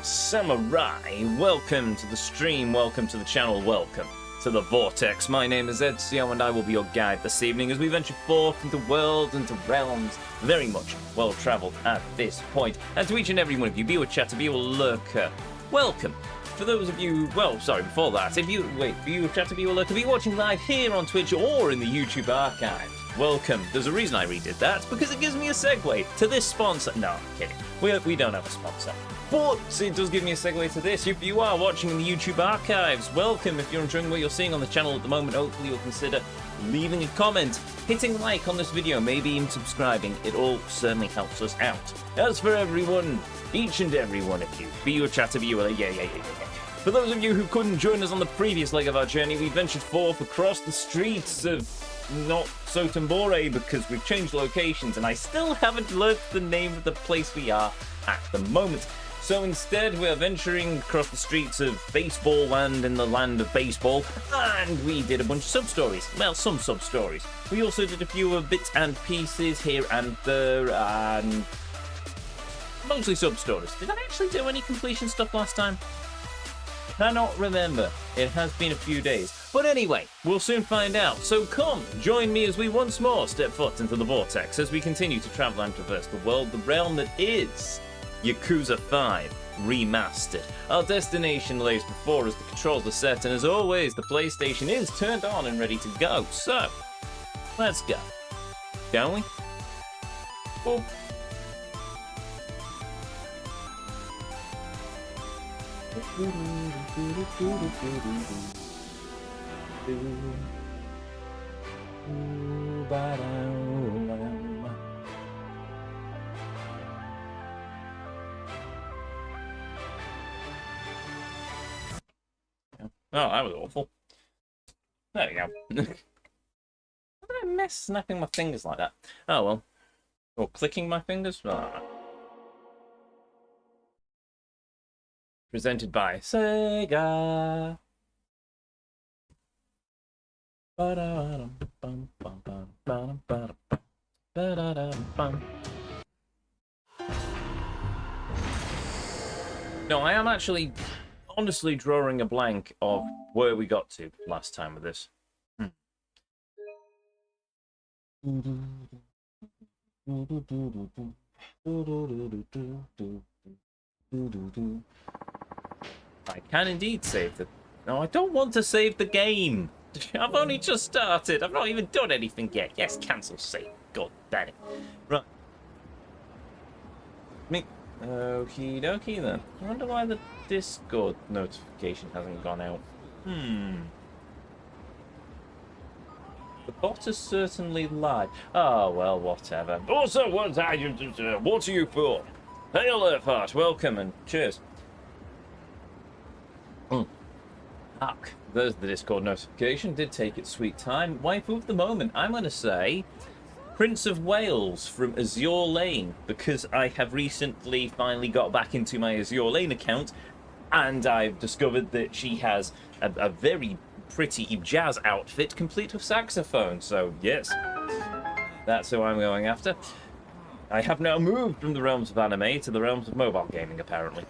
Samurai, welcome to the stream, welcome to the channel, welcome to the Vortex. My name is Ezio and I will be your guide this evening as we venture forth into worlds and to realms very much well travelled at this point. And to each and every one of you, be a chatter, be a lurker, welcome. For those of you, well, sorry, before that, if you, be a chatter, be a lurker, be watching live here on Twitch or in the YouTube archive, welcome. There's a reason I redid that, because it gives me a segue to this sponsor. No, I'm kidding. We don't have a sponsor. But it does give me a segue to this. If you are watching in the YouTube archives, welcome. If you're enjoying what you're seeing on the channel at the moment, hopefully you'll consider leaving a comment, hitting like on this video, maybe even subscribing. It all certainly helps us out. As for everyone, each and every one of you, be you a chatter, be you a... Yeah. For those of you who couldn't join us on the previous leg of our journey, we ventured forth across the streets of not Sotambore because we've changed locations and I still haven't learned the name of the place we are at the moment. So instead we're venturing across the streets of baseball land in the land of baseball, and we did a bunch of sub-stories. Well, some sub-stories. We also did a few bits and pieces here and there, and mostly sub-stories. Did I actually do any completion stuff last time? Cannot remember. It has been a few days. But anyway, we'll soon find out. So come, join me as we once more step foot into the Vortex as we continue to travel and traverse the world, the realm that is Yakuza 5 Remastered. Our destination lays before us, the controls are set, and as always, the PlayStation is turned on and ready to go. So, let's go. Shall we? Oh. Oh, that was awful. There you go. How did I miss snapping my fingers like that? Oh well. Or clicking my fingers? Oh. Presented by Sega. No, I am actually honestly drawing a blank of where we got to last time with this. I can indeed save the... No, I don't want to save the game. I've only just started. I've not even done anything yet. Yes, cancel save. God damn it. Right. Me. Okie dokie then. I wonder why the Discord notification hasn't gone out. The bot is certainly live. Oh, well, whatever. Also, what are you for? Hey, Alertfart, welcome and cheers. Huck, there's the Discord notification. Did take its sweet time. Waifu of the moment, I'm going to say Prince of Wales from Azure Lane, because I have recently finally got back into my Azure Lane account and I've discovered that she has a very pretty jazz outfit complete with saxophone. So, yes, that's who I'm going after. I have now moved from the realms of anime to the realms of mobile gaming, apparently.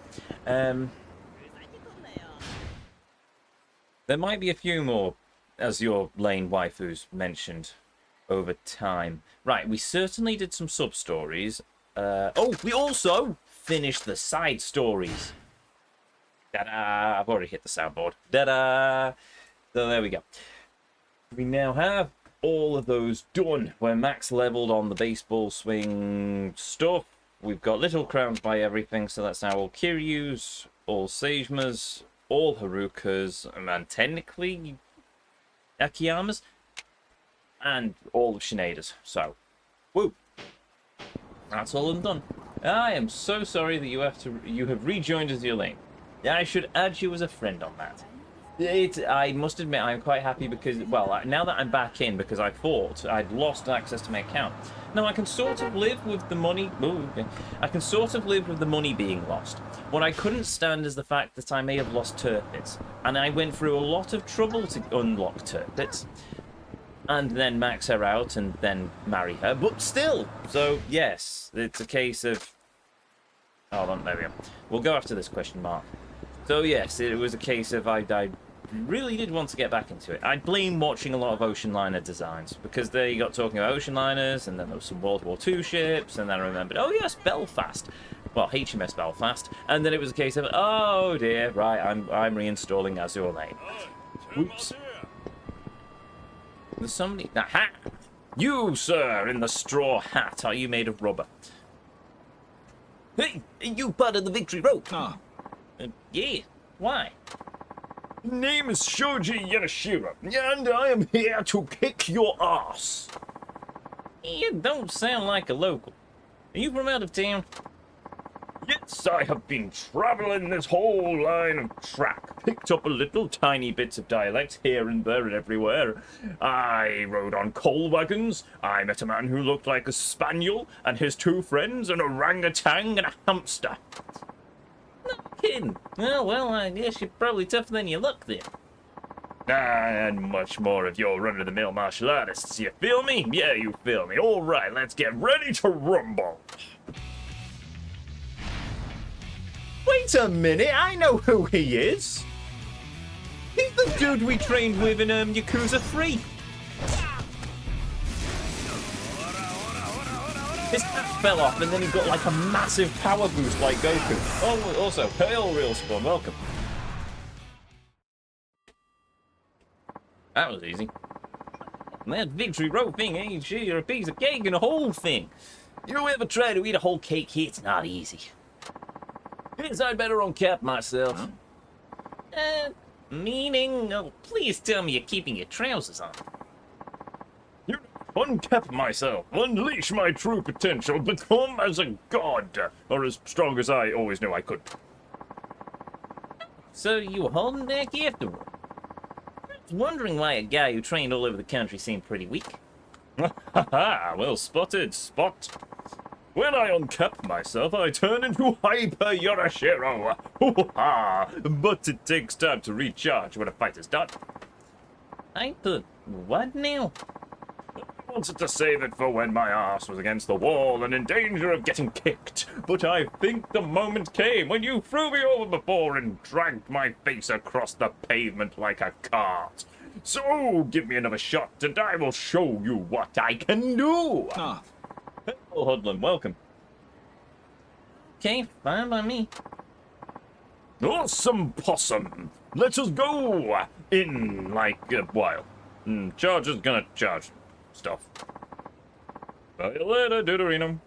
There might be a few more Azure Lane waifus mentioned over time. Right, we certainly did some sub-stories. Oh, we also finished the side stories. Ta-da! I've already hit the soundboard. Ta-da! So there we go. We now have all of those done. We're max leveled on the baseball swing stuff. We've got little crowns by everything, so that's now all Kiryus, all Seijumas, all Harukas, and technically Akiyamas, and all of Shinada's. So, woo! That's all I'm done. I am so sorry that you have rejoined Azure Lane. I should add you as a friend on that. I must admit, I'm quite happy because, well, now that I'm back in, because I thought I'd lost access to my account. Now, I can sort of live with the money... Ooh, okay. I can sort of live with the money being lost. What I couldn't stand is the fact that I may have lost Turpits. And I went through a lot of trouble to unlock Turpits. And then max her out and then marry her. But still! So, yes, it's a case of... Hold on, there we go. We'll go after this question mark. So yes, it was a case of I really did want to get back into it. I blame watching a lot of ocean liner designs, because they got talking about ocean liners, and then there was some World War II ships, and then I remembered, oh yes, Belfast. Well, HMS Belfast. And then it was a case of, oh dear, right, I'm reinstalling Azure Lane. Whoops. There's somebody... Aha! You, sir, in the straw hat. Are you made of rubber? Hey, you part of the victory rope. Ah. Yeah. Why? Name is Shoji Yanashiro, and I am here to kick your ass. You don't sound like a local. Are you from out of town? Yes, I have been traveling this whole line of track. Picked up a little tiny bits of dialect here and there and everywhere. I rode on coal wagons. I met a man who looked like a spaniel and his two friends, an orangutan and a hamster. No kidding. Oh, well, I guess you're probably tougher than you look then. And much more of your run-of-the-mill martial artists. You feel me? Yeah, you feel me. All right, let's get ready to rumble. Wait a minute, I know who he is. He's the dude we trained with in Yakuza 3. His hat fell off and then he got like a massive power boost like Goku. Oh, also, hail real spawn, welcome. That was easy. And that victory rope thing ain't sure a piece of cake and a whole thing. You ever try to eat a whole cake here? It's not easy. Guess I'd better uncap myself. Huh? Meaning? Oh, please tell me you're keeping your trousers on. You uncap myself, unleash my true potential, become as a god, or as strong as I always knew I could. So you were holding back afterward? I was wondering why a guy who trained all over the country seemed pretty weak. Ha ha! Well spotted, Spot. When I uncap myself, I turn into Hyper Yorashiro. Hoo-ha! But it takes time to recharge when a fight is done. Hyper... what now? I wanted to save it for when my ass was against the wall and in danger of getting kicked. But I think the moment came when you threw me over before and dragged my face across the pavement like a cart. So give me another shot and I will show you what I can do. Ah. Hello, Hoodlum, welcome. Okay, fine by me. Awesome possum. Let us go in like a while. Charger's gonna charge stuff. See you later, Deuterino.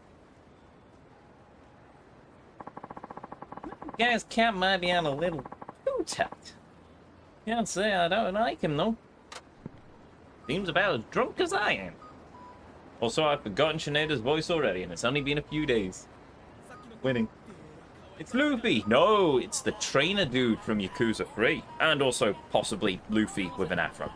Guy's cat might be on a little too tight. Can't say I don't like him though. Seems about as drunk as I am. Also, I've forgotten Sineada's voice already, and it's only been a few days. Winning. It's Luffy! No, it's the trainer dude from Yakuza 3. And also, possibly, Luffy with an afro.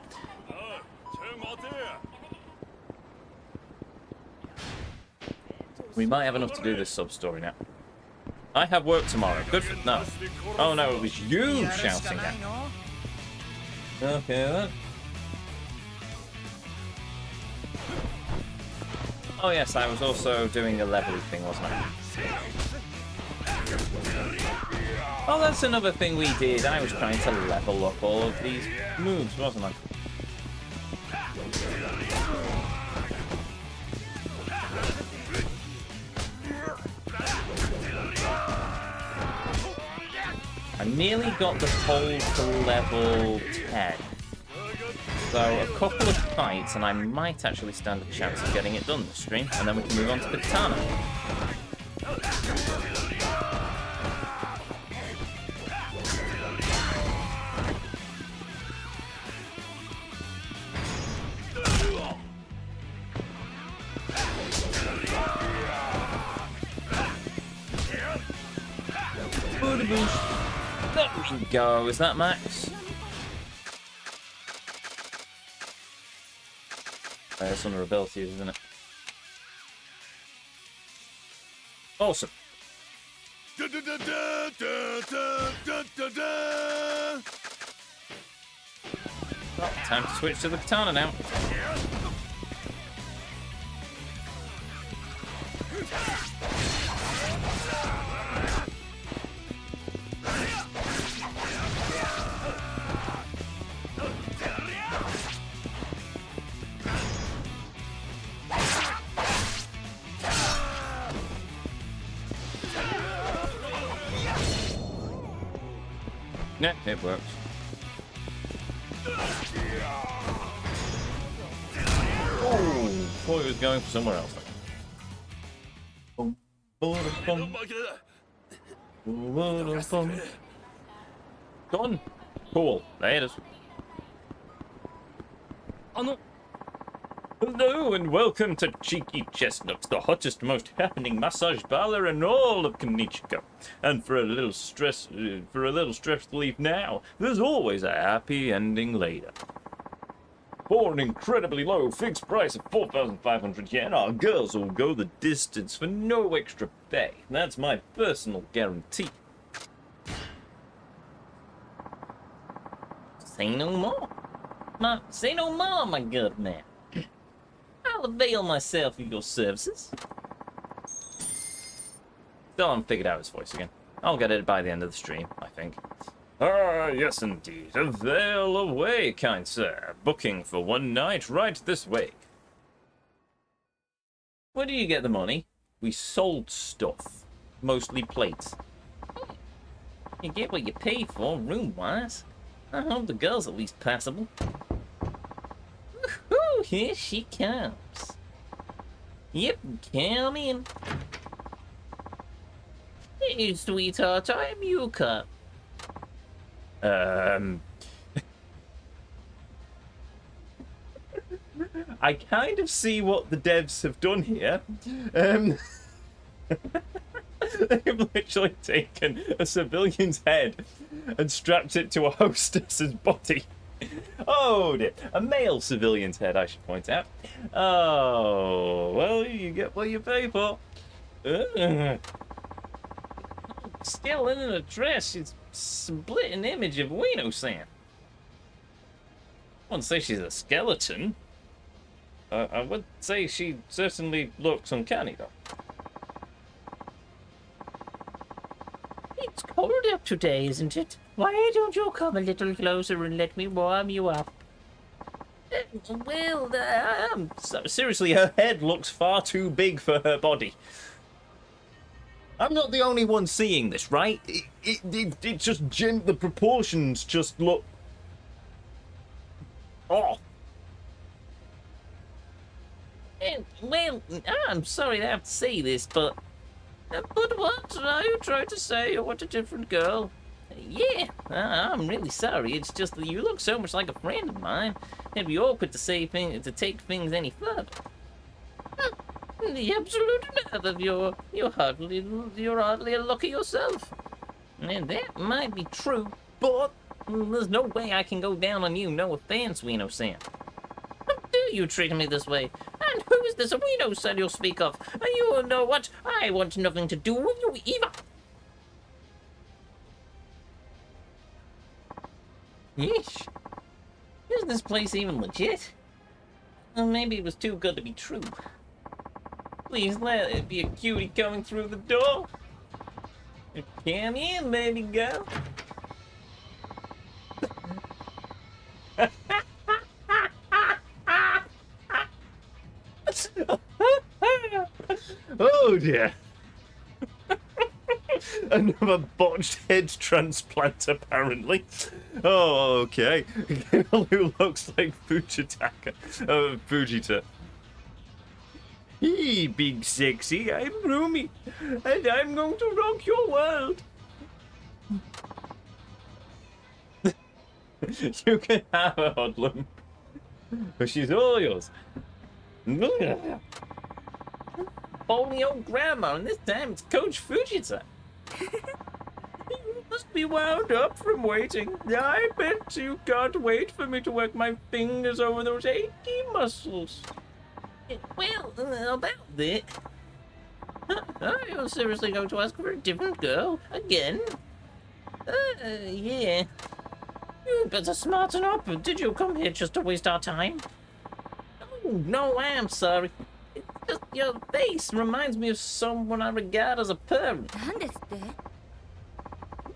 We might have enough to do this sub-story now. I have work tomorrow. Good for... no. Oh no, it was you shouting at me. Okay, then. Oh yes, I was also doing a leveling thing, wasn't I? Oh, that's another thing we did. I was trying to level up all of these moves, wasn't I? I nearly got the pole to level 10. So a couple of fights, and I might actually stand a chance of getting it done this stream, and then we can move on to the katana. There we go. Is that max? That's vulnerabilities, isn't it? Awesome. Well, time to switch to the katana now. Yeah, it works. Oh, thought he was going for somewhere else. Boom, boom, boom. Gone. Cool. There it is. Hello and welcome to Cheeky Chestnuts, the hottest, most happening massage parlor in all of Konichiko. And for a little stress relief now, there's always a happy ending later. For an incredibly low fixed price of 4,500 yen, our girls will go the distance for no extra pay. That's my personal guarantee. Say no more. Say no more, my good man. I'll avail myself of your services. Still haven't figured out his voice again. I'll get it by the end of the stream, I think. Ah, yes indeed. Avail away, kind sir. Booking for one night right this way. Where do you get the money? We sold stuff. Mostly plates. You get what you pay for, room-wise. I hope the girl's at least passable. Woohoo! Here she comes. Yep, come in. Hey, sweetheart, I'm Yuka. I kind of see what the devs have done here. They've literally taken a civilian's head and strapped it to a hostess's body. Oh dear. A male civilian's head, I should point out. Oh, well, you get what you pay for. Still in a dress, she's split an image of Wino-san. I wouldn't say she's a skeleton. I would say she certainly looks uncanny, though. It's cold up today, isn't it? Why don't you come a little closer and let me warm you up? Well, seriously, her head looks far too big for her body. I'm not the only one seeing this, right? It just the proportions just look off. Well, I'm sorry to have to say this, but what are you trying to say? What a different girl. Yeah, I'm really sorry. It's just that you look so much like a friend of mine. It'd be awkward to take things any further. The absolute nerve of you're hardly a looker yourself. And that might be true, but there's no way I can go down on you. No offense, Wino-san. How dare you treat me this way? And who is this Wino-san you'll speak of? You know what? I want nothing to do with you either. Yeesh. Is this place even legit? Well, maybe it was too good to be true. Please let it be a cutie coming through the door. Come in, baby girl. Oh dear. Another botched head transplant, apparently. Oh, okay. Who looks like Fujita. Hey, big sexy, I'm Rumi, and I'm going to rock your world. You can have her, Hodlum. She's all yours. Only old grandma, and this time it's Coach Fujita. You must be wound up from waiting. I bet you can't wait for me to work my fingers over those achy muscles. Well, about that. Are you seriously going to ask for a different girl? Again? Yeah. You better smarten up. Did you come here just to waste our time? No, I'm sorry. It's just your face reminds me of someone I regard as a parent.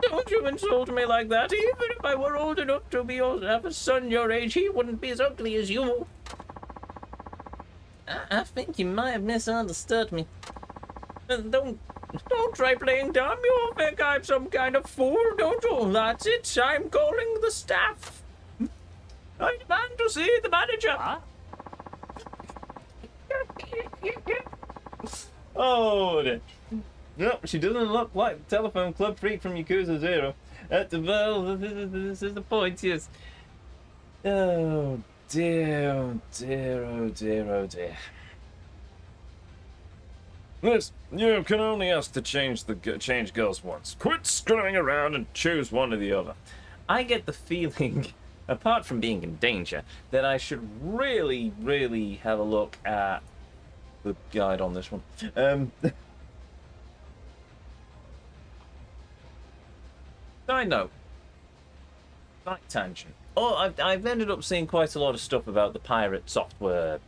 Don't you insult me like that. Even if I were old enough to have a son your age, he wouldn't be as ugly as you. I think you might have misunderstood me. Don't Don't try playing dumb. You think I'm some kind of fool, don't you? That's it. I'm calling the staff. I demand to see the manager. Huh? Oh, dear. No, she doesn't look like the telephone club freak from Yakuza 0. Well, this is the point, yes. Oh, dear, oh, dear, oh, dear, oh, dear. Yes, you can only ask to change girls once. Quit screwing around and choose one or the other. I get the feeling, apart from being in danger, that I should really, really have a look at the guide on this one. Side note. Side tangent. Oh, I've ended up seeing quite a lot of stuff about the pirate software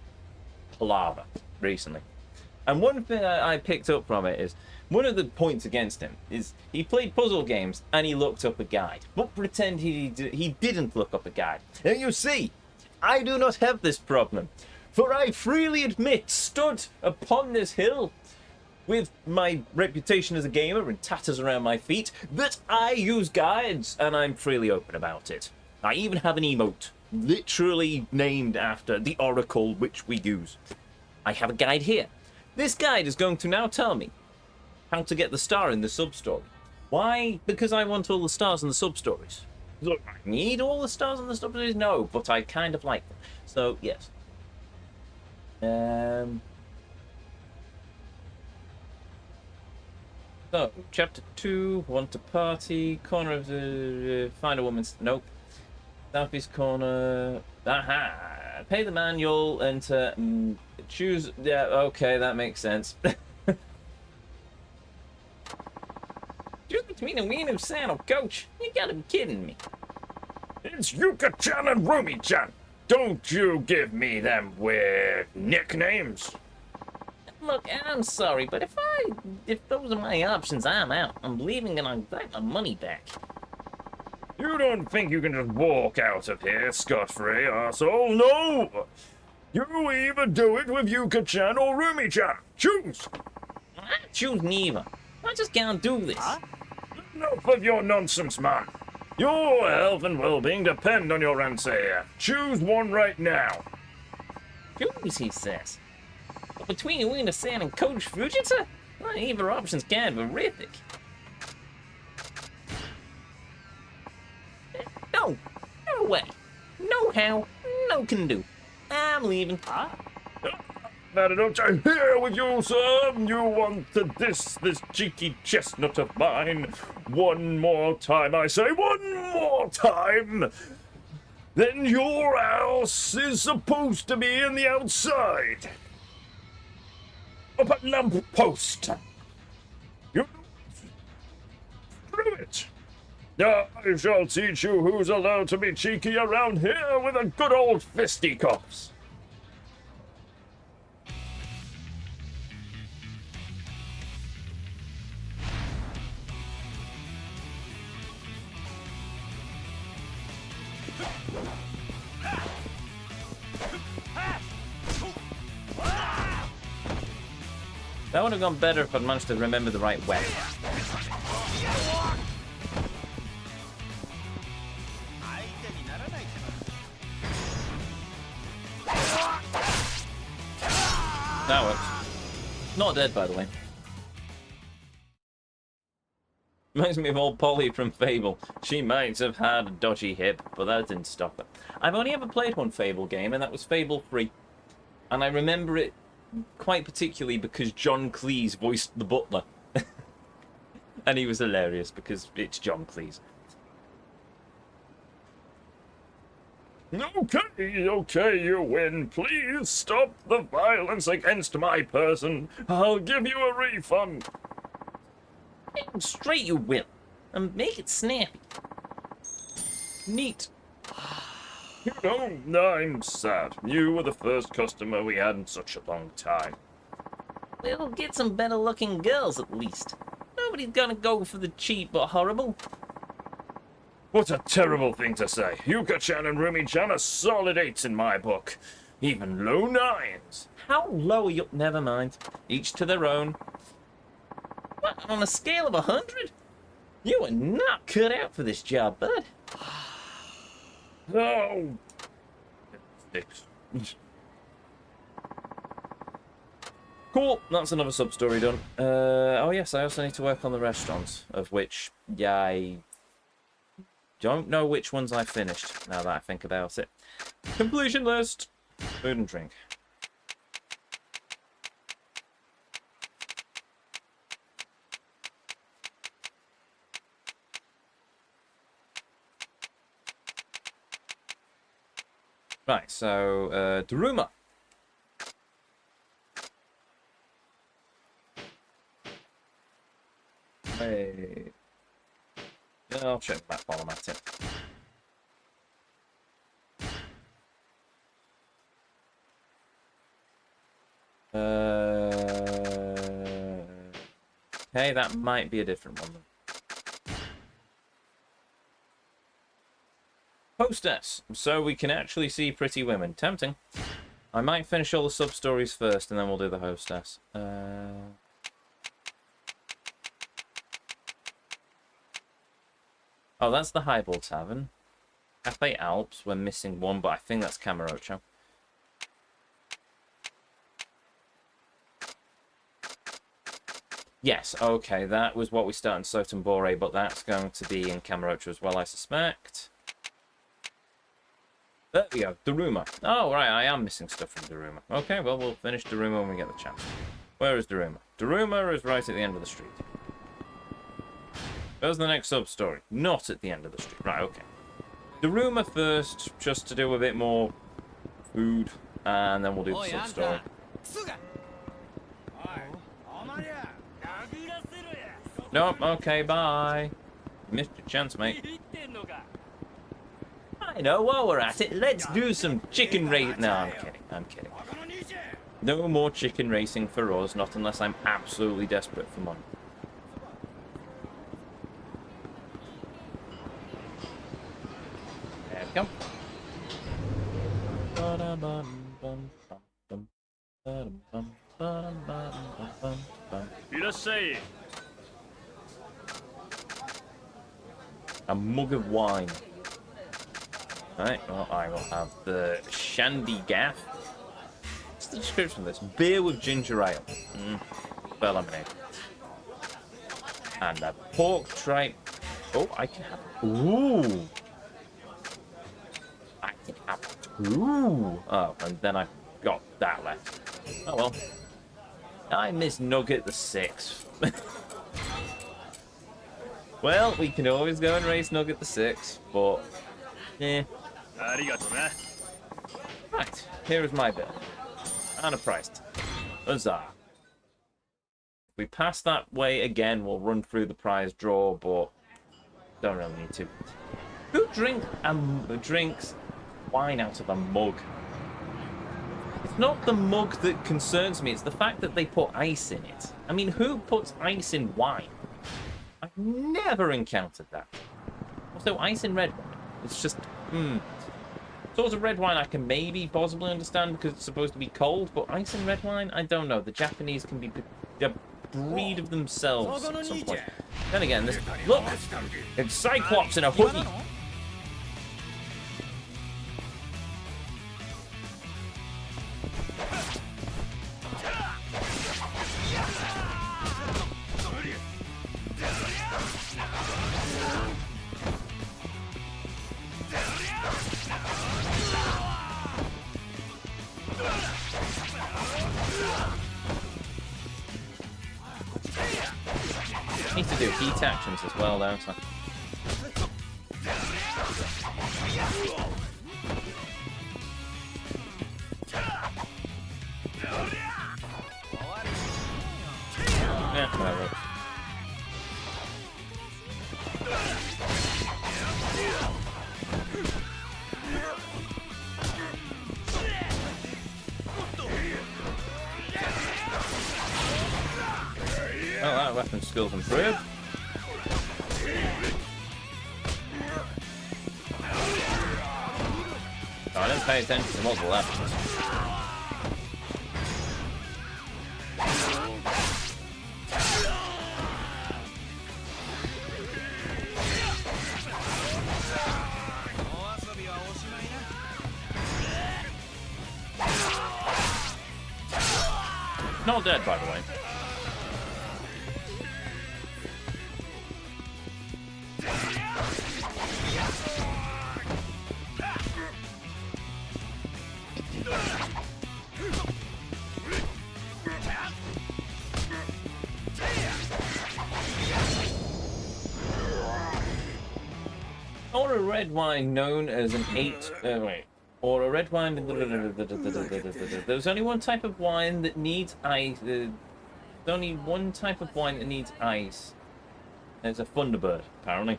palaver recently. And one thing I picked up from it is, one of the points against him is he played puzzle games and he looked up a guide. But pretend he didn't look up a guide. And you see, I do not have this problem. For I freely admit, stood upon this hill, with my reputation as a gamer and tatters around my feet, that I use guides, and I'm freely open about it. I even have an emote, literally named after the oracle which we use. I have a guide here. This guide is going to now tell me how to get the star in the sub-story. Why? Because I want all the stars in the sub-stories. Look, I need all the stars in the sub-stories? No, but I kind of like them. So, yes. So, chapter 2, want to party, corner of the, find a woman's, nope. Southeast corner, aha, pay the manual, enter, choose, yeah, okay, that makes sense. Choose between a wiener san or coach, you gotta be kidding me. It's Yuka-chan and Rumi-chan. Don't you give me them weird nicknames. Look, I'm sorry, but if those are my options, I'm out. I'm leaving and I'll get my money back. You don't think you can just walk out of here scot-free, arsehole? No! You either do it with Yuka-chan or Rumi-chan. Choose! I choose neither. I just can't do this. Huh? Enough of your nonsense, man. Your health and well-being depend on your answer here. Choose one right now. Choose, he says. But between Wiener San and Coach Fujita, either option's kind of horrific. No, no way. No how, no can do. I'm leaving. Huh? That I don't hear with you, sir. You want to diss this cheeky chestnut of mine. One more time, I say, one more time. Then your house is supposed to be in the outside. Up a lamp post. You screw it. I shall teach you who's allowed to be cheeky around here with a good old fisticuffs. That would have gone better if I'd managed to remember the right way. That works. Not dead, by the way. Reminds me of old Polly from Fable. She might have had a dodgy hip, but that didn't stop her. I've only ever played one Fable game, and that was Fable 3. And I remember it quite particularly because John Cleese voiced the butler. And he was hilarious because it's John Cleese. Okay, you win. Please stop the violence against my person. I'll give you a refund. Straight you will. And make it snappy. Neat. You know, I'm sad. You were the first customer we had in such a long time. We'll get some better looking girls at least. Nobody's gonna go for the cheap but horrible. What a terrible thing to say. Yuka-chan and Rumi-chan are solid 8s in my book. Even low 9s. How low are you? Never mind. Each to their own. On a scale of 100? You are not cut out for this job, bud. Oh! Sticks. Cool, that's another sub-story done. Oh yes, I also need to work on the restaurants, of which, yeah, I don't know which ones I finished, now that I think about it. Completion list! Food and drink. Right, so, Daruma. Hey. Yeah, I'll check that while I'm at it. Okay, that might be a different one then. Hostess! So we can actually see pretty women. Tempting. I might finish all the sub-stories first and then we'll do the hostess. Oh, that's the Highball Tavern. Cafe Alps, we're missing one, but I think that's Camarocho. Yes, okay, that was what we started in Sotenbore, but that's going to be in Camarocho as well, I suspect. There we go, Daruma. Oh, right, I am missing stuff from Daruma. Okay, well, we'll finish Daruma when we get the chance. Where is Daruma? Daruma is right at the end of the street. Where's the next sub-story? Not at the end of the street. Right, okay. Daruma first, just to do a bit more food, and then we'll do the sub-story. Nope, okay, bye. You missed your chance, mate. I know, while we're at it, let's do some chicken race. No, I'm kidding, I'm kidding. No more chicken racing for us, not unless I'm absolutely desperate for money. There we go. A mug of wine. Right, well, I will have the Shandy Gaff. What's the description of this? Beer with ginger ale. Well, lemonade. And a pork tripe. Oh, I can have. Ooh! I can have. Ooh! Oh, and then I got that left. Oh well. I miss Nugget the 6th. Well, we can always go and race Nugget the 6th, but. Eh. Right, here is my bill. And a price tag. Huzzah. If we pass that way again, we'll run through the prize draw, but don't really need to. Who drinks wine out of a mug? It's not the mug that concerns me, it's the fact that they put ice in it. I mean, who puts ice in wine? I've never encountered that. Also, ice in red wine. It's just, Sort of red wine I can maybe possibly understand because it's supposed to be cold, but ice in red wine, I don't know. The Japanese can be a breed of themselves at some point. Then again, this look, it's Cyclops in a hoodie. Need to do heat actions as well, don't I? Yeah, whatever. Oh, that weapon skills improved. Oh, I didn't pay attention to what the left was. Not dead, by the way. Or a red wine known as an or a red wine. There's only one type of wine that needs ice. There's only one type of wine that needs ice. There's a Thunderbird, apparently.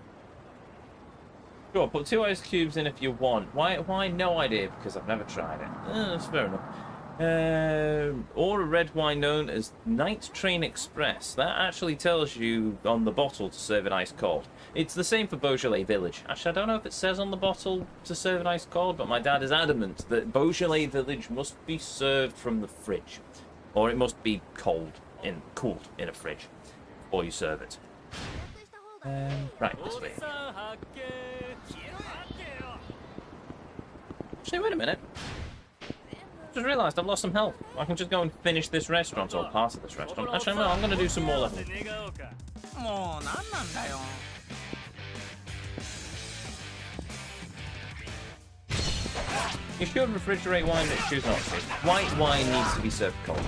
Sure, put 2 ice cubes in if you want. Why? No idea, because I've never tried it. That's fair enough. Or a red wine known as Night Train Express. That actually tells you on the bottle to serve it ice cold. It's the same for Beaujolais Village. Actually, I don't know if it says on the bottle to serve it ice cold, but my dad is adamant that Beaujolais Village must be served from the fridge. Or it must be cooled in a fridge before you serve it. Right, this way. Actually, wait a minute. Just realised I've lost some health. I can just go and finish this restaurant, or part of this restaurant. Actually, no, I'm going to do some more levels. You should refrigerate wine, but choose not to. White wine needs to be served cold.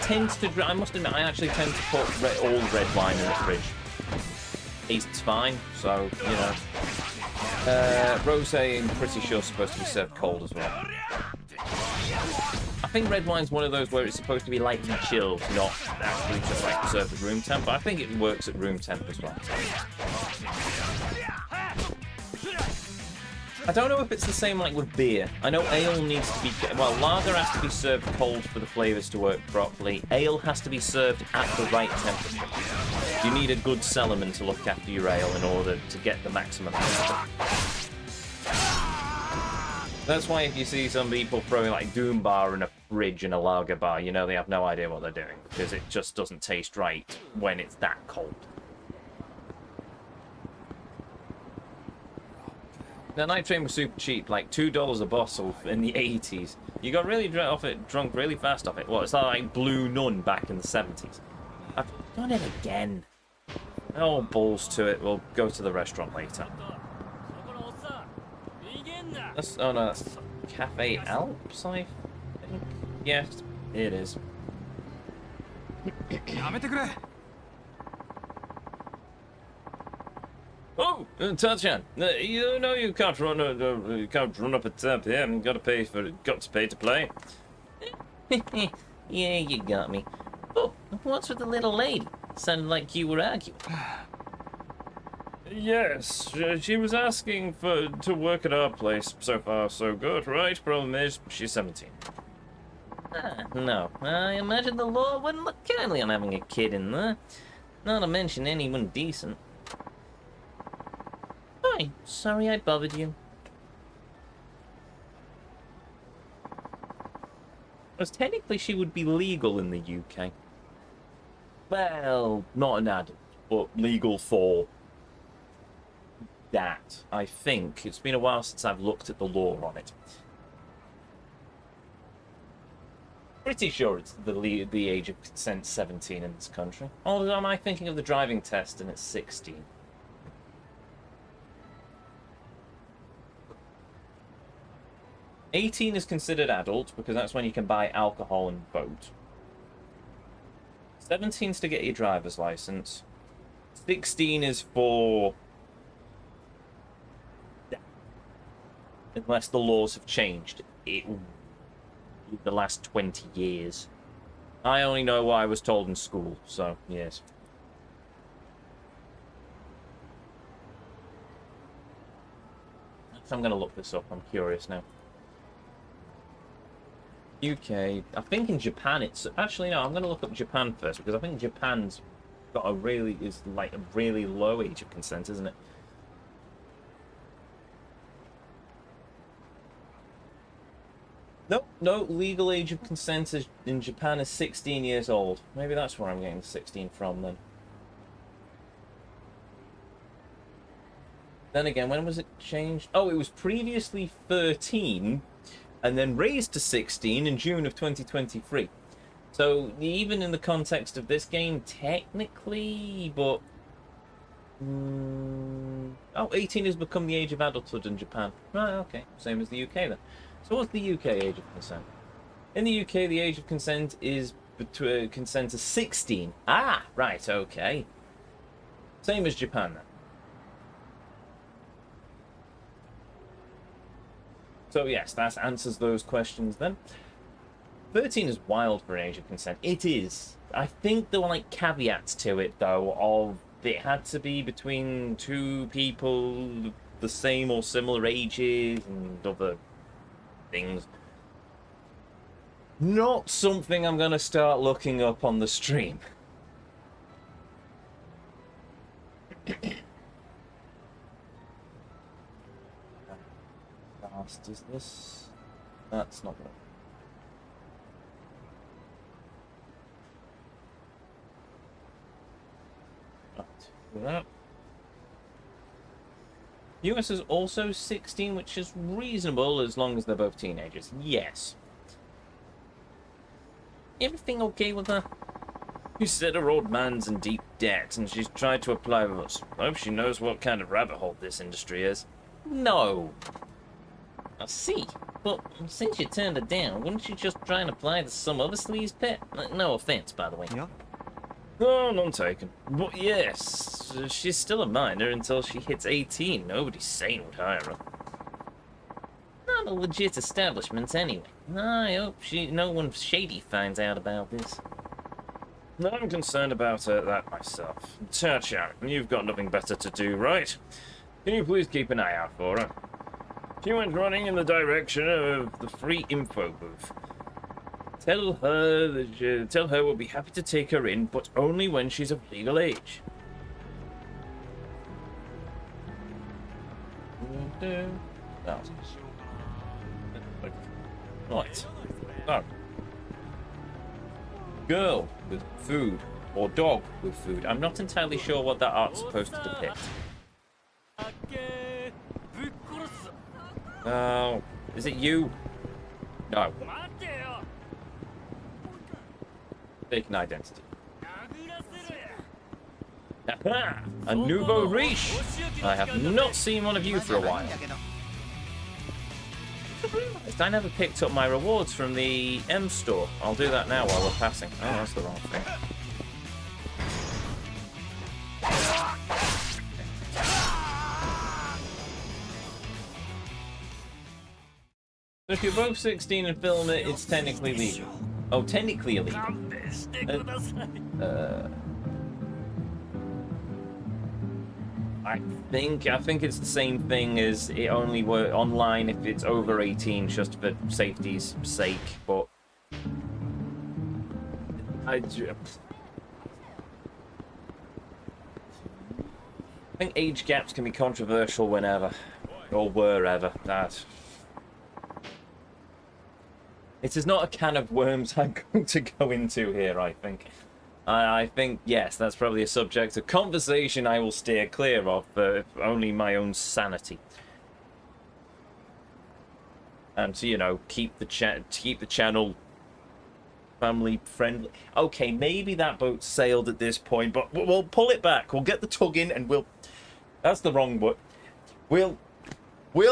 I must admit, I actually tend to put all red wine in the fridge. Tastes fine, so, you know. Rosé, I'm pretty sure, is supposed to be served cold as well. I think red wine's one of those where it's supposed to be lightly chilled, not actually just like served at room temp, but I think it works at room temp as well. I don't know if it's the same like with beer. I know ale needs to be... Well, lager has to be served cold for the flavours to work properly. Ale has to be served at the right temperature. You need a good cellarman to look after your ale in order to get the maximum temperature. That's why if you see some people throwing like Doom Bar in a fridge in a lager bar, you know they have no idea what they're doing, because it just doesn't taste right when it's that cold. The Night Train was super cheap, like $2 a bottle in the 80s. You got really drunk really fast off it. Well, it's like Blue Nun back in the 70s. I've done it again. Oh, balls to it. We'll go to the restaurant later. Oh no, that's Cafe Alps, I think. Yes, it is. Oh, Tachan, you know you can't run up a tab here. Got to pay to play. Yeah, you got me. Oh, what's with the little lady? Sounded like you were arguing. Yes, she was asking to work at our place. So far, so good, right? Problem is, she's 17. No, I imagine the law wouldn't look kindly on having a kid in there. Not to mention anyone decent. Hi, sorry I bothered you. Because technically she would be legal in the UK. Well, not an adult, but legal for that, I think. It's been a while since I've looked at the law on it. Pretty sure it's the age of consent 17 in this country. Or am I thinking of the driving test and it's 16? $18 is considered adult because that's when you can buy alcohol and vote. 17 is to get your driver's license. 16 is for... Unless the laws have changed the last 20 years. I only know what I was told in school, so yes. I'm going to look this up. I'm curious now. UK. I think in Japan it's... Actually, no, I'm going to look up Japan first, because I think Japan's got a really low age of consent, isn't it? No, legal age of consent in Japan is 16 years old. Maybe that's where I'm getting the 16 from then. Then again, when was it changed? Oh, it was previously 13, and then raised to 16 in June of 2023. So even in the context of this game, technically, but oh, 18 has become the age of adulthood in Japan. Right, okay, same as the UK then. So what's the UK age of consent? In the UK, the age of consent is between consent to 16. Ah, right, okay. Same as Japan then. So yes, that answers those questions then. 13 is wild for an age of consent. It is. I think there were like caveats to it though, of it had to be between two people the same or similar ages and other things. Not something I'm gonna start looking up on the stream. How fast is this? That's not good. That. US is also 16, which is reasonable as long as they're both teenagers. Yes. Everything okay with her? You said her old man's in deep debt and she's tried to apply with us. I hope she knows what kind of rabbit hole this industry is. No. I see. But since you turned it down, wouldn't you just try and apply to some other sleaze pit? No offense, by the way. Yeah. Oh, none taken. But yes, she's still a minor until she hits 18. Nobody sane would hire her. Not a legit establishment anyway. I hope no one shady finds out about this. I'm concerned about that myself. Cha-cha, you've got nothing better to do, right? Can you please keep an eye out for her? She went running in the direction of the free info booth. Tell her we'll be happy to take her in, but only when she's of legal age. Right. Oh. Girl with food, or dog with food. I'm not entirely sure what that art's supposed to depict. Oh, is it you? No. Fake an identity. Aha! A nouveau riche! I have not seen one of you for a while. I never picked up my rewards from the M store. I'll do that now while we're passing. Oh, that's the wrong thing. So if you're both 16 and film it, it's technically legal. Oh, technically illegal. I think it's the same thing as it only works online if it's over 18, just for safety's sake. But I think age gaps can be controversial whenever or wherever. It is not a can of worms I'm going to go into here, I think. I think, yes, that's probably a subject of conversation I will steer clear of for only my own sanity. And to, you know, keep the channel family friendly. Okay, maybe that boat sailed at this point, but we'll pull it back. We'll get the tug in and we'll... That's the wrong word. We'll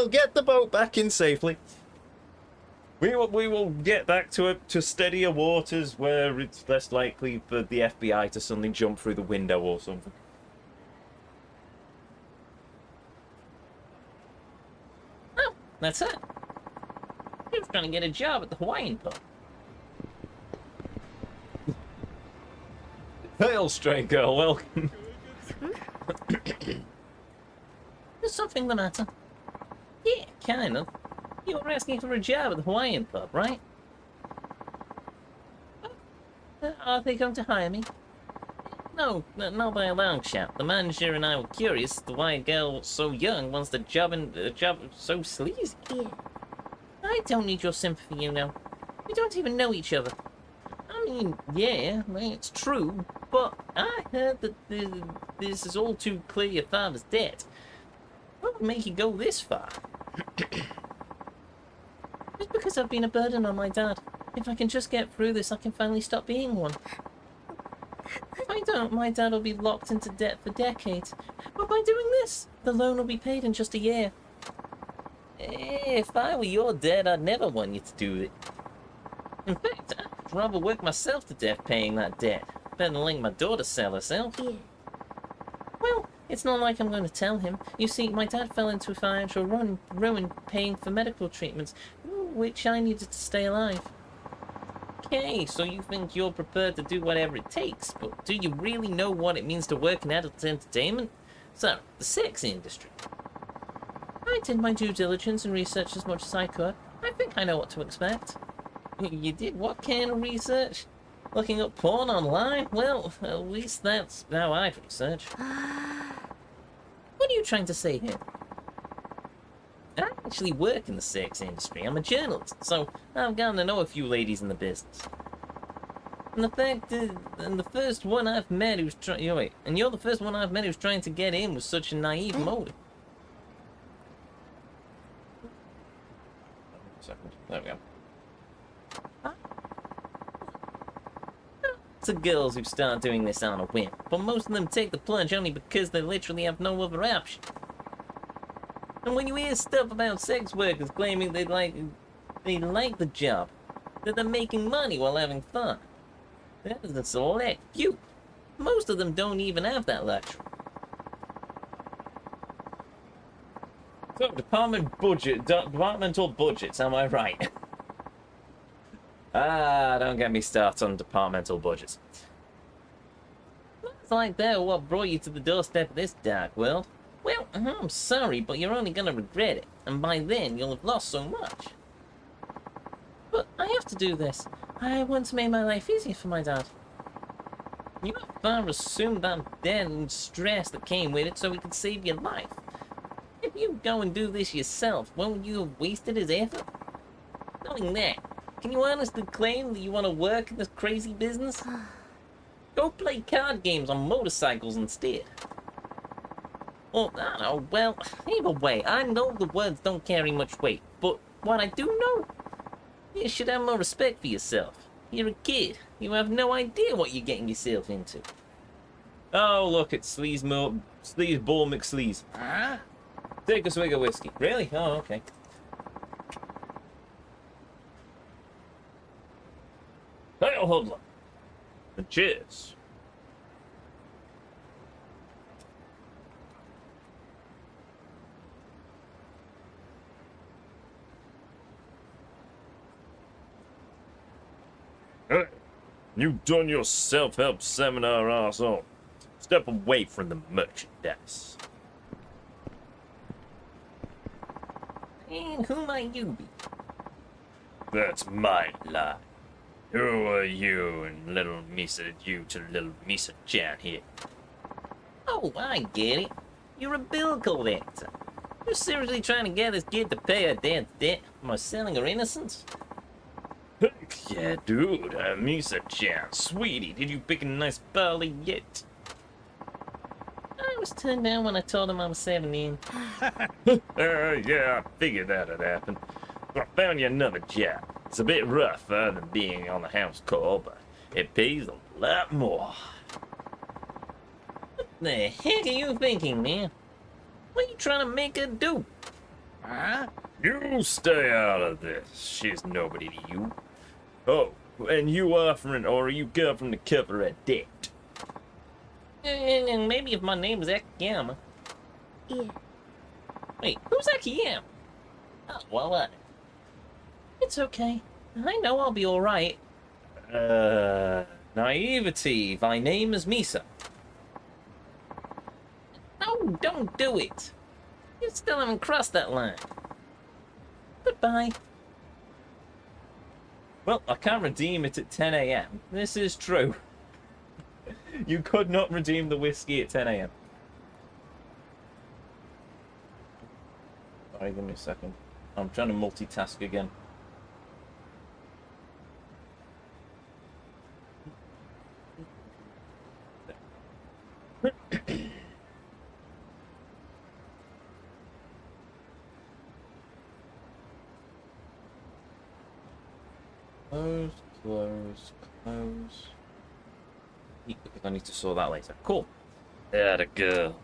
get the boat back in safely. We will get back to steadier waters where it's less likely for the FBI to suddenly jump through the window or something. Oh, that's it. He was trying to get a job at the Hawaiian pub. Hail, stray girl, welcome. Is something the matter? Yeah, kind of. You were asking for a job at the Hawaiian pub, right? Are they going to hire me? No, not by a long shot. The manager and I were curious. The white girl so young wants the job so sleazy. Yeah. I don't need your sympathy, you know. We don't even know each other. I mean, yeah, it's true. But I heard that this is all too clear your father's debt. What would make you go this far? Just because I've been a burden on my dad. If I can just get through this, I can finally stop being one. If I don't, my dad will be locked into debt for decades. But by doing this, the loan will be paid in just a year. If I were your dad, I'd never want you to do it. In fact, I'd rather work myself to death paying that debt. Better than letting my daughter sell herself. Yeah. Well, it's not like I'm going to tell him. You see, my dad fell into a financial ruin paying for medical treatments, which I needed to stay alive. Okay, so you think you're prepared to do whatever it takes, but do you really know what it means to work in adult entertainment? So, the sex industry. I did my due diligence and researched as much as I could. I think I know what to expect. You did what kind of research? Looking up porn online? Well, at least that's how I'd research. What are you trying to say here? I actually work in the sex industry. I'm a journalist, so I've gotten to know a few ladies in the business. And the fact is, and the first one I've met who's and you're the first one I've met who's trying to get in with such a naive motive. There we go. Lots of girls who start doing this on a whim, but most of them take the plunge only because they literally have no other option. And when you hear stuff about sex workers claiming they like the job, that they're making money while having fun, that is a select few. Most of them don't even have that luxury. So, departmental budgets, am I right? Don't get me started on departmental budgets. It's like they're what brought you to the doorstep of this dark world. Well, I'm sorry, but you're only gonna regret it, and by then you'll have lost so much. But I have to do this. I want to make my life easier for my dad. Your father assumed that debt and stress that came with it so he could save your life. If you go and do this yourself, won't you have wasted his effort? Knowing that, can you honestly claim that you want to work in this crazy business? Go play card games on motorcycles instead. Well, I don't know, well, either way, I know the words don't carry much weight, but what I do know, you should have more respect for yourself. You're a kid. You have no idea what you're getting yourself into. Oh, look, it's Sleazeball McSleaze. Huh? Take a swig of whiskey. Really? Oh, okay. Hey, hold on. And cheers. Hey, you done your self-help seminar, arsehole. Step away from the merchandise. And who might you be? That's my lie. Who are you and little Misa, you to little Misa-chan here? Oh, I get it. You're a bill collector. You're seriously trying to get this kid to pay her dad's debt by selling her innocence? Heck yeah, dude. Misa-chan, sweetie, did you pick a nice barley yet? I was turned down when I told him I was 17. Yeah, I figured that'd happen. I found you another job. It's a bit rougher than being on the house call, but it pays a lot more. What the heck are you thinking, man? What are you trying to make her do? Huh? You stay out of this. She's nobody to you. Oh, and you offering, or are you covering to cover a debt? And maybe if my name was Akiyama. Yeah. Wait, who's Akiyama? Oh, well, it's okay. I know I'll be alright. Naivety. My name is Misa. No, don't do it. You still haven't crossed that line. Goodbye. Well, I can't redeem it at 10 a.m. This is true. You could not redeem the whiskey at 10 a.m. Sorry, give me a second. I'm trying to multitask again. Close. Close, close. I need to sort that later. Cool. There the girl.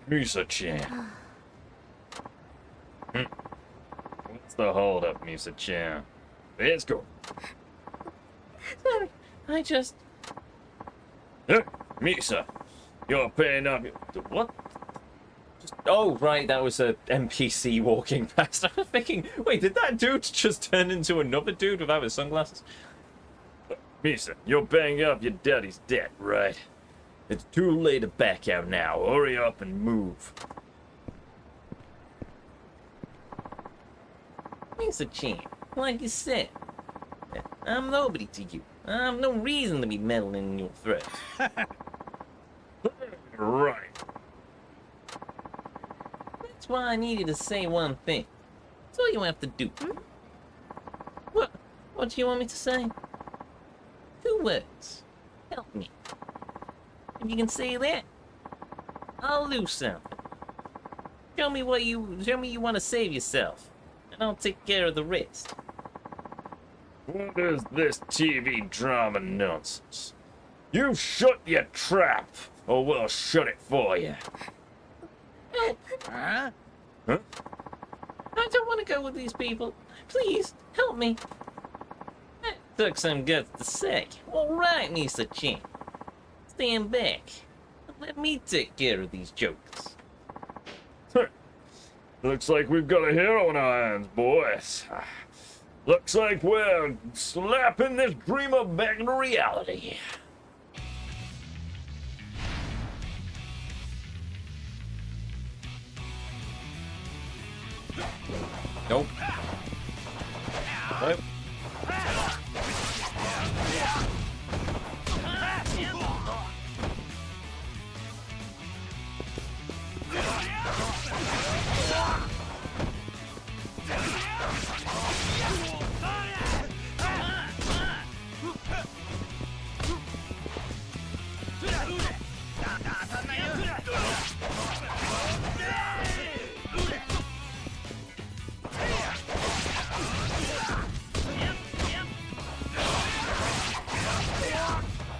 Misa-chan. What's the hold up, Misa-chan? Let's go. Sorry, I just... Hey, Misa, you're paying up. What? Oh, right, that was a NPC walking past. I was thinking, wait, did that dude just turn into another dude without his sunglasses? Misa, you're paying up your daddy's debt, right? It's too late to back out now. Hurry up and move. Misa-chan, like you said, I'm nobody to you. I have no reason to be meddling in your affairs. Right. That's why I needed to say one thing. That's all you have to do. What do you want me to say? 2 words. Help me. If you can say that, I'll lose something. Show me you want to save yourself, and I'll take care of the rest. What is this TV drama nonsense? You shut your trap, or we'll shut it for you. Help! Huh? I don't want to go with these people. Please, help me. That took some guts to say. All right, Misa-chan. Stand back. Let me take care of these jokers. Looks like we've got a hero on our hands, boys. Looks like we're slapping this dreamer back into reality. Nope. Nope.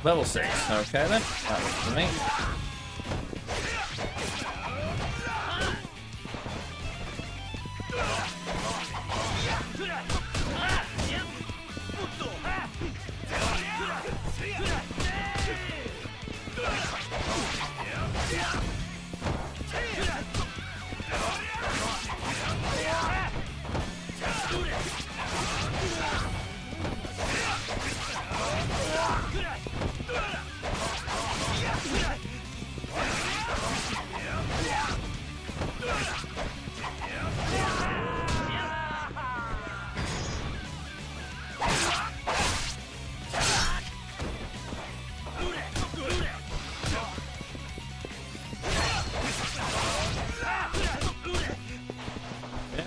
Level 6. Okay then. That was for me.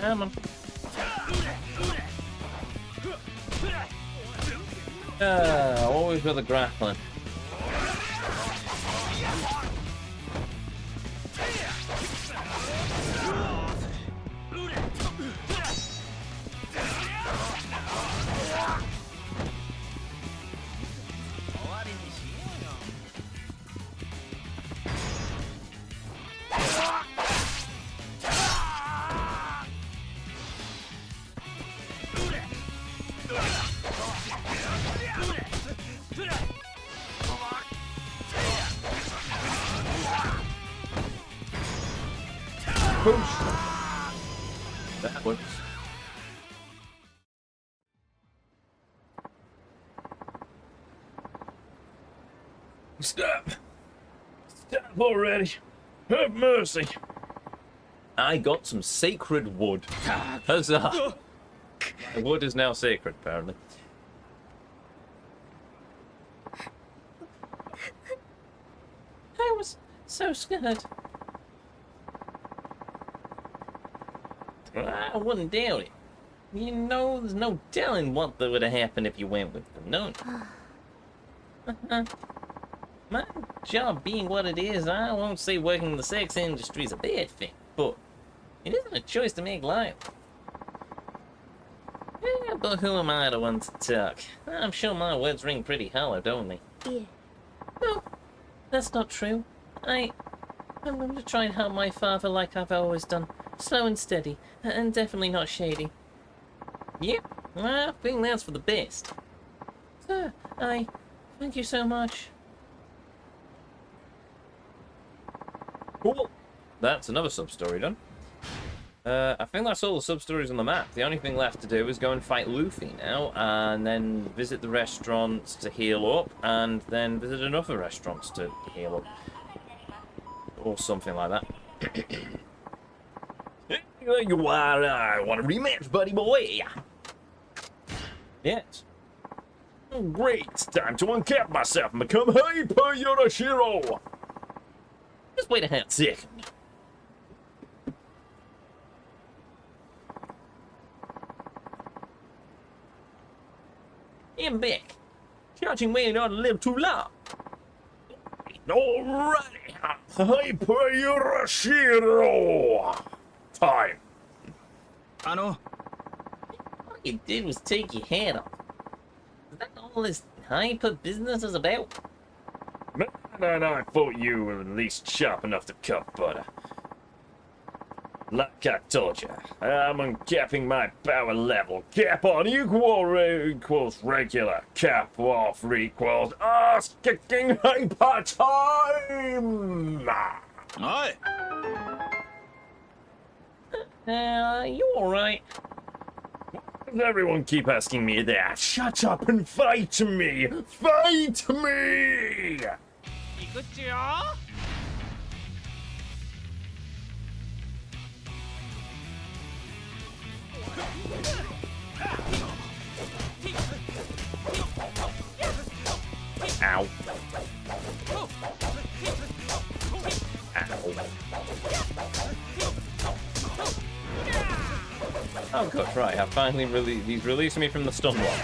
Come on. Always with the grappling. That works. Stop! Stop already! Have mercy! I got some sacred wood. Huzzah! The wood is now sacred, apparently. I was so scared. I wouldn't doubt it. You know, there's no telling what would have happened if you went with them, no. My job being what it is, I won't say working in the sex industry is a bad thing. It isn't a choice to make lightly. Yeah, but who am I to want to talk? I'm sure my words ring pretty hollow, don't they? Yeah. No, that's not true. I'm going to try and help my father like I've always done. Slow and steady, and definitely not shady. Yep, I think that's for the best. Sir, thank you so much. Cool. That's another sub-story done. I think that's all the sub-stories on the map. The only thing left to do is go and fight Luffy now, and then visit the restaurants to heal up, and then visit another restaurants to heal up. Or something like that. There you are. I want a rematch, buddy boy. Yes. Oh, great. Time to uncap myself and become Hyper Yorashiro. Just wait a half second. I'm back. Charging way not a little too long. Alrighty. Hyper Yorashiro. Time. All you did was take your head off. Is that all this hyper business is about? Man, I thought you were at least sharp enough to cut butter. Like I told you, I'm uncapping my power level. Cap on equals regular. Cap off equals ass-kicking hyper time! Aye. You alright? Does everyone keep asking me that? Shut up and fight me! Fight me! Ow. Oh, good, right. I finally he's releasing me from the stun wall.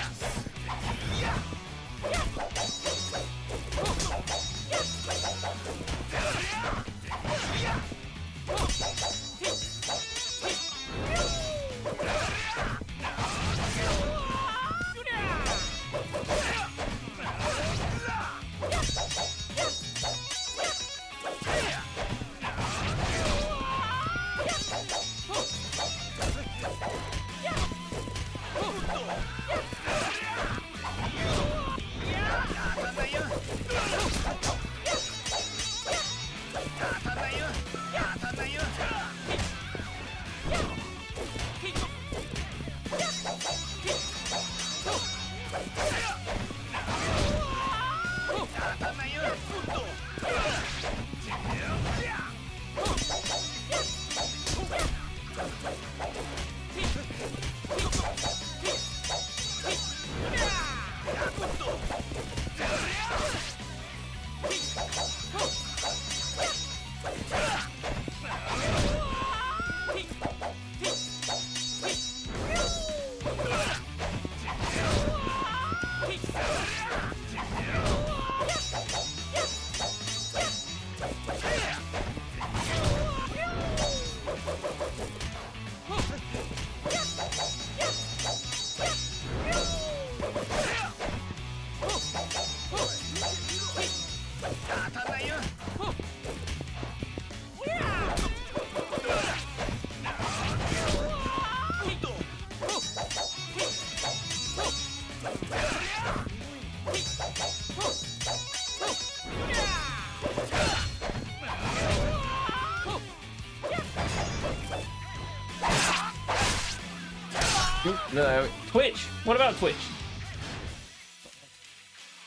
No, Twitch. What about Twitch?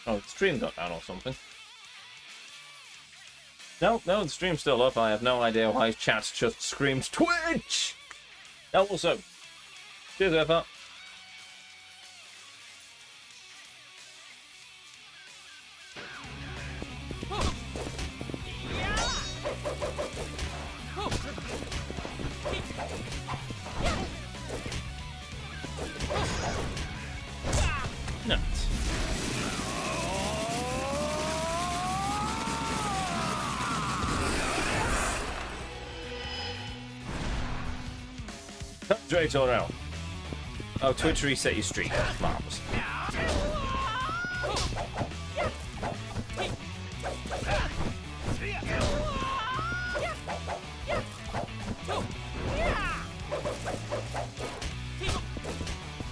Oh, the stream got down or something. No, the stream's still up. I have no idea why chat just screams Twitch! Oh, what's up? Cheers, Earthart. Nuts. Straight on out. Oh, Twitch reset your streak. Marvelous.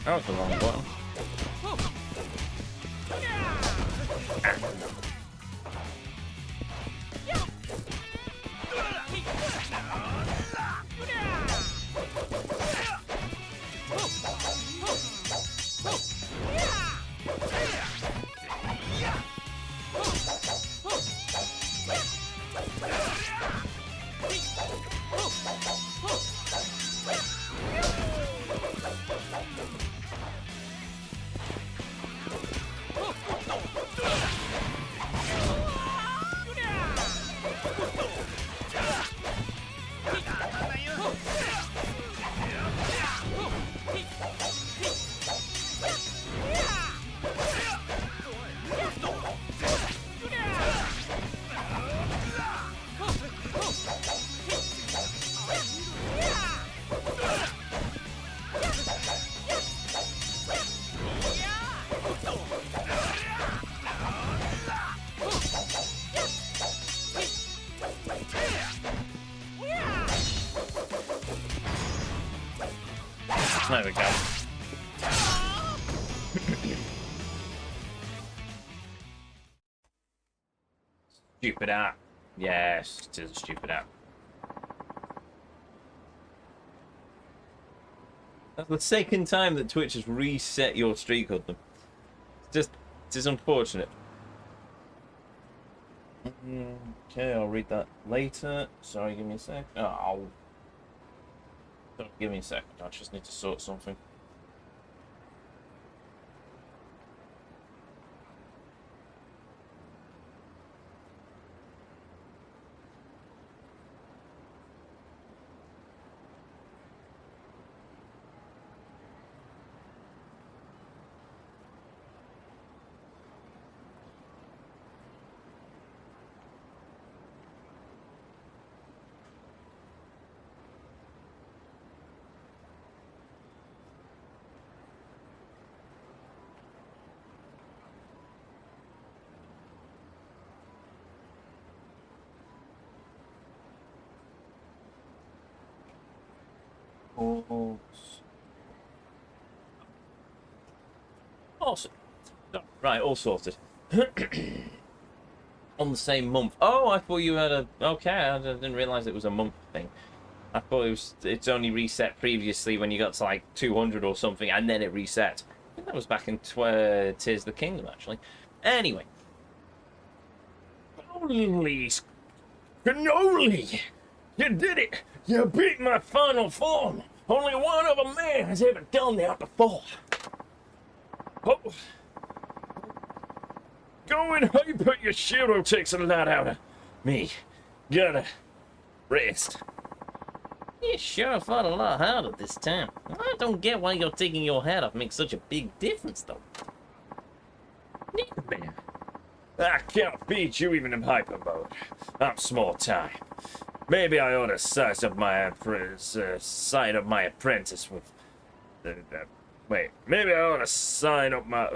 That was the wrong button. There we go. Stupid app. Yes, it is a stupid app. That's the second time that Twitch has reset your streak on them. It is unfortunate. Okay, I'll read that later. Sorry, give me a sec. Oh, don't give me a second. I just need to sort something. Awesome. Right, all sorted. On the same month. Oh, I thought you had a... Okay, I didn't realise it was a month thing. I thought it's only reset previously when you got to like 200 or something, and then it reset. I think that was back in Tears of the Kingdom, actually. Anyway. Holy cannoli! You did it! You beat my final form! Only one other man has ever done that before. Oh. Go and hyper your Shiro takes a lot out of me. Gotta rest. You sure fought a lot harder this time. I don't get why you're taking your hat off makes such a big difference, though. Neither man. I can't beat you even in hyper mode. I'm small time. Maybe I ought to size up my apprentice with... wait, maybe I ought to sign up my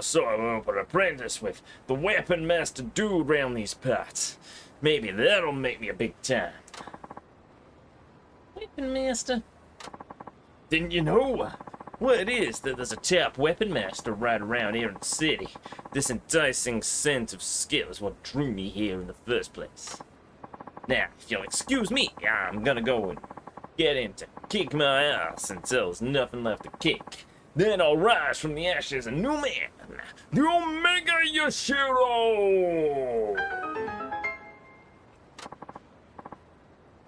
apprentice with the weapon master dude around these parts. Maybe that'll make me a big time. Weapon master? Didn't you know? Well, it is that there's a top weapon master right around here in the city. This enticing scent of skill is what drew me here in the first place. Now, if you'll excuse me, I'm gonna go and get him to kick my ass until there's nothing left to kick. Then I'll rise from the ashes a new man, the Omega Yashiro!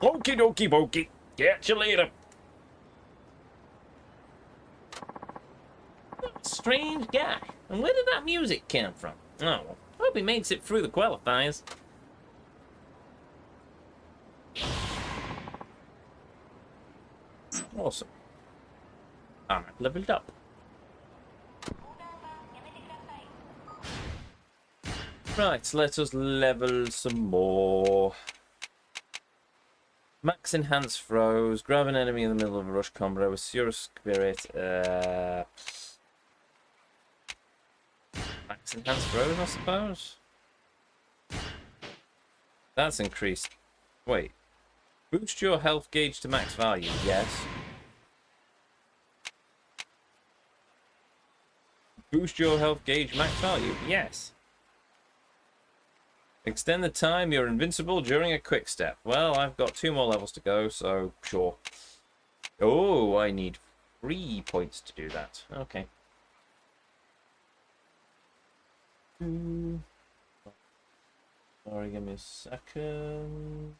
Okie dokie pokey. Catch you later. Strange guy. And where did that music come from? Oh, well, hope he makes it through the qualifiers. Awesome. I'm leveled up. Right, let us level some more. Max enhance throws. Grab an enemy in the middle of a rush combo. Assure spirit. Max enhance throws, I suppose. That's increased. Wait. Boost your health gauge to max value. Yes. Boost your health gauge max value. Yes. Extend the time you're invincible during a quick step. Well, I've got 2 more levels to go, so sure. Oh, I need 3 points to do that. Okay. Sorry, give me a second.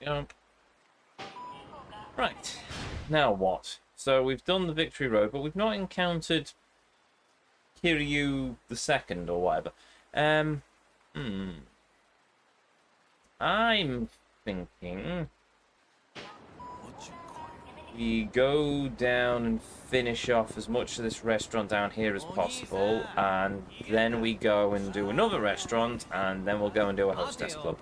Yeah. Right, now what? So we've done the Victory Road, but we've not encountered Kiryu the Second or whatever. I'm thinking we go down and finish off as much of this restaurant down here as possible, and then we go and do another restaurant, and then we'll go and do a hostess club.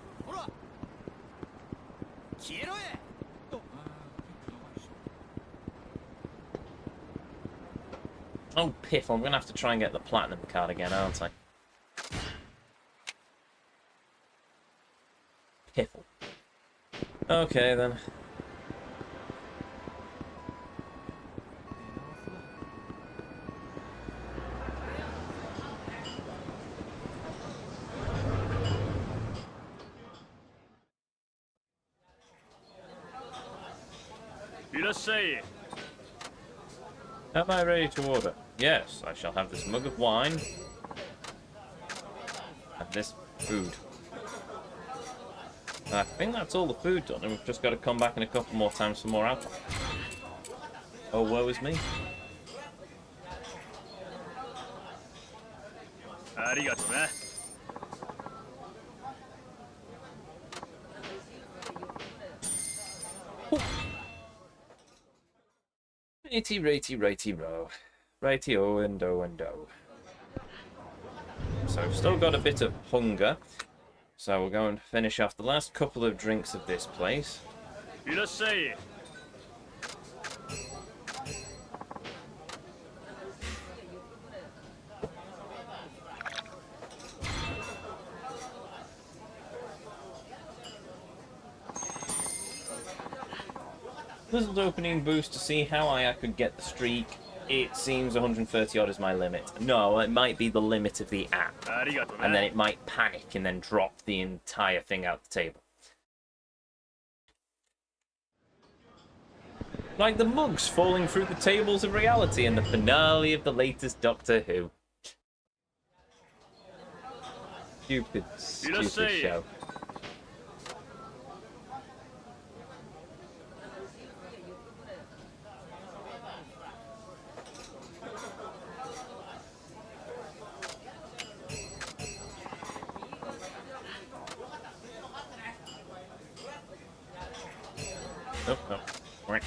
Oh, piff, I'm going to have to try and get the platinum card again, aren't I? Piffle. Okay, then. Am I ready to order? Yes, I shall have this mug of wine and this food. I think that's all the food done, and we've just got to come back in a couple more times for more alcohol. Oh, woe is me. Righty-o and oh. So we've still got a bit of hunger. So we'll go and finish off the last couple of drinks of this place. Little opening boost to see how high I could get the streak. It seems 130 odd is my limit. No, it might be the limit of the app. And then it might panic and then drop the entire thing out the table. Like the mugs falling through the tables of reality in the finale of the latest Doctor Who. Stupid show. Nope, nope. Right.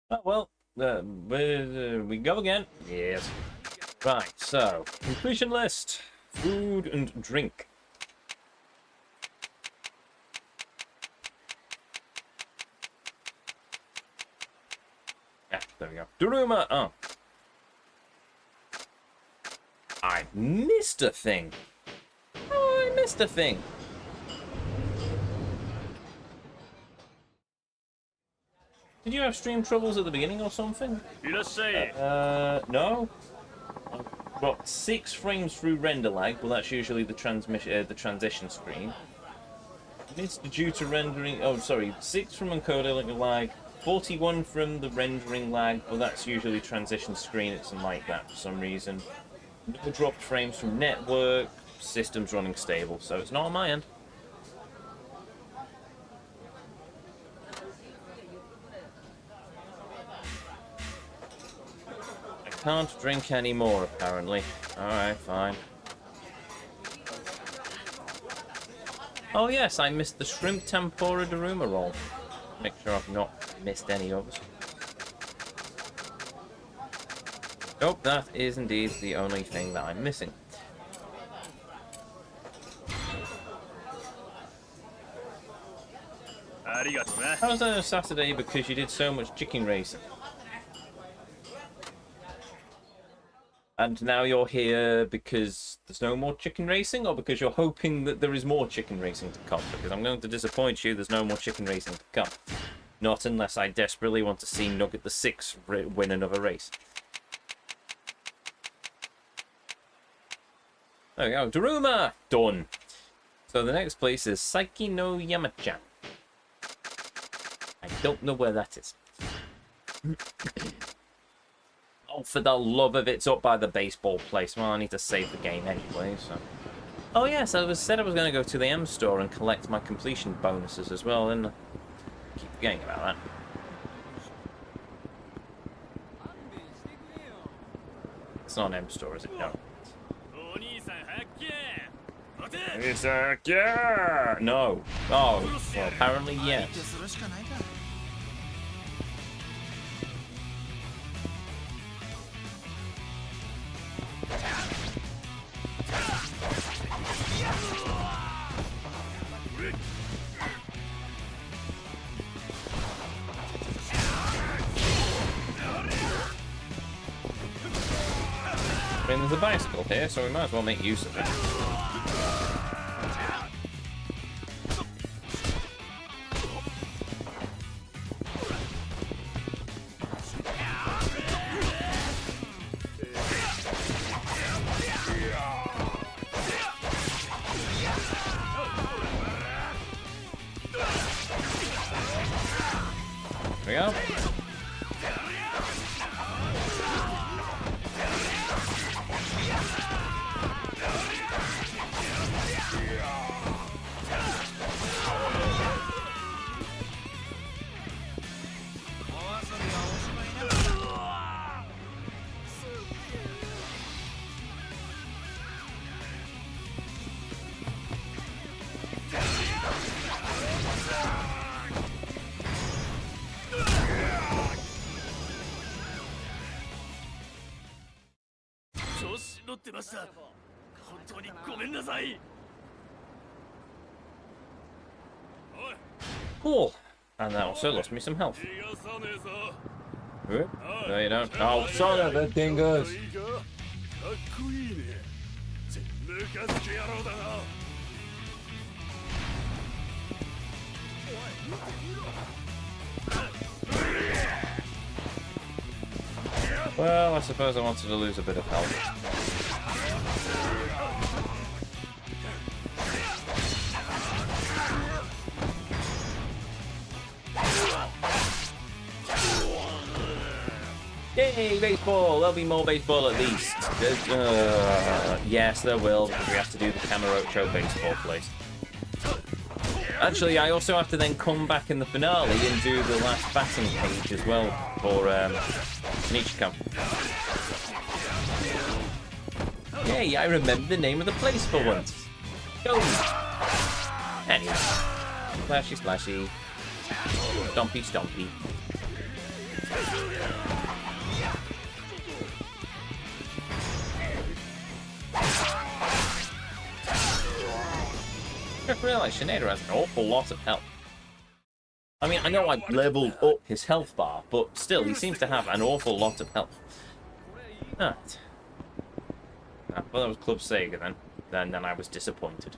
Oh, well, we go again. Yes. Right, so, completion list. Food and drink. Yeah, there we go. Duruma! Oh. I missed a thing. Oh, I missed a thing. Did you have stream troubles at the beginning or something? No. I've got 6 frames through render lag, well that's usually the transition screen. It's due to rendering, 6 from encoder lag, 41 from the rendering lag, well that's usually transition screen, it's like that for some reason. No dropped frames from network, system's running stable, so it's not on my end. can't drink anymore, apparently. Alright, fine. Oh yes, I missed the shrimp tempura Daruma roll. Make sure I've not missed any others. Oh, that is indeed the only thing that I'm missing. How was that on Saturday because you did so much chicken racing? And now you're here because there's no more chicken racing, or because you're hoping that there is more chicken racing to come? Because I'm going to disappoint you, there's no more chicken racing to come. Not unless I desperately want to see Nugget the Six win another race. There we go, Daruma! Done. So the next place is Saiki no Yamachan. I don't know where that is. Oh, for the love of it, it's up by the baseball place. Well, I need to save the game anyway, so... Oh yes, I said I was going to go to the M store and collect my completion bonuses as well, and keep forgetting about that. It's not an M store, is it? No. Yeah. No. Oh, well, apparently yes. I mean, there's a bicycle here, so we might as well make use of it. There we go. Cool. And that also lost me some health. No, you don't. Oh, son of a dingus! Well, I suppose I wanted to lose a bit of health. Yay, baseball! There'll be more baseball at least. Yes, there will, because we have to do the Camarocho baseball place. Actually, I also have to then come back in the finale and do the last batting page as well for Nichiko. Yay, I remember the name of the place for once. Go! Anyway. Splashy, splashy. Stompy, stompy. I just realised Shineda has an awful lot of health. I mean, I know I leveled up his health bar, but still, he seems to have an awful lot of health. Alright. Well, that was Club Sega then. Then I was disappointed.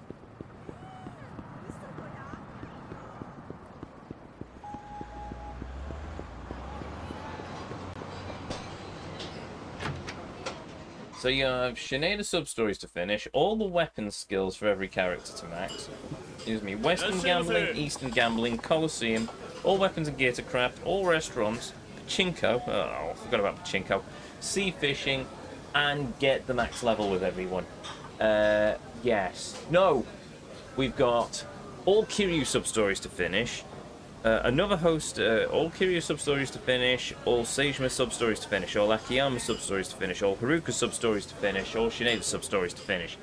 So you have Shineda sub-stories to finish, all the weapon skills for every character to max. Excuse me, Western Gambling, Eastern Gambling, Coliseum, all weapons and gear to craft, all restaurants, Pachinko, oh, I forgot about Pachinko, sea fishing, and get the max level with everyone. Yes. No! We've got all Kiryu sub-stories to finish, Another host, all Kiryu sub-stories to finish, all Seijima sub-stories to finish, all Akiyama sub-stories to finish, all Haruka sub-stories to finish, all Shineda sub-stories to finish.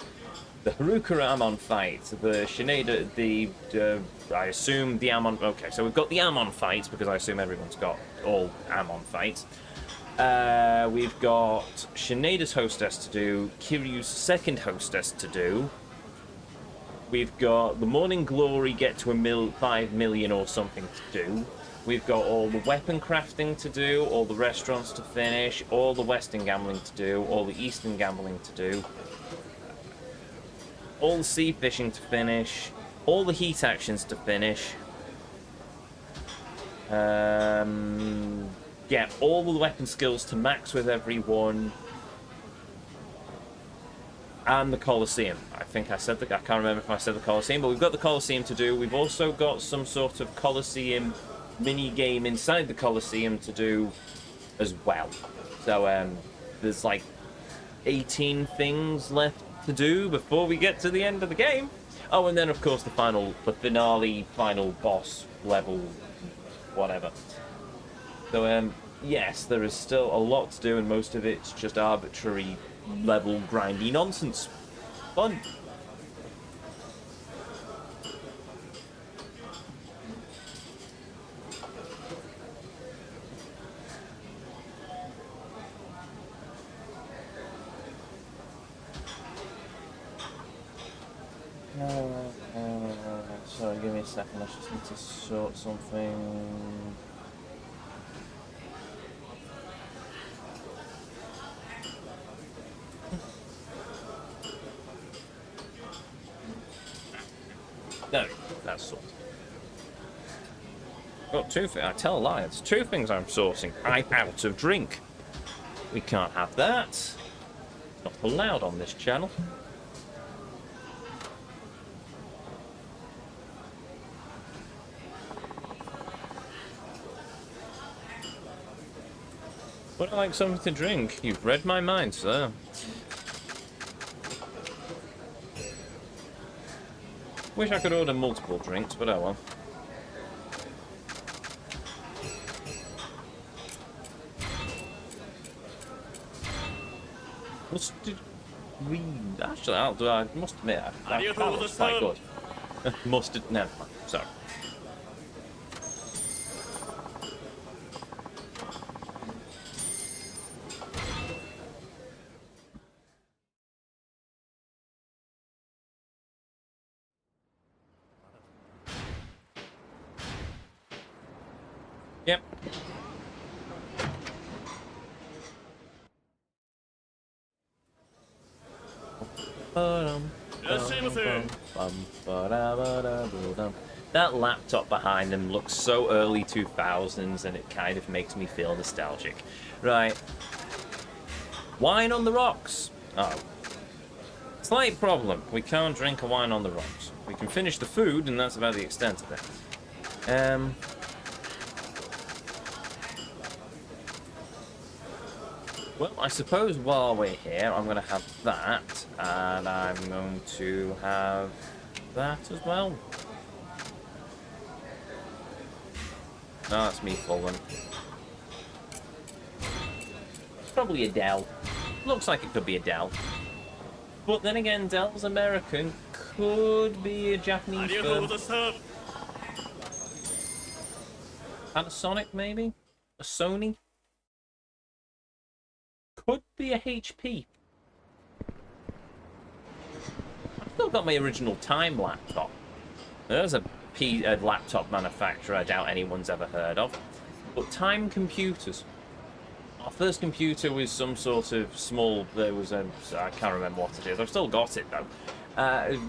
The Haruka Amon fight, the Shineda, I assume the Amon... Okay, so we've got the Amon fights, because I assume everyone's got all Amon fights. We've got Shineda's hostess to do, Kiryu's second hostess to do. We've got the Morning Glory get to 5 million or something to do. We've got all the weapon crafting to do, all the restaurants to finish, all the Western gambling to do, all the Eastern gambling to do, all the sea fishing to finish, all the heat actions to finish. Get all the weapon skills to max with everyone. And the Colosseum. I think I said I can't remember if I said the Colosseum, but we've got the Colosseum to do. We've also got some sort of Colosseum mini game inside the Colosseum to do as well. So there's like 18 things left to do before we get to the end of the game. Oh, and then of course the finale, final boss level, whatever. So yes, there is still a lot to do, and most of it's just arbitrary level grindy nonsense. Fun. Sorry, give me a second. I just need to sort something. No, that's sorted. Got two things. I tell a lie. It's two things I'm sourcing. I'm out of drink. We can't have that. It's not allowed on this channel. Would I like something to drink? You've read my mind, sir. Wish I could order multiple drinks, but oh well. Actually, I must admit, that was quite good. Mustard, never mind, sorry. Yep. That laptop behind him looks so early 2000s, and it kind of makes me feel nostalgic. Right. Wine on the rocks. Oh. Slight problem. We can't drink a wine on the rocks. We can finish the food, and that's about the extent of it. Well, I suppose while we're here, I'm going to have that, and I'm going to have that as well. No, that's me full then. It's probably a Dell. Looks like it could be a Dell. But then again, Dell's American, could be a Japanese firm. Panasonic, maybe? A Sony? Could be a HP. I've still got my original Time laptop. There's a laptop manufacturer I doubt anyone's ever heard of. But Time Computers. Our first computer was some sort of small... There was a... I can't remember what it is. I've still got it, though.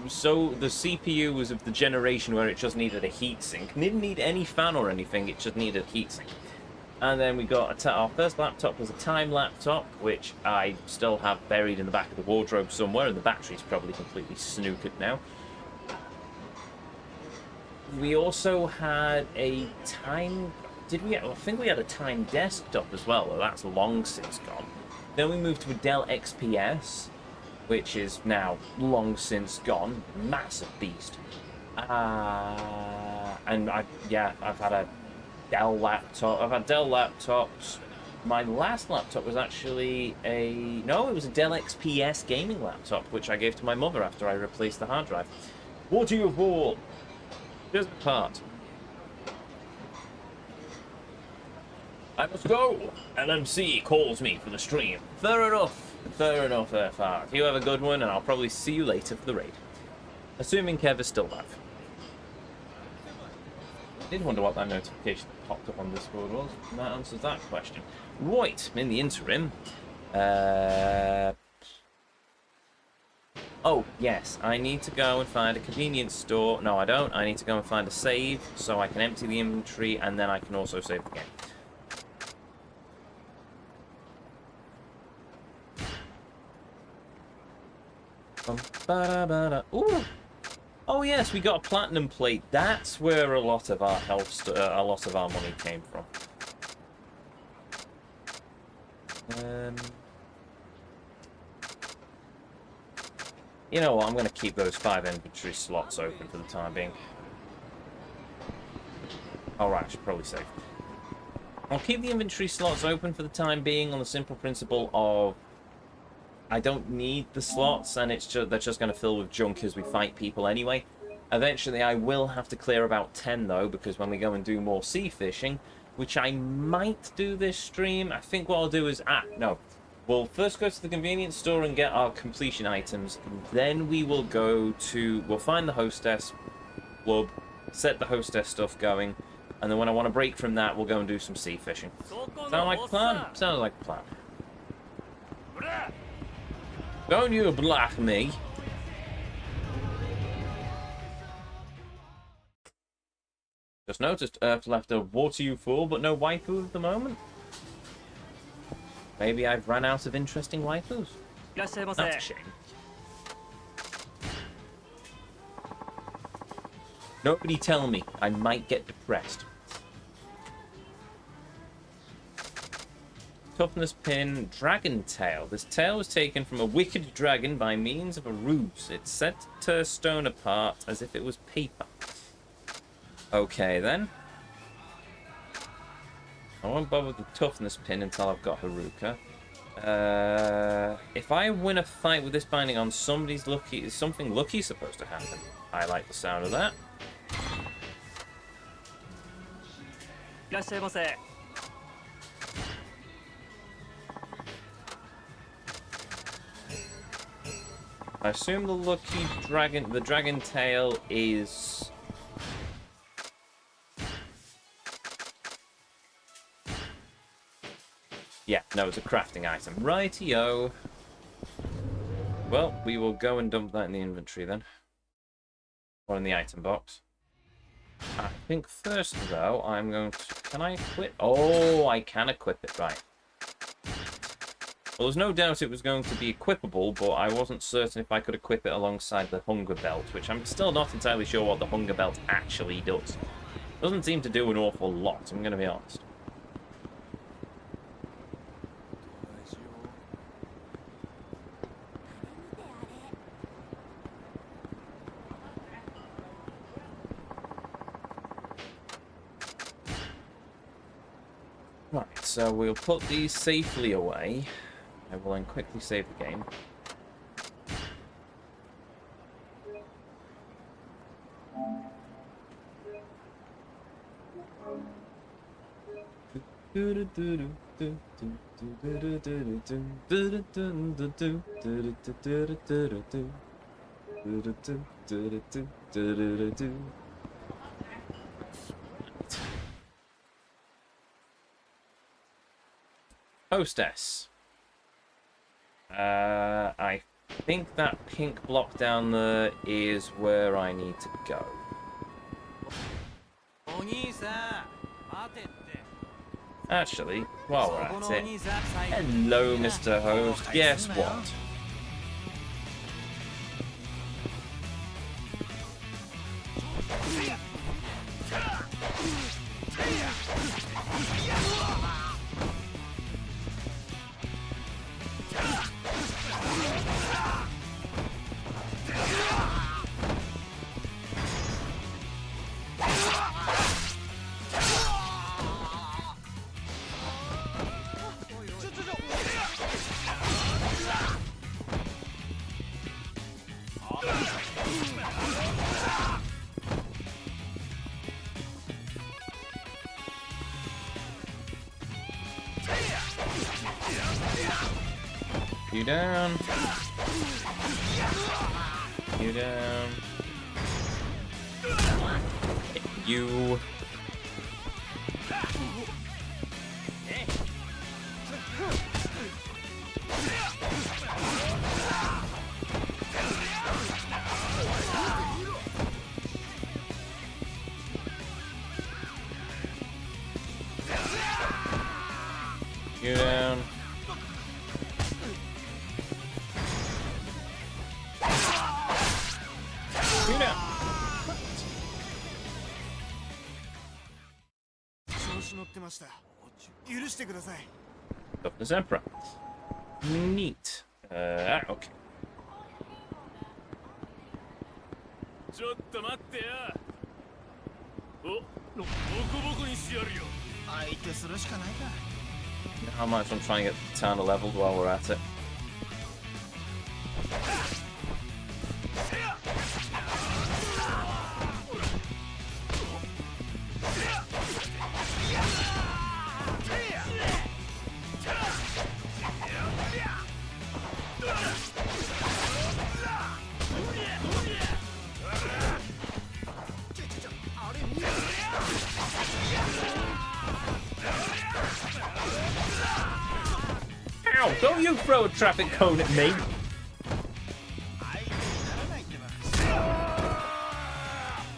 So the CPU was of the generation where it just needed a heatsink. It didn't need any fan or anything, it just needed a heatsink. And then we got our first laptop was a Time laptop, which I still have buried in the back of the wardrobe somewhere, and the battery's probably completely snookered now. We also had a Time... I think we had a Time desktop as well, though that's long since gone. Then we moved to a Dell XPS, which is now long since gone. Massive beast. And I've had a Dell laptop. I've had Dell laptops. My last laptop was actually it was a Dell XPS gaming laptop, which I gave to my mother after I replaced the hard drive. What do you fall? Here's the part. I must go. LMC calls me for the stream. Fair enough. Fair enough, Fart. You have a good one, and I'll probably see you later for the raid. Assuming Kev is still alive. I did wonder what that notification that popped up on Discord was, and that answers that question. Right, in the interim, oh, yes, I need to go and find a convenience store. No, I don't. I need to go and find a save so I can empty the inventory, and then I can also save the game. Ooh. Oh yes, we got a platinum plate. That's where a lot of our health, a lot of our money came from. You know what? I'm going to keep those 5 inventory slots open for the time being. Alright, I should probably save. I'll keep the inventory slots open for the time being on the simple principle of I don't need the slots, and they're just going to fill with junk as we fight people anyway. Eventually, I will have to clear about 10, though, because when we go and do more sea fishing, which I might do this stream, I think what I'll do is... no. We'll first go to the convenience store and get our completion items. Then we will go to... We'll find the hostess club, set the hostess stuff going, and then when I want to break from that, we'll go and do some sea fishing. Sound like a plan? Sounds like a plan. Don't you block me. Just noticed Earth left a Botw full, but no waifu at the moment. Maybe I've run out of interesting waifus. That's a shame. Nobody tell me. I might get depressed. Toughness pin, dragon tail. This tail was taken from a wicked dragon by means of a ruse. It set her stone apart as if it was paper. Okay then. I won't bother with the toughness pin until I've got Haruka. If I win a fight with this binding on, somebody's lucky. Is something lucky supposed to happen? I like the sound of that. I assume the lucky dragon, the dragon tail is... Yeah, no, it's a crafting item. Righty-o. Well, we will go and dump that in the inventory then. Or in the item box. I think first, though, I'm going to... Can I equip? Oh, I can equip it, right. Well, there's no doubt it was going to be equipable, but I wasn't certain if I could equip it alongside the hunger belt, which I'm still not entirely sure what the hunger belt actually does. Doesn't seem to do an awful lot, I'm going to be honest. Right, so we'll put these safely away. I will then quickly save the game. Hostess. I think that pink block down there is where I need to go. Actually, while we're at it, hello, Mr. Host. Guess what? You down. You down. You. You down. You down. Toughness Emperor. Neat. Okay. ちょっと待ってや。お、ボコボコにしてやるよ。相手するしかないか。 How much I'm trying to get Tana leveled while we're at it. Ow! Don't you throw a traffic cone at me!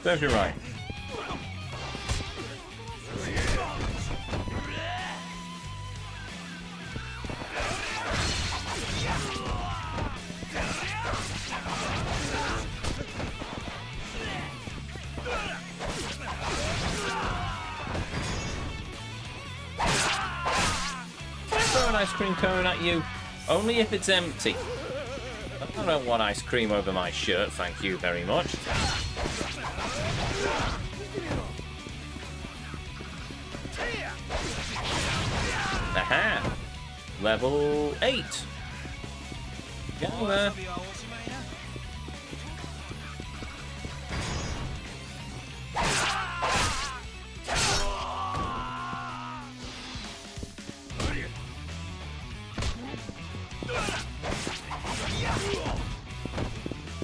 Serves you right. Throw an ice cream cone at you, only if it's empty. I don't want ice cream over my shirt, thank you very much. Aha! Level 8. Get there.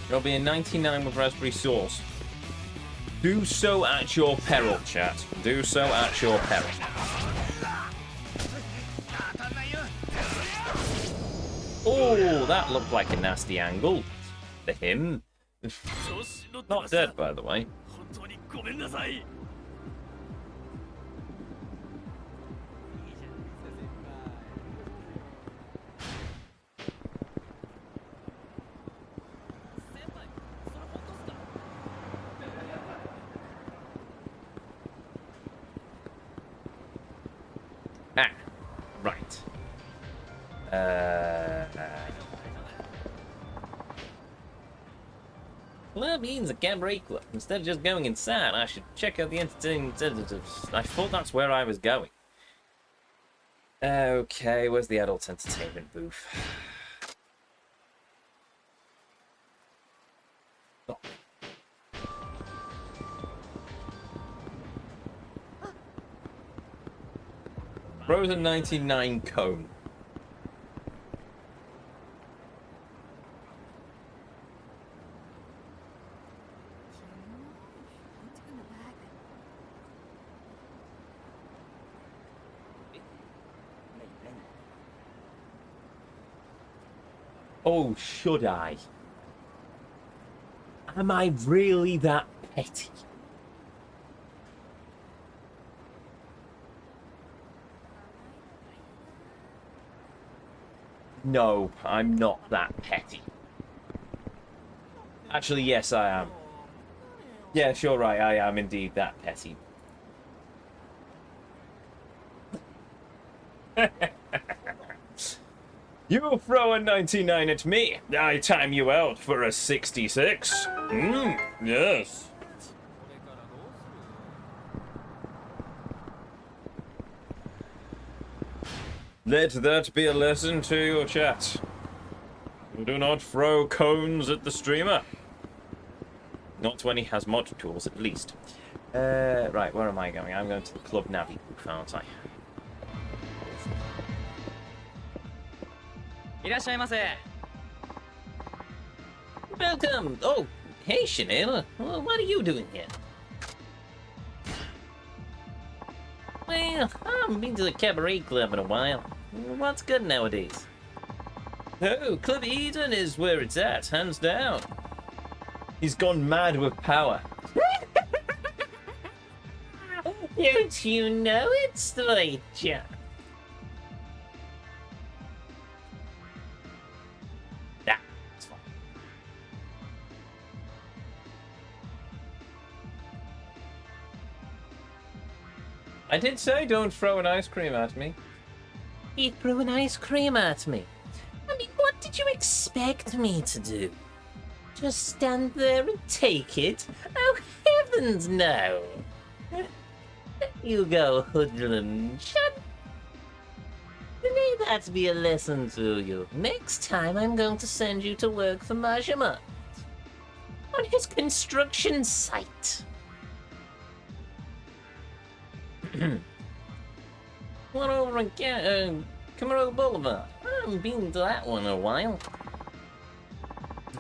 You'll be a 99 with raspberry sauce. Do so at your peril, chat. Do so at your peril. Oh, that looked like a nasty angle. For him. Not dead, by the way. Ah, right. Well, that means a cabaret club. Instead of just going inside, I should check out the entertainment. I thought that's where I was going. Okay, where's the adult entertainment booth? Oh. Frozen 99 cone. Oh, should I? Am I really that petty? No, I'm not that petty. Actually, yes, I am. Yeah, sure, right, I am indeed that petty. You throw a 99 at me, I time you out for a 66. Yes. Let that be a lesson to your chat. Do not throw cones at the streamer. Not when he has mod tools, at least. Right, where am I going? I'm going to the Club Navi booth, aren't I? Welcome! Oh, hey, Sinead. Well, what are you doing here? Well, I haven't been to the cabaret club in a while. What's good nowadays? Oh, Club Eden is where it's at, hands down. He's gone mad with power. Don't you know it's the late John? Nah, it's fine. I did say don't throw an ice cream at me. He threw an ice cream at me. I mean, what did you expect me to do? Just stand there and take it? Oh, heavens, no! You go, hoodlum. May that be a lesson to you. Next time I'm going to send you to work for Majima. On his construction site. One over on Camaro Boulevard. I haven't been to that one in a while.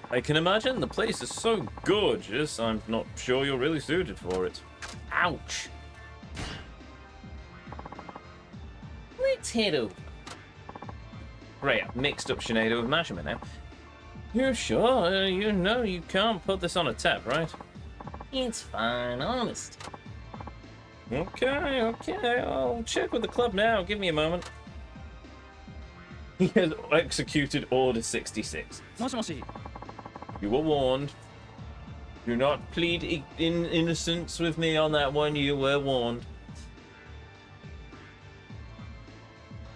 I can imagine the place is so gorgeous, I'm not sure you're really suited for it. Ouch. Let's head over. Great, I've mixed up Sinead with Majima now. You sure? You know you can't put this on a tap, right? It's fine, honest. Okay, I'll check with the club now. Give me a moment. He has executed Order 66. You were warned. Do not plead innocence with me on that one. You were warned.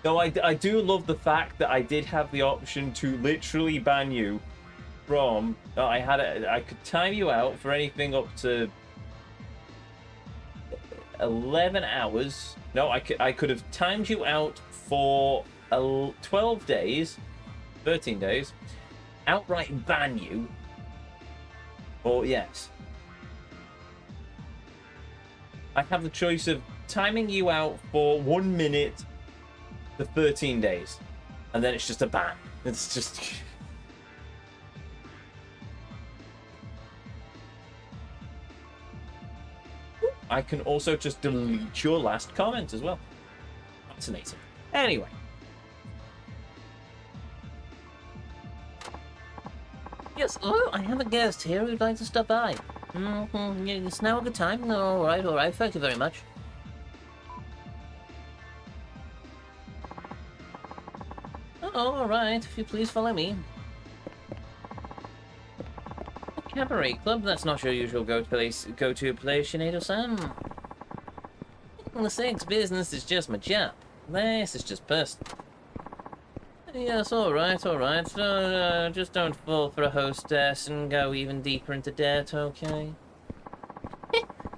Though I do love the fact that I did have the option to literally ban you from... I could time you out for anything up to 11 hours. No, I could have timed you out for 12 days, 13 days, outright ban you, or yes. I have the choice of timing you out for 1 minute for 13 days, and then it's just a ban. It's just... I can also just delete your last comment as well. Fascinating. Anyway. Yes, oh, I have a guest here who'd like to stop by. It's now a good time. Alright, thank you very much. Alright, if you please follow me. Cabaret club, that's not your usual go-to place, Sinead-san. The sex business is just my job. This is just personal. Yes, alright. Just don't fall for a hostess and go even deeper into debt, okay?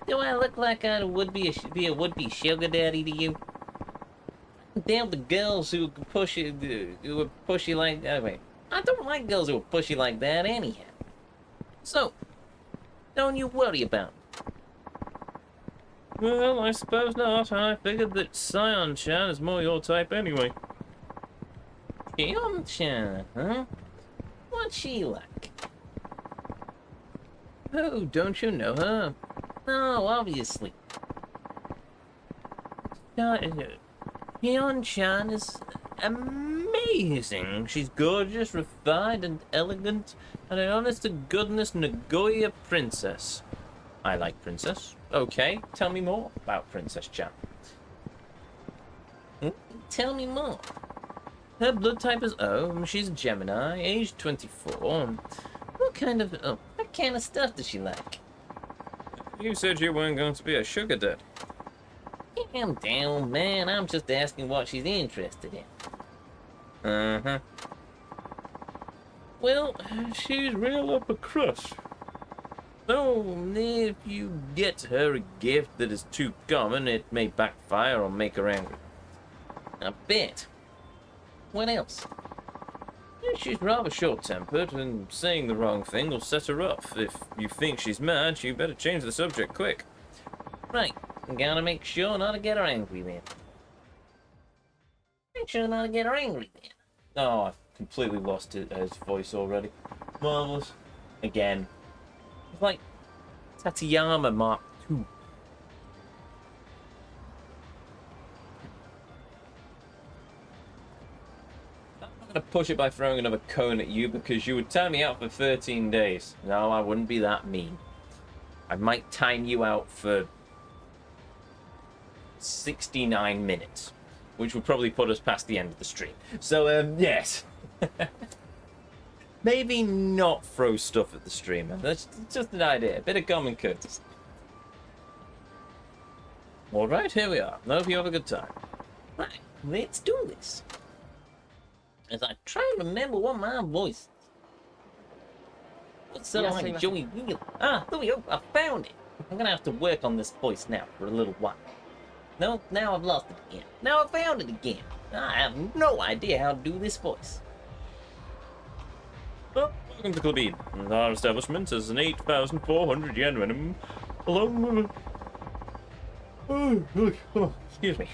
Do I look like I would be a would-be sugar daddy to you? Damn the girls who push you, who are pushy like that. Wait, I don't like girls who are pushy like that anyhow. So, don't you worry about it. Well, I suppose not. I figured that Sion-chan is more your type anyway. Sion-chan, huh? What's she like? Oh, don't you know her? No, obviously. Sion-chan is amazing. She's gorgeous, refined, and elegant, and an honest-to-goodness Nagoya princess. I like princess. Okay, tell me more about Princess Chan. Tell me more. Her blood type is O. She's a Gemini, aged 24. What kind of stuff does she like? You said you weren't going to be a sugar daddy. Calm down, man. I'm just asking what she's interested in. Uh-huh. Well, she's real upper crust. So, if you get her a gift that is too common, it may backfire or make her angry. I bet. What else? Yeah, she's rather short-tempered, and saying the wrong thing will set her off. If you think she's mad, you better change the subject quick. Right, gotta make sure not to get her angry then. Make sure not to get her angry then. Oh, I've completely lost his voice already. Marvelous. Again. It's like Tateyama Mark II. I'm not going to push it by throwing another cone at you because you would time me out for 13 days. No, I wouldn't be that mean. I might time you out for 69 minutes, which would probably put us past the end of the stream. So, yes. Maybe not throw stuff at the streamer. That's just an idea. A bit of common courtesy. Alright, here we are. I hope you have a good time. Right, let's do this. As I try to remember what my voice is. What's that like Joey Wheeler? Ah, there we go. I found it. I'm gonna have to work on this voice now for a little while. No, now I've lost it again. Now I found it again. I have no idea how to do this voice. Well, welcome to Club Eden. Our establishment has an 8,400 yen minimum, along with Excuse me.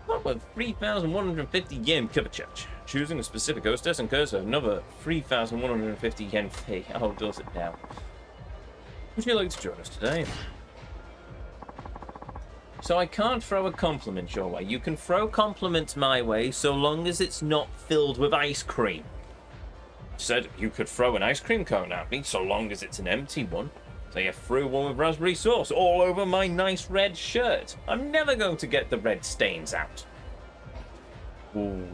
What with 3,150 yen cover charge? Choosing a specific hostess incurs another 3,150 yen fee. Oh, does it now? Would you like to join us today? So I can't throw a compliment your way. You can throw compliments my way so long as it's not filled with ice cream. Said you could throw an ice cream cone at me so long as it's an empty one. So you threw one with raspberry sauce all over my nice red shirt. I'm never going to get the red stains out. Ooh.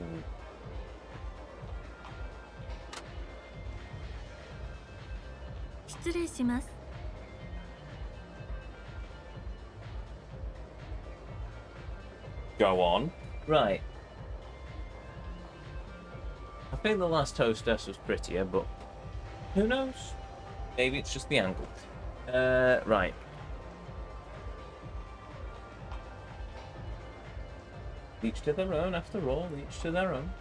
Go on. Right. I think the last hostess was prettier, but who knows? Maybe it's just the angle. Right. Each to their own, after all. Each to their own.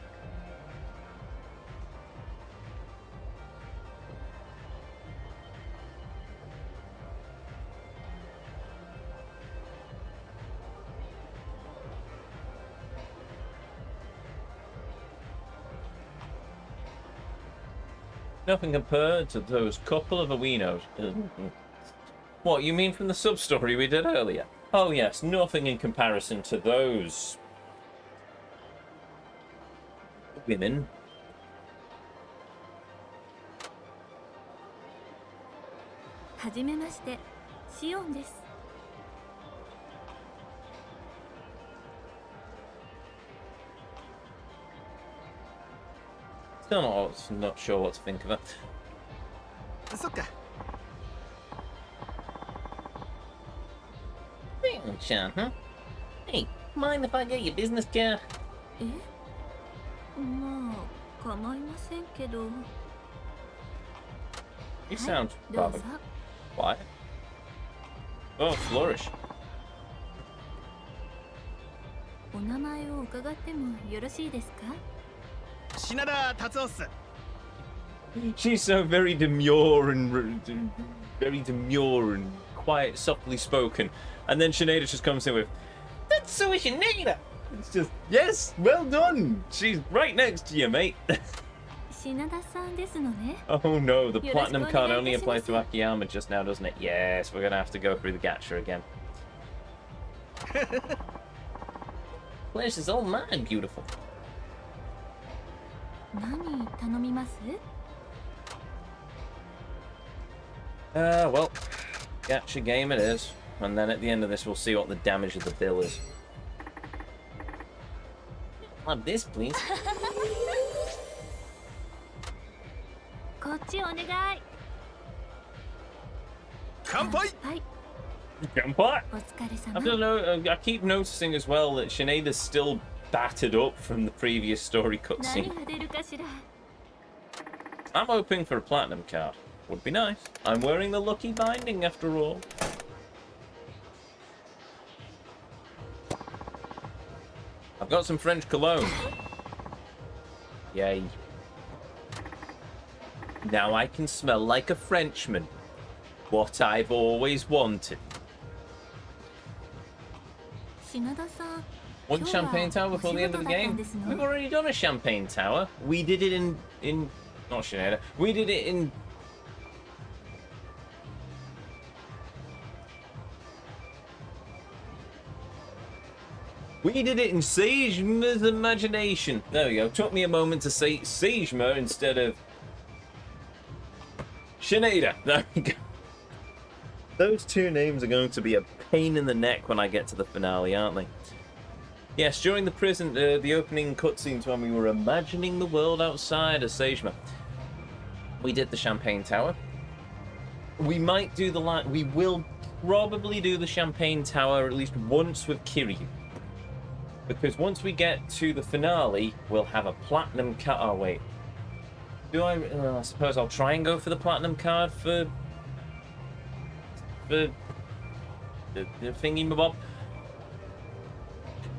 Nothing compared to those couple of Awinos. What, you mean from the sub-story we did earlier? Oh yes, nothing in comparison to those women. Still not sure what to think of it. Chan, huh? Hey, mind if I get your business card? You sound rather quiet. Oh, flourish. She's so very demure and quiet, softly spoken, and then Sinead just comes in with, "That's so Sinead." It's just, yes, well done. She's right next to you, mate. Oh no, the platinum card only applies to Akiyama just now, doesn't it? Yes, we're gonna have to go through the gacha again. Place is all mine, beautiful. Well, gacha game it is, and then at the end of this we'll see what the damage of the bill is. Have this, please. I keep noticing as well that Sinead is still battered up from the previous story cutscene. I'm hoping for a platinum card. Would be nice. I'm wearing the lucky binding after all. I've got some French cologne. Yay. Now I can smell like a Frenchman. What I've always wanted. 品田さん One champagne tower before the end of the game? We've already done a champagne tower. We did it in not Shineda. We did it in Sagema's imagination. There we go. Took me a moment to say Sagema instead of Shineda. There we go. Those two names are going to be a pain in the neck when I get to the finale, aren't they? Yes, during the opening cutscenes when we were imagining the world outside of Sagema, we did the Champagne Tower. We might do we will probably do the Champagne Tower at least once with Kiryu. Because once we get to the finale, we'll have a platinum card. Oh, wait. I suppose I'll try and go for the platinum card for the thingy-mabob.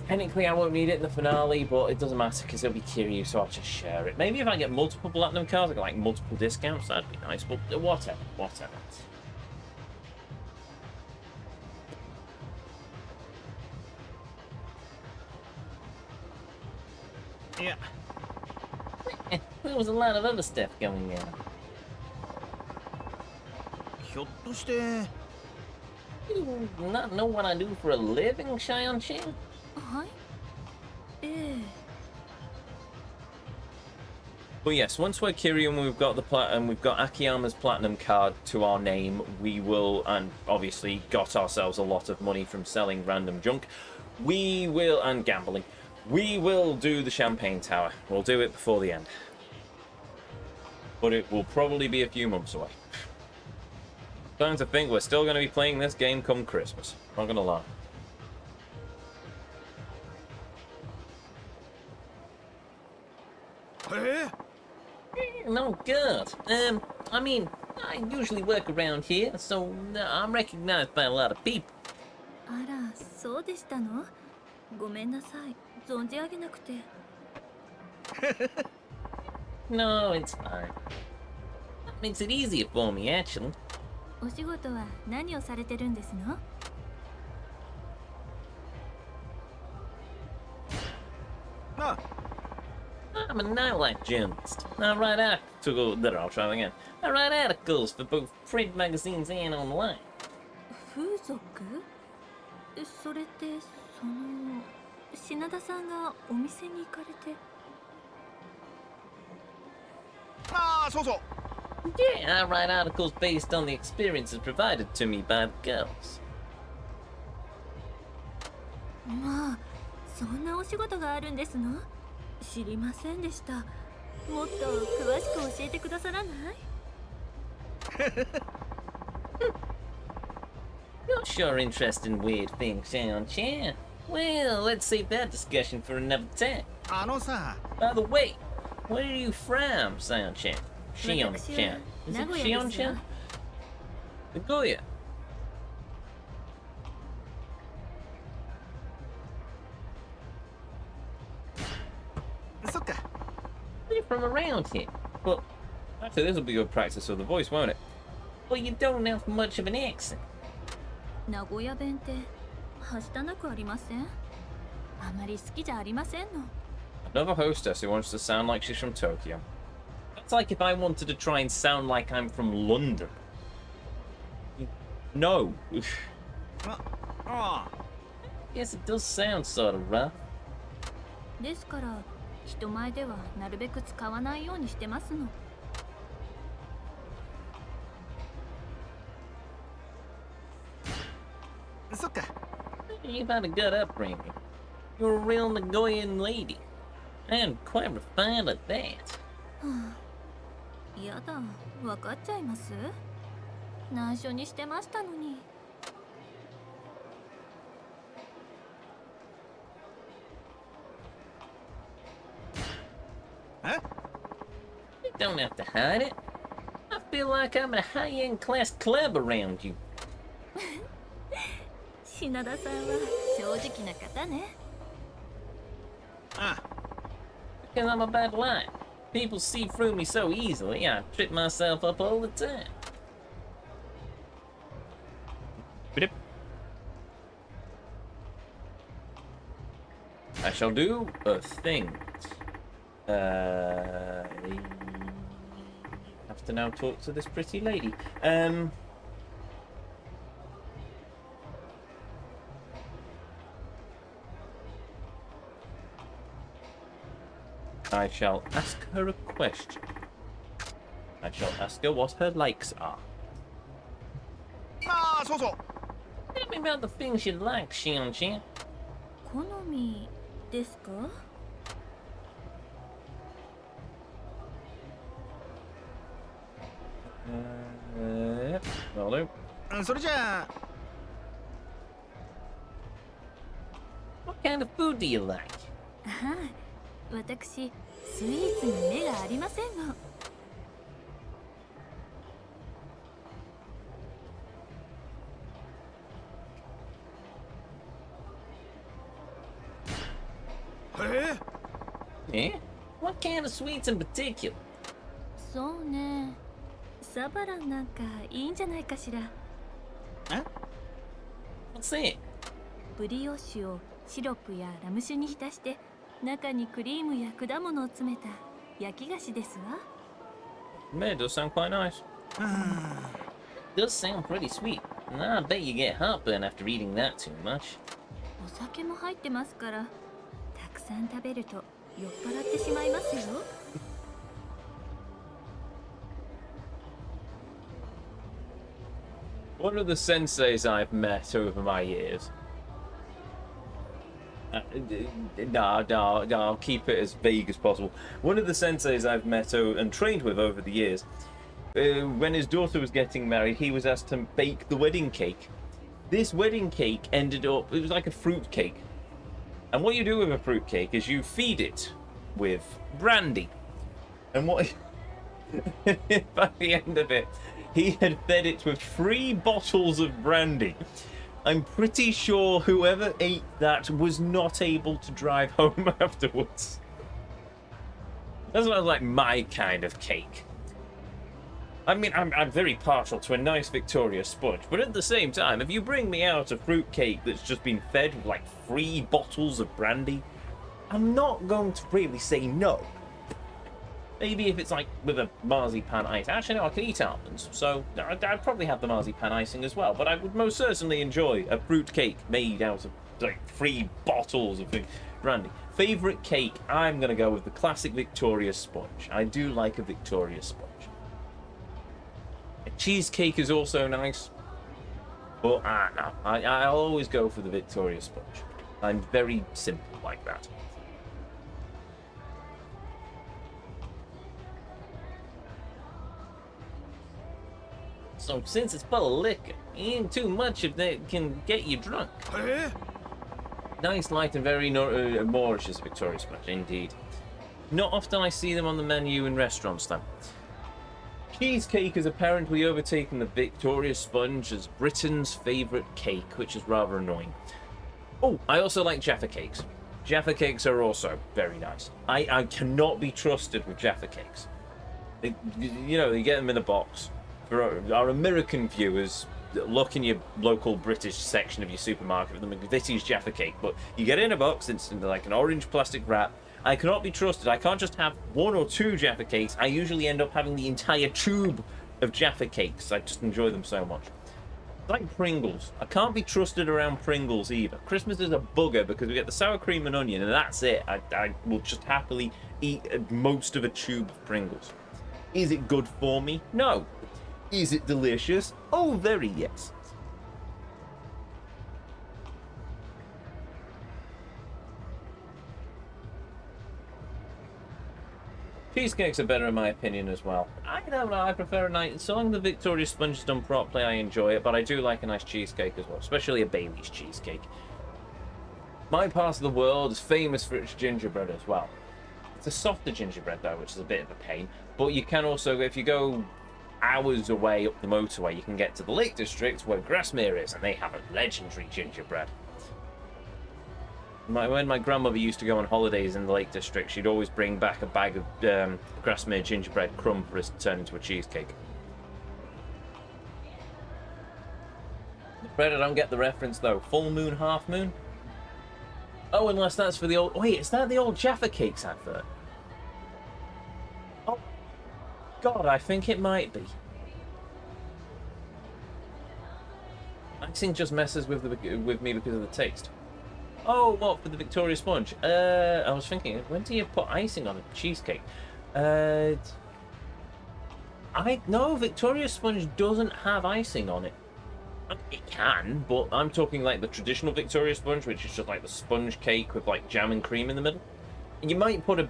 Technically, I won't need it in the finale, but it doesn't matter because it'll be Kiryu, so I'll just share it. Maybe if I get multiple platinum cards, I get like multiple discounts, that'd be nice, but whatever. Yeah. There was a lot of other stuff going on. ひょっとして You not know what I do for a living, Xion-chan? はいええ But yes, once we're Kiryu and we've got we've got Akiyama's platinum card to our name, we will, and obviously got ourselves a lot of money from selling random junk. We will, and gambling. We will do the Champagne Tower. We'll do it before the end. But it will probably be a few months away. Starting to think we're still going to be playing this game come Christmas. Not going to lie. No good. I mean, I usually work around here, so I'm recognized by a lot of people. あらそうでしたのごめんなさい存じ上げなくて No, it's fine. That makes it easier for me, actually. お仕事は何をされてるんですの あ I'm a nightlife journalist. I write I'll try again. I write articles for both print magazines and online. 風俗それってその品田さんがお店に行かれてああそうそう Yeah, I write articles based on the experiences provided to me by the girls. まあそんなお仕事があるんですの知りませんでしたもっと詳しく教えてくださらない You're sure interested in weird things, Xion-chan. Well, let's save that discussion for another time. あのさ By the way, where are you from, Xion-chan? Xion-chan. Is it 名古屋ですよ Xion-chan? Nagoya. そっか You're from around here. Well, actually, this will be good practice of the voice, won't it? Well, you don't have much of an accent. 名古屋弁ってはしたなくありませんあまり好きじゃありませんの Another hostess who wants to sound like she's from Tokyo. That's like if I wanted to try and sound like I'm from London. No. ああ Yes, it does sound sort of rough. ですから人前ではなるべく使わないようにしてますの そっか You've had a good upbringing. You're a real Nagoyan lady. And quite refined at that. やだ分かっちゃいます内緒にしてましたのに え You don't have to hide it. I feel like I'm in a high-end class club around you. 品田さんは正直な方ねあ Because I'm a bad lie. People see through me so easily, I trip myself up all the time. I shall do a thing. I have to now talk to this pretty lady. I shall ask her a question. I shall ask her what her likes are. Tell me about the things you like, Xian-Xian. 好みですか？ Will do. それじゃあ What kind of food do you like? ああ、私スイーツに目がありませんの。Eh? What kind of sweets in particular? そうね。サバランなんかいいんじゃないかしら。What's it? ブリオッシュをシロップやラム酒に浸して中にクリームや果物を詰めた焼き菓子ですわ。Man, it does sound quite nice. Does sound pretty sweet. And I bet you get heartburn after eating that too much. お酒も入ってますからたくさん食べると酔っ払ってしまいますよ。One of the senseis I've met over my years. No, I'll keep it as vague as possible. One of the senseis I've met and trained with over the years, when his daughter was getting married, he was asked to bake the wedding cake. This wedding cake ended up, it was like a fruit cake. And what you do with a fruit cake is you feed it with brandy. And what by the end of it, he had fed it with 3 bottles of brandy. I'm pretty sure whoever ate that was not able to drive home afterwards. That sounds like my kind of cake. I mean, I'm very partial to a nice Victoria sponge, but at the same time, if you bring me out a fruit cake that's just been fed with like 3 bottles of brandy, I'm not going to really say no. Maybe if it's like with a marzipan ice. Actually, no, I can eat almonds, so I'd probably have the marzipan icing as well. But I would most certainly enjoy a fruit cake made out of like 3 bottles of brandy. Favorite cake? I'm gonna go with the classic Victoria sponge. I do like a Victoria sponge. A cheesecake is also nice, but no, I'll always go for the Victoria sponge. I'm very simple like that. So since it's full of liquor, eating too much of that can get you drunk. Nice, light, and very nourishes Victoria sponge, indeed. Not often I see them on the menu in restaurants, though. Cheesecake has apparently overtaken the Victoria sponge as Britain's favourite cake, which is rather annoying. Oh, I also like Jaffa cakes. Jaffa cakes are also very nice. I cannot be trusted with Jaffa cakes. You know, you get them in a box. For our American viewers, look in your local British section of your supermarket for the McVitie's Jaffa cake, but you get it in a box, it's in like an orange plastic wrap. I cannot be trusted. I can't just have 1 or 2 Jaffa cakes. I usually end up having the entire tube of Jaffa cakes. I just enjoy them so much. It's like Pringles. I can't be trusted around Pringles either. Christmas is a bugger because we get the sour cream and onion, and that's it. I will just happily eat most of a tube of Pringles. Is it good for me? No. Is it delicious? Oh, very yes. Cheesecakes are better in my opinion as well. I don't know, I prefer a nice... So long as the Victoria sponge is done properly, I enjoy it, but I do like a nice cheesecake as well, especially a Bailey's cheesecake. My part of the world is famous for its gingerbread as well. It's a softer gingerbread though, which is a bit of a pain, but you can also, if you go hours away up the motorway, you can get to the Lake District where Grasmere is, and they have a legendary gingerbread. when my grandmother used to go on holidays in the Lake District, she'd always bring back a bag of Grasmere gingerbread crumb for us to turn into a cheesecake. Fred, I don't get the reference though. Full moon, half moon? Oh, unless that's for the old... Wait, is that the old Jaffa Cakes advert? Oh, God, I think it might be. Icing just messes with me because of the taste. Oh, what, for the Victoria Sponge? I was thinking, when do you put icing on a cheesecake? No, Victoria Sponge doesn't have icing on it. It can, but I'm talking like the traditional Victoria Sponge, which is just like the sponge cake with like jam and cream in the middle. And you might put a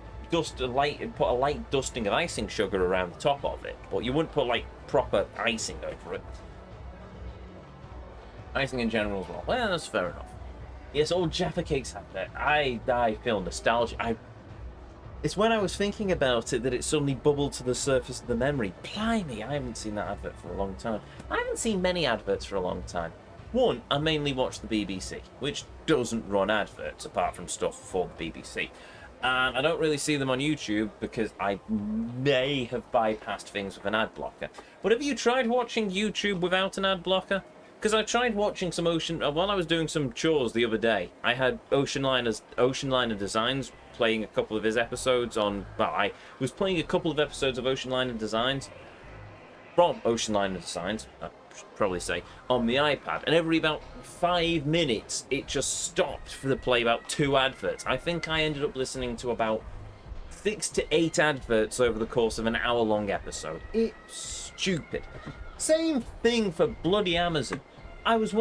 light dusting of icing sugar around the top of it, but you wouldn't put like proper icing over it. Icing in general as well. Well, that's fair enough. Yes, old Jaffa Cakes have that. I feel nostalgia. It's when I was thinking about it that it suddenly bubbled to the surface of the memory. Blimey, I haven't seen that advert for a long time. I haven't seen many adverts for a long time. One, I mainly watch the BBC, which doesn't run adverts apart from stuff for the BBC. And I don't really see them on YouTube because I may have bypassed things with an ad blocker. But have you tried watching YouTube without an ad blocker? Because I tried watching some while I was doing some chores the other day, I had Ocean Liner Designs playing a couple of his episodes on... Well, I was playing a couple of episodes of Ocean Liner Designs from Ocean Liner Designs, I should probably say, on the iPad. And every about 5 minutes, it just stopped for the play about 2 adverts. I think I ended up listening to about 6 to 8 adverts over the course of an hour-long episode. It's stupid. Same thing for bloody Amazon. I've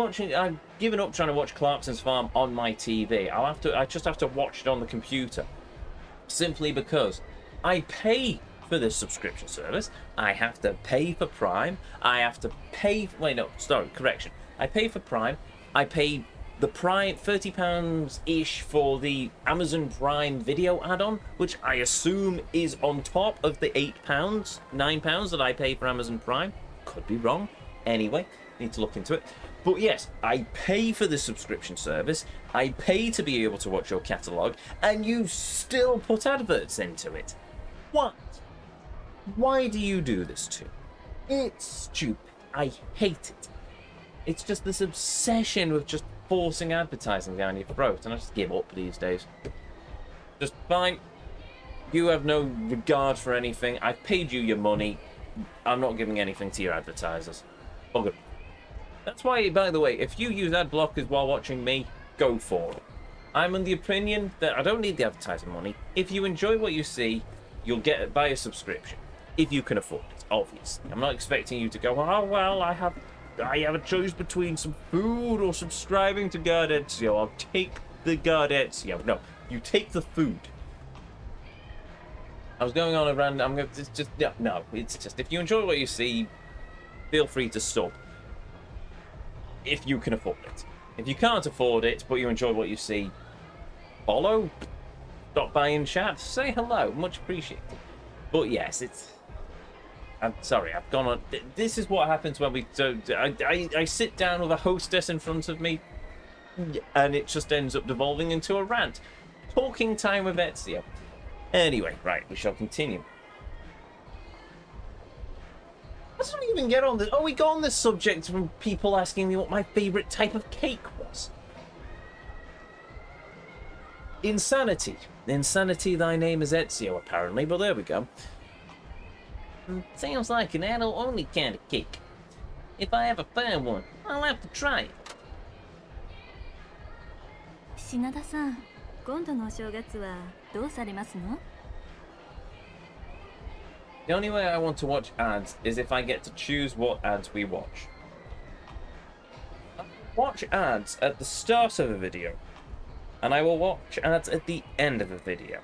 given up trying to watch Clarkson's Farm on my TV. I just have to watch it on the computer. Simply because I pay for this subscription service. I have to pay for Prime. I have to pay... Wait, no, sorry, correction. I pay for Prime. I pay the Prime £30-ish for the Amazon Prime Video add-on, which I assume is on top of the £8, £9 that I pay for Amazon Prime. Could be wrong. Anyway, need to look into it. But yes, I pay for the subscription service, I pay to be able to watch your catalogue, and you still put adverts into it. What? Why do you do this to me? It's stupid. I hate it. It's just this obsession with just forcing advertising down your throat, and I just give up these days. Just fine. You have no regard for anything. I've paid you your money. I'm not giving anything to your advertisers. Oh, good. That's why, by the way, if you use ad blockers while watching me, go for it. I'm in the opinion that I don't need the advertising money. If you enjoy what you see, you'll get it by a subscription. If you can afford it, obviously. I'm not expecting you to go, oh, well, I have a choice between some food or subscribing to GuardEzio. I'll take the GuardEzio. No, you take the food. I was going on a random... it's just... If you enjoy what you see, feel free to stop. If you can afford it. If you can't afford it, but you enjoy what you see, follow, stop by in chat, say hello, much appreciated. But yes, I'm sorry, I've gone on... This is what happens when we... I sit down with a hostess in front of me, and it just ends up devolving into a rant. Talking time with Ezio. Anyway, right, we shall continue. I don't even get on this. Oh, we got on this subject from people asking me what my favourite type of cake was. Insanity. Insanity, thy name is Ezio, apparently, but there we go. Sounds like an adult-only kind of cake. If I ever find one, I'll have to try it. 品田さん、今度のお正月はどうされますの? The only way I want to watch ads is if I get to choose what ads we watch. I watch ads at the start of a video, and I will watch ads at the end of a video.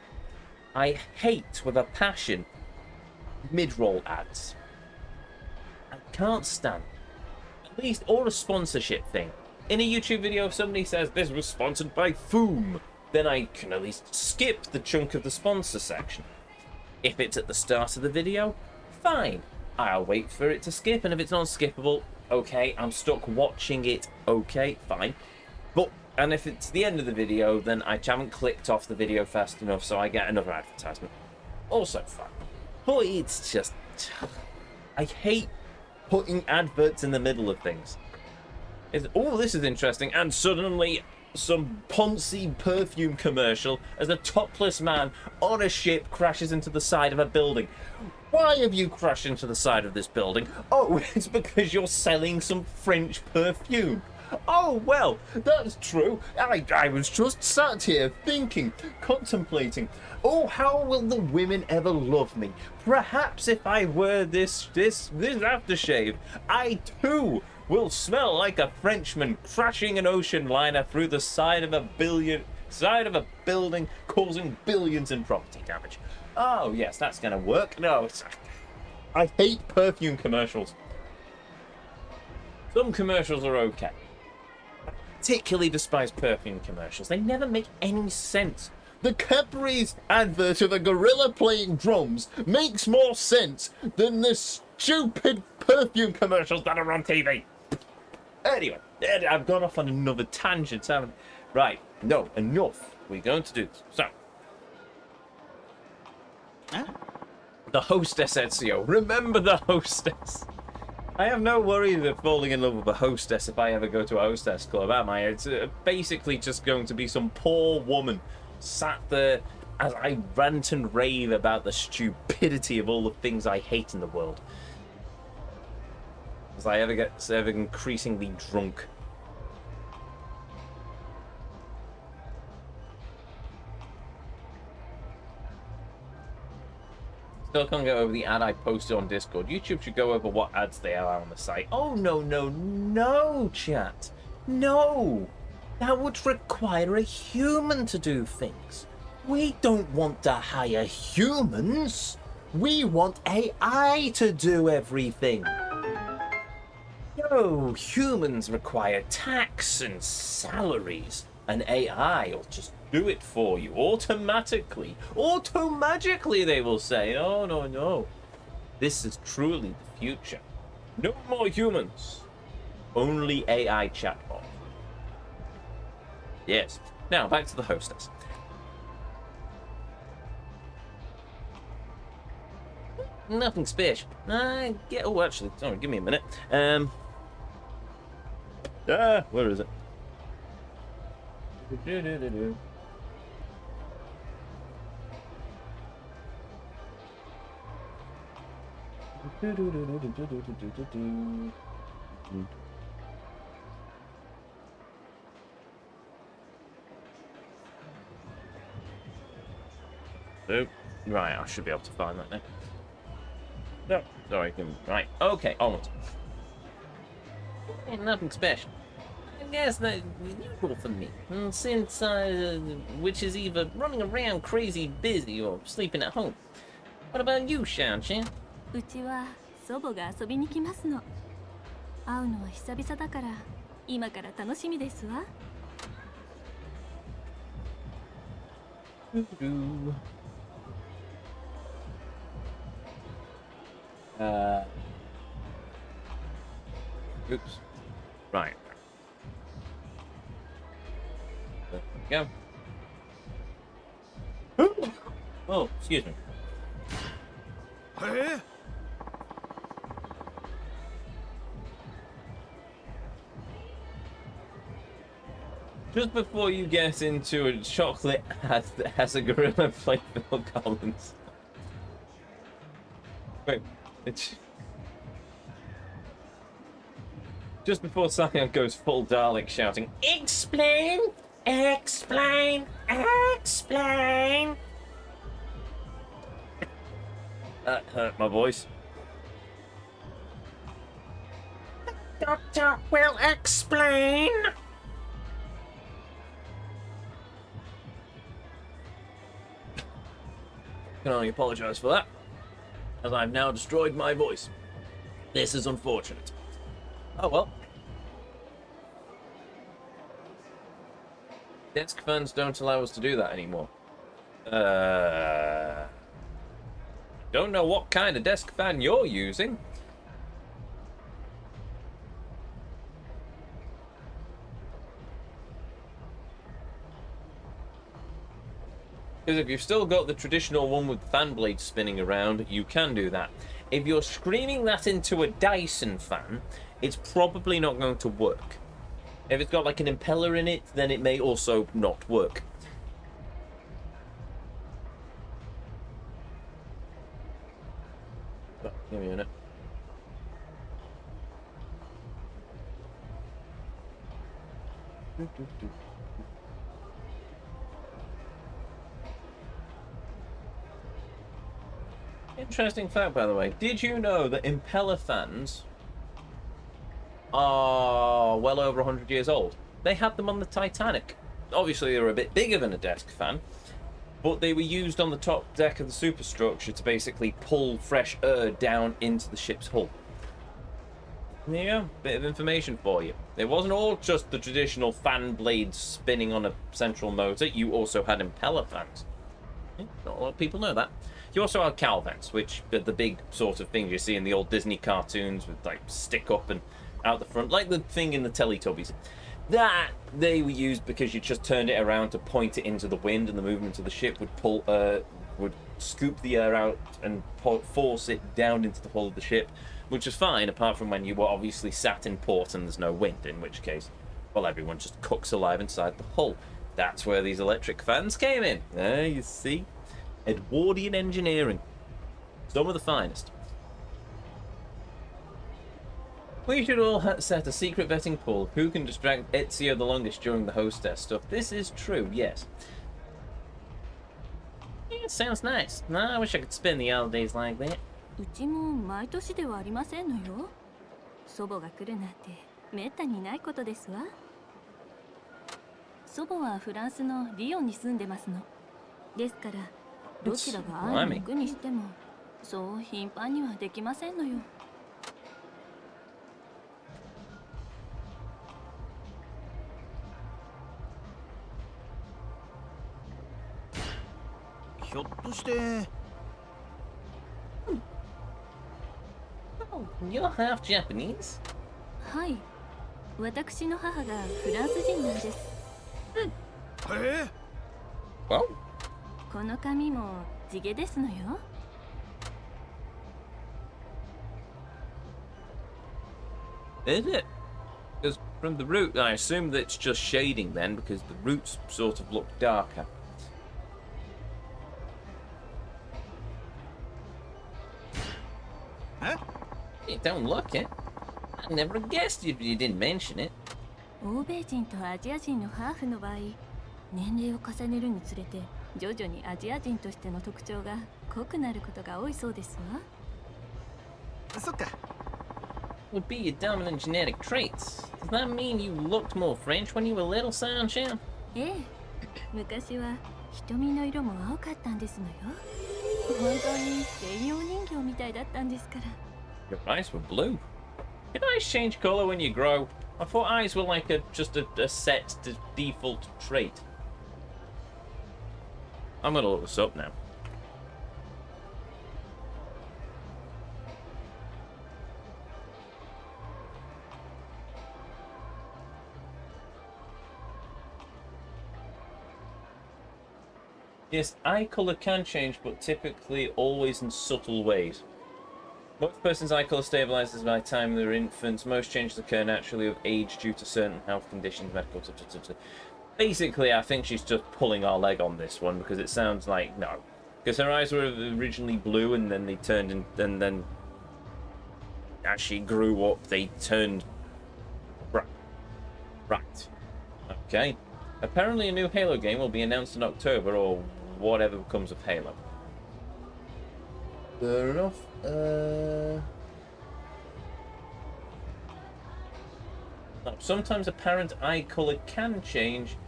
I hate with a passion mid-roll ads. I can't stand at least or a sponsorship thing. In a YouTube video, if somebody says this was sponsored by Foom, then I can at least skip the chunk of the sponsor section. If it's at the start of the video, fine. I'll wait for it to skip, and if it's not skippable, okay, I'm stuck watching it, okay, fine. But And if it's the end of the video, then I haven't clicked off the video fast enough, so I get another advertisement. Also fun. But it's just... I hate putting adverts in the middle of things. Oh, this is interesting. And suddenly, some Ponzi perfume commercial as a topless man on a ship crashes into the side of a building. Why have you crashed into the side of this building? Oh, it's because you're selling some French perfume. Oh, well, that's true. I was just sat here thinking, contemplating, oh, how will the women ever love me? Perhaps if I wear this aftershave, I too will smell like a Frenchman crashing an ocean liner through the side of a building, causing billions in property damage. Oh, yes, that's going to work. No, I hate perfume commercials. Some commercials are okay. Particularly despise perfume commercials. They never make any sense. The Cadbury's advert of a gorilla playing drums makes more sense than the stupid perfume commercials that are on TV. Anyway, I've gone off on another tangent, haven't I? Right, no, enough. We're going to do this. So, the hostess, Ezio. Remember the hostess. I have no worries of falling in love with a hostess if I ever go to a hostess club, am I? It's basically just going to be some poor woman sat there as I rant and rave about the stupidity of all the things I hate in the world. As I ever get increasingly drunk. Still can't get over the ad I posted on Discord. YouTube should go over what ads they are on the site. Oh, no, chat. No. That would require a human to do things. We don't want to hire humans. We want AI to do everything. No, humans require tax and salaries. An AI will just do it for you automatically. Automagically, they will say. No. This is truly the future. No more humans. Only AI chatbot. Yes. Now, back to the hostess. Nothing special. Oh, actually, sorry, give me a minute. Where is it? Nope. Right, I should be able to find that now. No, sorry. Right, okay, onwards. Ain't nothing special. I guess that's usual for me, since which is either running around crazy busy or sleeping at home. What about you, Shan-chan? うちは祖母が遊びに来ますの。会うのは久々だから今から楽しみですわ。Oops. Right. There we go. Oh, excuse me. Eh? Just before you get into a chocolate ad that has a gorilla play Phil Collins. Wait, it's... Just before Sion goes full Dalek shouting, "Explain! Explain! Explain!" That hurt my voice. The doctor will explain! Can only apologise for that, as I've now destroyed my voice. This is unfortunate. Oh well. Desk fans don't allow us to do that anymore. Don't know what kind of desk fan you're using. Because if you've still got the traditional one with fan blades spinning around, you can do that. If you're screaming that into a Dyson fan, it's probably not going to work. If it's got like an impeller in it, then it may also not work. Oh, give me a minute. Interesting fact, by the way. Did you know that impeller fans are well over 100 years old? They had them on the Titanic. Obviously, they were a bit bigger than a desk fan, but they were used on the top deck of the superstructure to basically pull fresh air down into the ship's hull. There you go, bit of information for you. It wasn't all just the traditional fan blades spinning on a central motor. You also had impeller fans. Not a lot of people know that. You also had cowl vents, which are the big sort of things you see in the old Disney cartoons with like stick up and out the front, like the thing in the Teletubbies. That they were used because you just turned it around to point it into the wind, and the movement of the ship would scoop the air out and force it down into the hull of the ship, which is fine, apart from when you were obviously sat in port and there's no wind, in which case, well, everyone just cooks alive inside the hull. That's where these electric fans came in. There you see. Edwardian engineering. Some of the finest. We should all set a secret betting pool of who can distract Ezio the longest during the hostess stuff. This is true, yes. Yeah, it sounds nice. I wish I could spend the holidays like that. うちも毎年ではありませんのよ。祖母が来るなんてめったにないことですわ。祖母はフランスのリヨンに住んでますの。ですからどちらが会いに行くにしてもそう頻繁にはできませんのよ。ひょっとして Oh, you're half Japanese? はい。私の母がフランス人なんです。Well, この髪も地毛ですのよ。is it? Because from the root, I assume that it's just shading then, because the roots sort of look darker. Huh? You don't look it. I never guessed if you didn't mention it. 欧米人とアジア人のハーフの場合、年齢を重ねるにつれて徐々にアジア人としての特徴が濃くなることが多いそうですわ。そっか。 Would be your dominant genetic traits. Does that mean you looked more French when you were little, Sunshine? ええ、昔は瞳の色も青かったんですのよ。本当に西洋人形みたいだったんですから。Your eyes were blue. Can eyes change color when you grow? I thought eyes were like just a set default trait. I'm gonna look this up now. Yes, eye colour can change, but typically always in subtle ways. Most person's eye colour stabilizes by the time they're infants. Most changes occur naturally with age due to certain health conditions, medical. Basically, I think she's just pulling our leg on this one because it sounds like no. Because her eyes were originally blue and then they turned and then as she grew up, they turned right. Okay. Apparently, a new Halo game will be announced in October or whatever becomes of Halo. Fair enough. Sometimes apparent eye colour can change.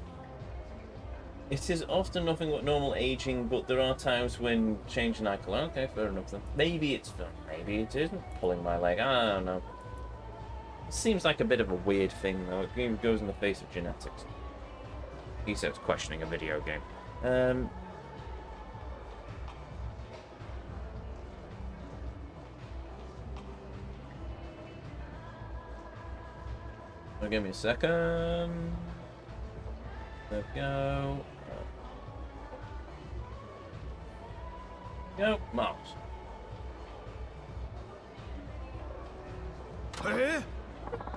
It is often nothing but normal aging, but there are times when changing eye colour. Okay, fair enough then. Maybe it's fun. Maybe it isn't pulling my leg. I don't know. It seems like a bit of a weird thing, though. It goes in the face of genetics. He says questioning a video game. Give me a second. There we go. Go, Mars.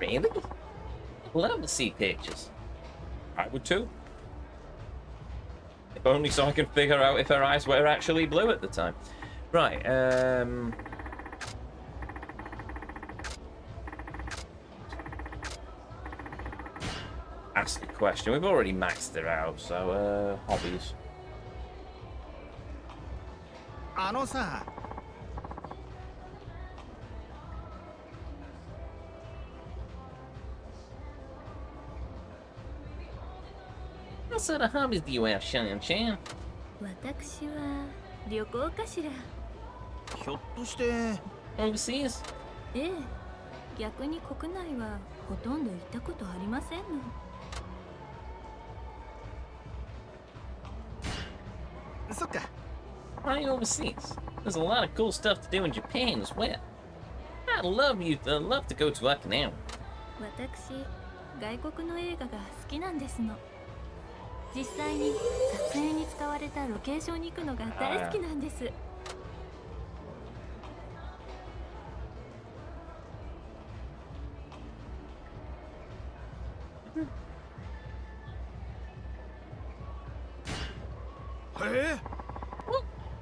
Really? Love to see pictures. I would too. If only so I can figure out if her eyes were actually blue at the time. Right, ask a question. We've already maxed it out, so, hobbies. あのさ、What sort of hobbies do you have, Shan-Chan? 私は旅行かしら。ひょっとして Overseas? ええ、逆に国内はほとんど行ったことありませんの。そっか。 Why overseas? There's a lot of cool stuff to do in Japan as well. I'd love to go to Okinawa. 私、外国の映画が好きなんですの。実際に撮影に使われたロケーションに行くのが大好きなんです。へ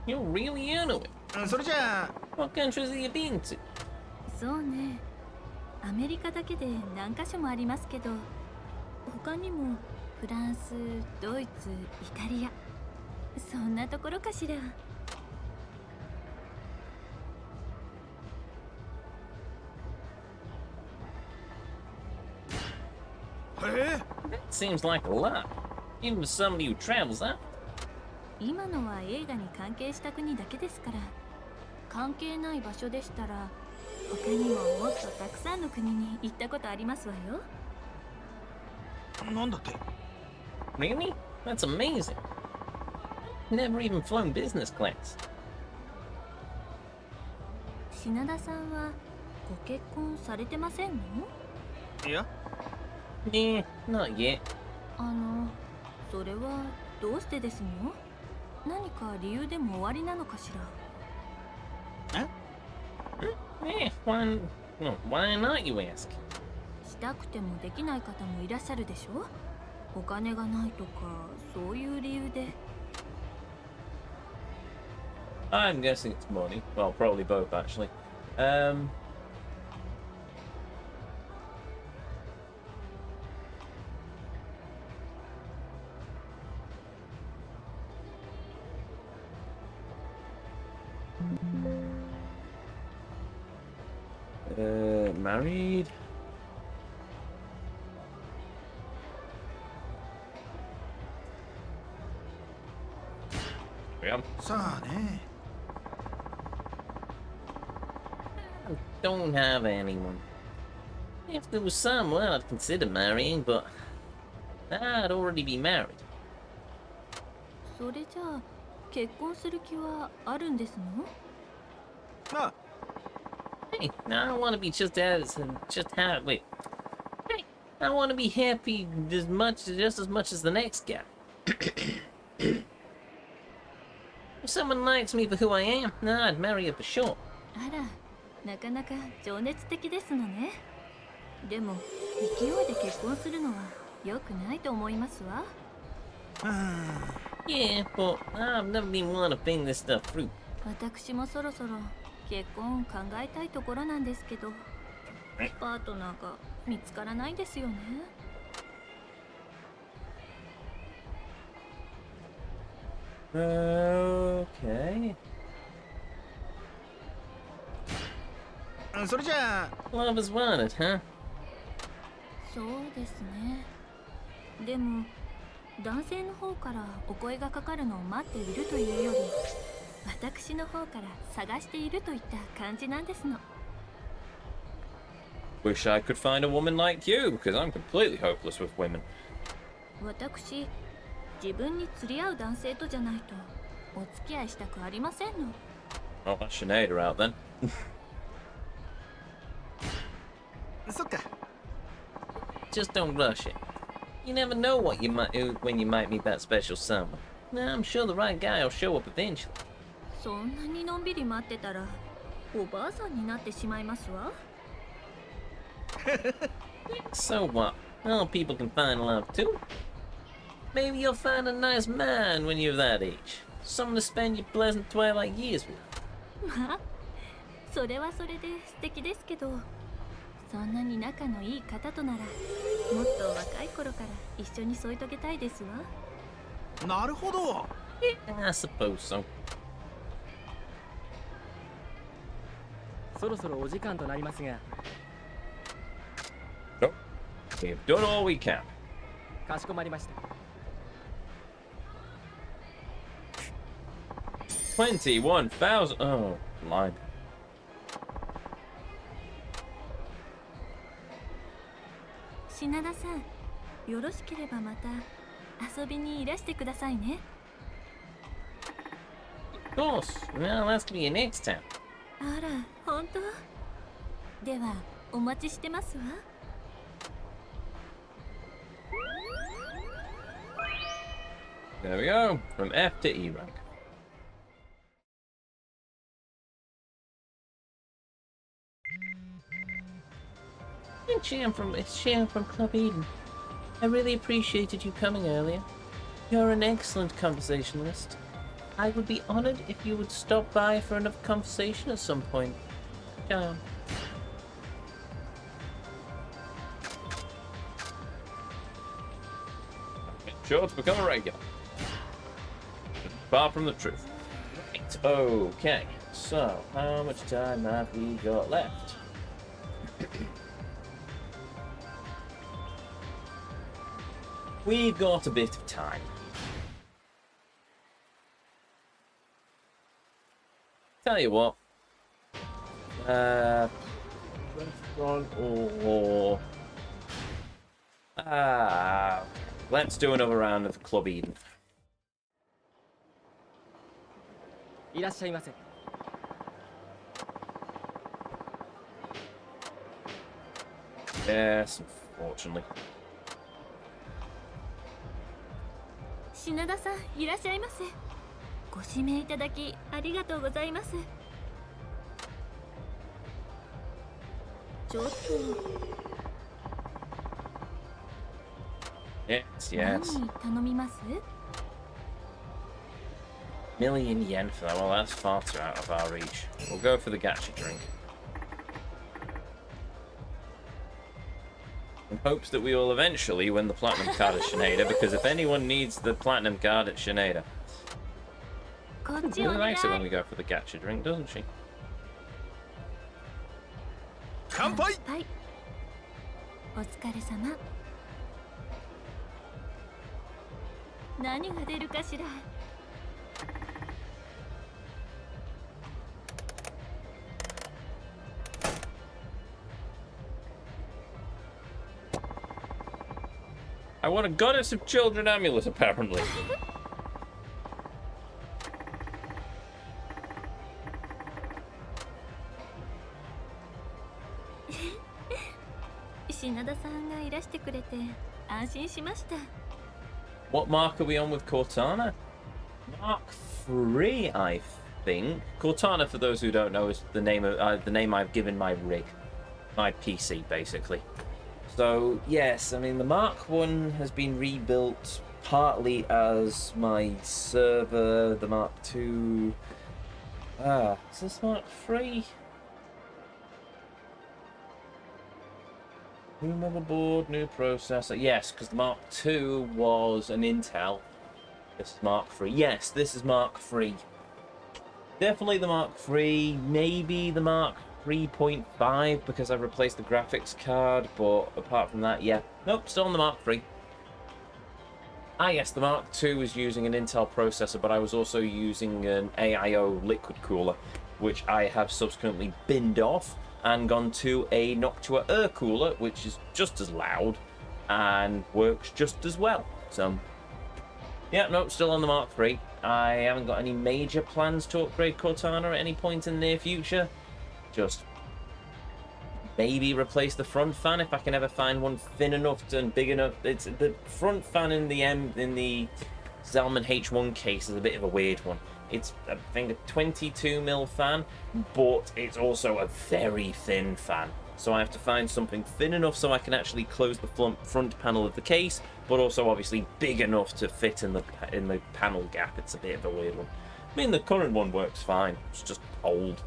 You're really into it. え、それじゃあ What countries have you been to? そうね。アメリカだけで何カ所もありますけど、他にもフランス、ドイツ、イタリア、そんなところかしら。へ That seems like a lot. Even for somebody who travels out. 今のは映画に関係した国だけですから、関係ない場所でしたら他にももっとたくさんの国に行ったことありますわよ。え、なんだって Really? That's amazing. Never even flown business class. 品田さんはご結婚されてませんの？いや Nah, not yet. それはどうしてですの？何か理由でも終わりなのかしら。Why not, you ask? したくてもできない方もいらっしゃるでしょ？お金がないとかそういう理由で。I'm guessing it's money. Well, probably both, actually. Married? Yeah. さあね Don't have anyone. If there was someone, I'd consider marrying, but I'd already be married. それじゃあ結婚する気はあるんですの？まあ Hey, I don't want to be just wait. Hey, I want to be happy just as much as the next guy. If someone likes me for who I am, I'd marry her for sure. あら、なかなか情熱的ですのね。でも勢いで結婚するのは良くないと思いますわ。Yeah, but I've never been one to think this stuff through. 私もそろそろ結婚考えたいところなんですけど、パートナーが見つからないですよね。Okay. それじゃあ Love is wanted, huh? そうですね。でも男性の方からお声がかかるのを待っているというより、私の方から探しているといった感じなんですの。 Wish I could find a woman like you, because I'm completely hopeless with women. 私、自分に釣り合う男性とじゃないとお付き合いしたくありませんの。 Oh, that's Sinead her out then. そっか Just don't rush it. You never know when you might meet that special someone. I'm sure the right guy will show up eventually. そんなにのんびり待ってたらおばあさんになってしまいますわ。 So what? Well, people can find love too. Maybe you'll find a nice man when you're that age. Someone to spend your pleasant twilight years with. まあそれはそれで素敵ですけど、そんなに仲のいい方とならもっと若い頃から一緒に添い遂げたいですわ。なるほど。 I suppose so. そろそろお時間となりますが、 Nope. We've done all we can. かしこまりました。 21,000. Oh, line. 品田さん、よろしければまた遊びにいらしてくださいね。 Of course. Well, that's gonna be your next time. あら、本当？では、お待ちしてますわ。 There we go. From F to E rank. It's Sham from Club Eden. I really appreciated you coming earlier. You're an excellent conversationalist. I would be honored if you would stop by for another conversation at some point. Carry on. Sure to become a regular. Far from the truth. Right, okay. So, how much time have we got left? We've got a bit of time. Tell you what. Restaurant or... let's do another round of Club Eden. いらっしゃいませ。 Yes, unfortunately. 品田さん、いらっしゃいませ。ご指名いただきありがとうございます。ちょっと Yes, yes. 何頼みます？ Million yen for that. Well, that's far too out of our reach. We'll go for the gacha drink. In hopes that we will eventually win the platinum card at Shineda, because if anyone needs the platinum card at Shineda, こっち she お願 likes い。 it when we go for the gacha drink, doesn't she? 乾杯。はい。お疲れ様。何が出るかしら。 I want a Goddess of Children amulet, apparently. 品田さんがいらしてくれて安心しました。 What mark are we on with Cortana? Mark 3, I think. Cortana, for those who don't know, is the name I've given my rig, my PC, basically. So yes, I mean the Mark 1 has been rebuilt partly as my server. The Mark 2. Is this Mark 3? New motherboard, new processor. Yes, because the Mark II was an Intel. This is Mark III. Yes, this is Mark III. Definitely the Mark III. Maybe the Mark 3.5 because I've replaced the graphics card. But apart from that, yeah. Nope, still on the Mark III. Ah, yes, the Mark II was using an Intel processor, but I was also using an AIO liquid cooler, which I have subsequently binned off and gone to a Noctua air cooler, which is just as loud and works just as well. So, yeah, nope, still on the Mark III. I haven't got any major plans to upgrade Cortana at any point in the near future. Just maybe replace the front fan if I can ever find one thin enough and big enough. It's the front fan in the Zalman H1 case is a bit of a weird one. It's, I think, a 22mm fan, but it's also a very thin fan. So I have to find something thin enough so I can actually close the front panel of the case, but also obviously big enough to fit in the panel gap. It's a bit of a weird one. I mean, the current one works fine. It's just old.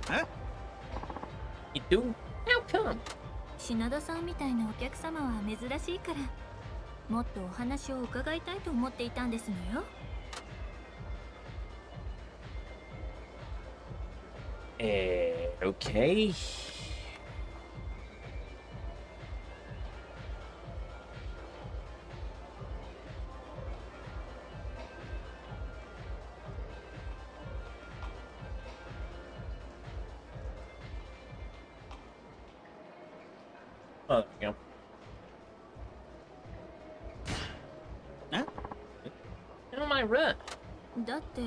Huh? You do? How come? 品田さんみたいなお客様は珍しいから、もっとお話を伺いたいと思っていたんですのよ。Okay. Oh, there we go. Huh? How am I right? だって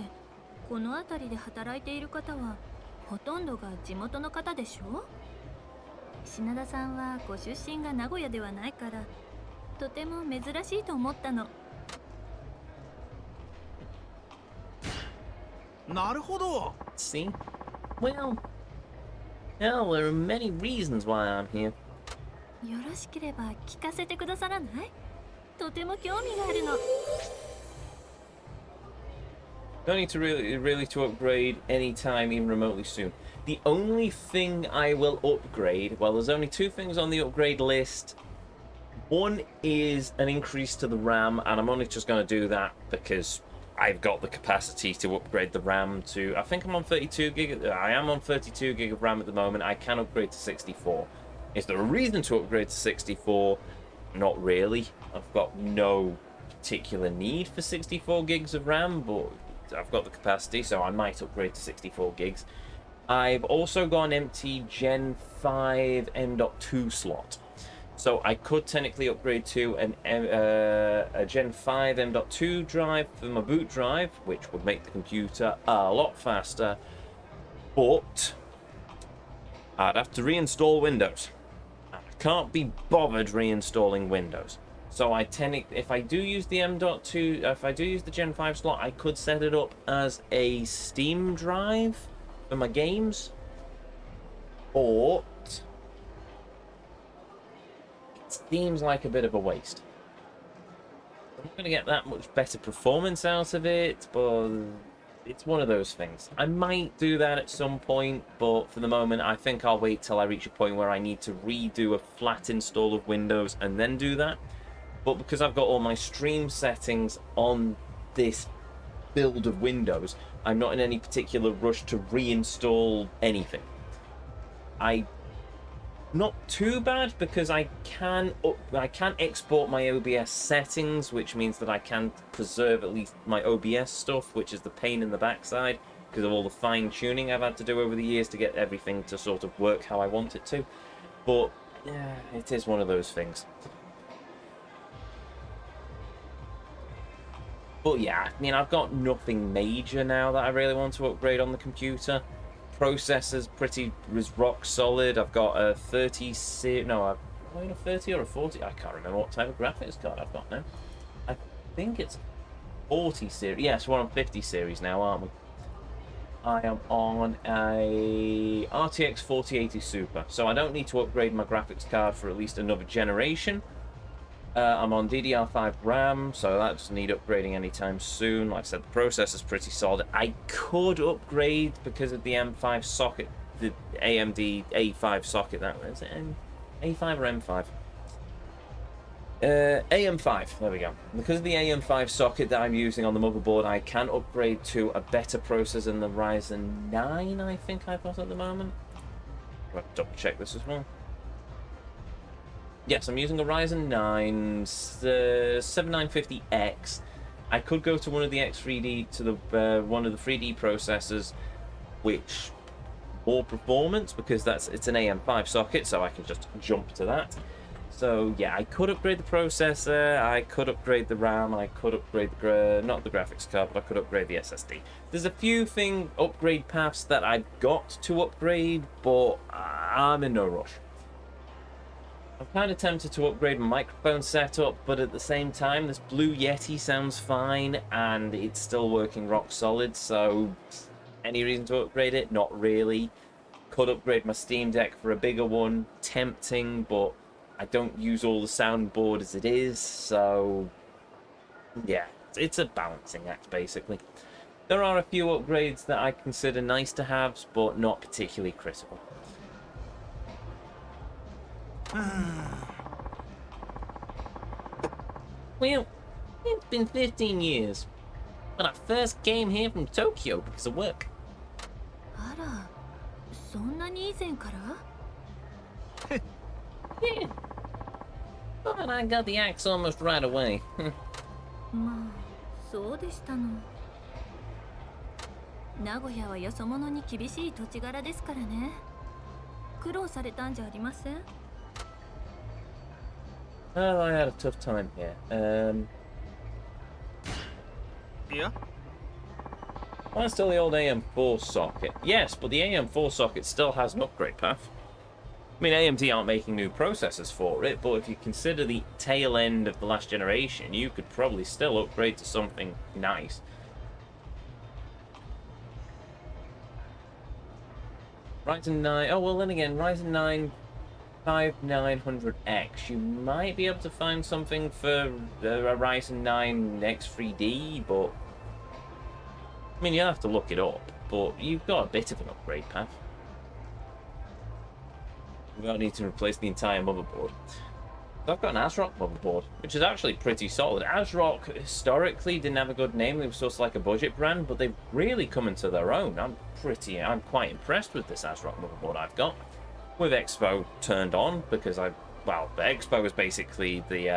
この辺りで働いている方はほとんどが地元の方でしょ。品田さんはご出身が名古屋ではないからとても珍しいと思ったの。なるほど。 See? Well, hell, there are many reasons why I'm here. よろしければ聞かせてくださらない？とても興味があるの。Don't need to really to upgrade anytime even remotely soon. The only thing I will upgrade, well, there's only two things on the upgrade list. One is an increase to the RAM, and I'm only just going to do that because I've got the capacity to upgrade the RAM to, I think I'm on 32 gig, I am on 32 gig of RAM at the moment. I can upgrade to 64. Is there a reason to upgrade to 64? Not really. I've got no particular need for 64 gigs of RAM, but I've got the capacity, so I might upgrade to 64 gigs. I've also got an empty Gen 5 M.2 slot, so I could technically upgrade to a Gen 5 M.2 drive for my boot drive, which would make the computer a lot faster, but I'd have to reinstall Windows. I can't be bothered reinstalling Windows. So if I do use the M.2, if I do use the Gen 5 slot, I could set it up as a Steam drive for my games. But it seems like a bit of a waste. I'm not going to get that much better performance out of it, but it's one of those things. I might do that at some point, but for the moment, I think I'll wait till I reach a point where I need to redo a flat install of Windows and then do that. But because I've got all my stream settings on this build of Windows, I'm not in any particular rush to reinstall anything. Not too bad because I can export my OBS settings, which means that I can preserve at least my OBS stuff, which is the pain in the backside because of all the fine tuning I've had to do over the years to get everything to sort of work how I want it to. But yeah, it is one of those things. But yeah, I mean, I've got nothing major now that I really want to upgrade on the computer. Processor's is rock solid. I've got a 30 series. No, am I in a 30 or a 40? I can't remember what type of graphics card I've got now. I think it's 40 series. Yes, we're on 50 series now, aren't we? I am on a RTX 4080 Super, so I don't need to upgrade my graphics card for at least another generation. I'm on DDR5 RAM, so that doesn't need upgrading anytime soon. Like I said, the processor's pretty solid. I could upgrade because of the M5 socket, the AMD A5 socket. That is it A5 or M5? AM5. There we go. Because of the AM5 socket that I'm using on the motherboard, I can upgrade to a better processor than the Ryzen 9. I think I've got at the moment. I'll double check this as well. Yes, I'm using a Ryzen 9 7950X. I could go to one of the X3D to the one of the 3D processors, which more performance because it's an AM5 socket, so I can just jump to that. So yeah, I could upgrade the processor, I could upgrade the RAM, I could upgrade the not the graphics card, but I could upgrade the SSD. There's a few upgrade paths that I've got to upgrade, but I'm in no rush. I'm kind of tempted to upgrade my microphone setup, but at the same time, this Blue Yeti sounds fine, and it's still working rock solid, so any reason to upgrade it? Not really. Could upgrade my Steam Deck for a bigger one. Tempting, but I don't use all the soundboard as it is, so yeah, it's a balancing act, basically. There are a few upgrades that I consider nice to have, but not particularly critical. Well, it's been 15 years, but I first came here from Tokyo because of work. あら、そんなに以前から Yeah, but I got the axe almost right away. まあ、そうでしたの。名古屋はよそ者に厳しい土地柄ですからね。苦労されたんじゃありません Well, I had a tough time here. Yeah? Well, still the old AM4 socket. Yes, but the AM4 socket still has an upgrade path. I mean, AMD aren't making new processors for it, but if you consider the tail end of the last generation, you could probably still upgrade to something nice. Ryzen 9... Oh, well, then again, Ryzen 9 5900X. You might be able to find something for a Ryzen 9 X3D, but... I mean, you'll have to look it up, but you've got a bit of an upgrade path. You don't need to replace the entire motherboard. So I've got an ASRock motherboard, which is actually pretty solid. ASRock historically didn't have a good name. They were sort of like a budget brand, but they've really come into their own. I'm quite impressed with this ASRock motherboard I've got. With Expo turned on, because well, the Expo is basically the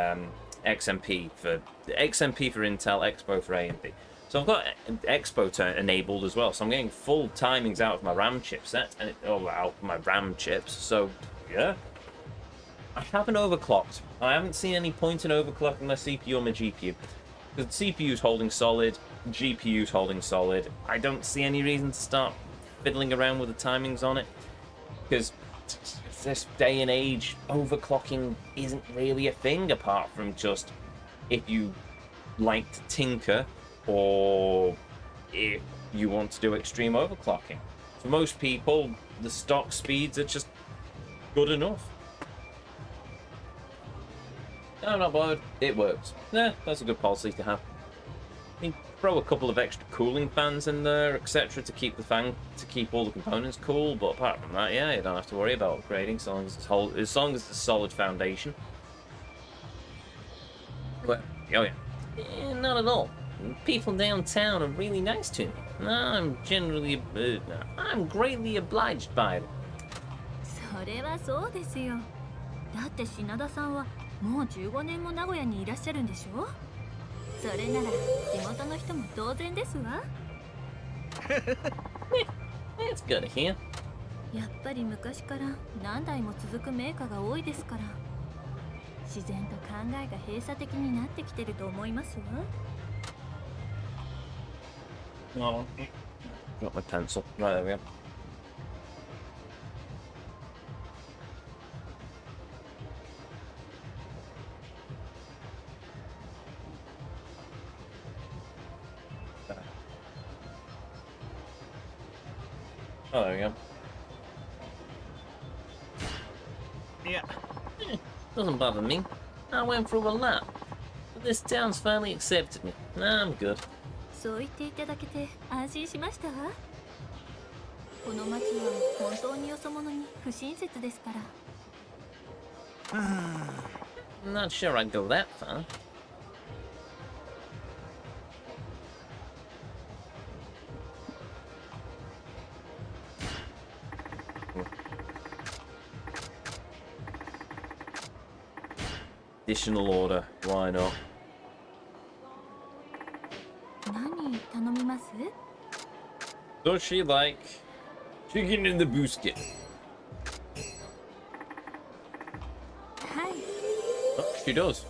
XMP for Intel, Expo for AMD. So I've got Expo enabled as well, so I'm getting full timings out of my RAM chipset, and out of my RAM chips, so yeah. I haven't overclocked. I haven't seen any point in overclocking my CPU or my GPU. Because the CPU's holding solid, GPU's holding solid. I don't see any reason to start fiddling around with the timings on it. Because this day and age, overclocking isn't really a thing, apart from just if you like to tinker, or if you want to do extreme overclocking. For most people, the stock speeds are just good enough. I'm not bothered. It works. Yeah, that's a good policy to have. You can throw a couple of extra cooling fans in there, etc., to keep all the components cool. But apart from that, yeah, you don't have to worry about upgrading as long as it's a solid foundation. But oh yeah, not at all. People downtown are really nice to me. I'm greatly obliged by them. それはそうですよ。だって品田さんはもう15年も名古屋にいらっしゃるんでしょそれなら地元の人も当然ですわ。That's good to hear. やっぱり昔から何代も続くメーカーが多いですから、自然と考えが閉鎖的になってきてると思いますわ。Oh, got my pencil. Right, there we go. Oh, there we go. Yeah. Doesn't bother me. I went through a lot. But this town's finally accepted me. I'm good. そう言っていただけて安心しましたわ。この町は本当によそ者に不親切ですから。I'm not sure I'd go that far. Additional order, why not? 何頼みます Does she like chicken in the biscuit? はい。 Oh, she does.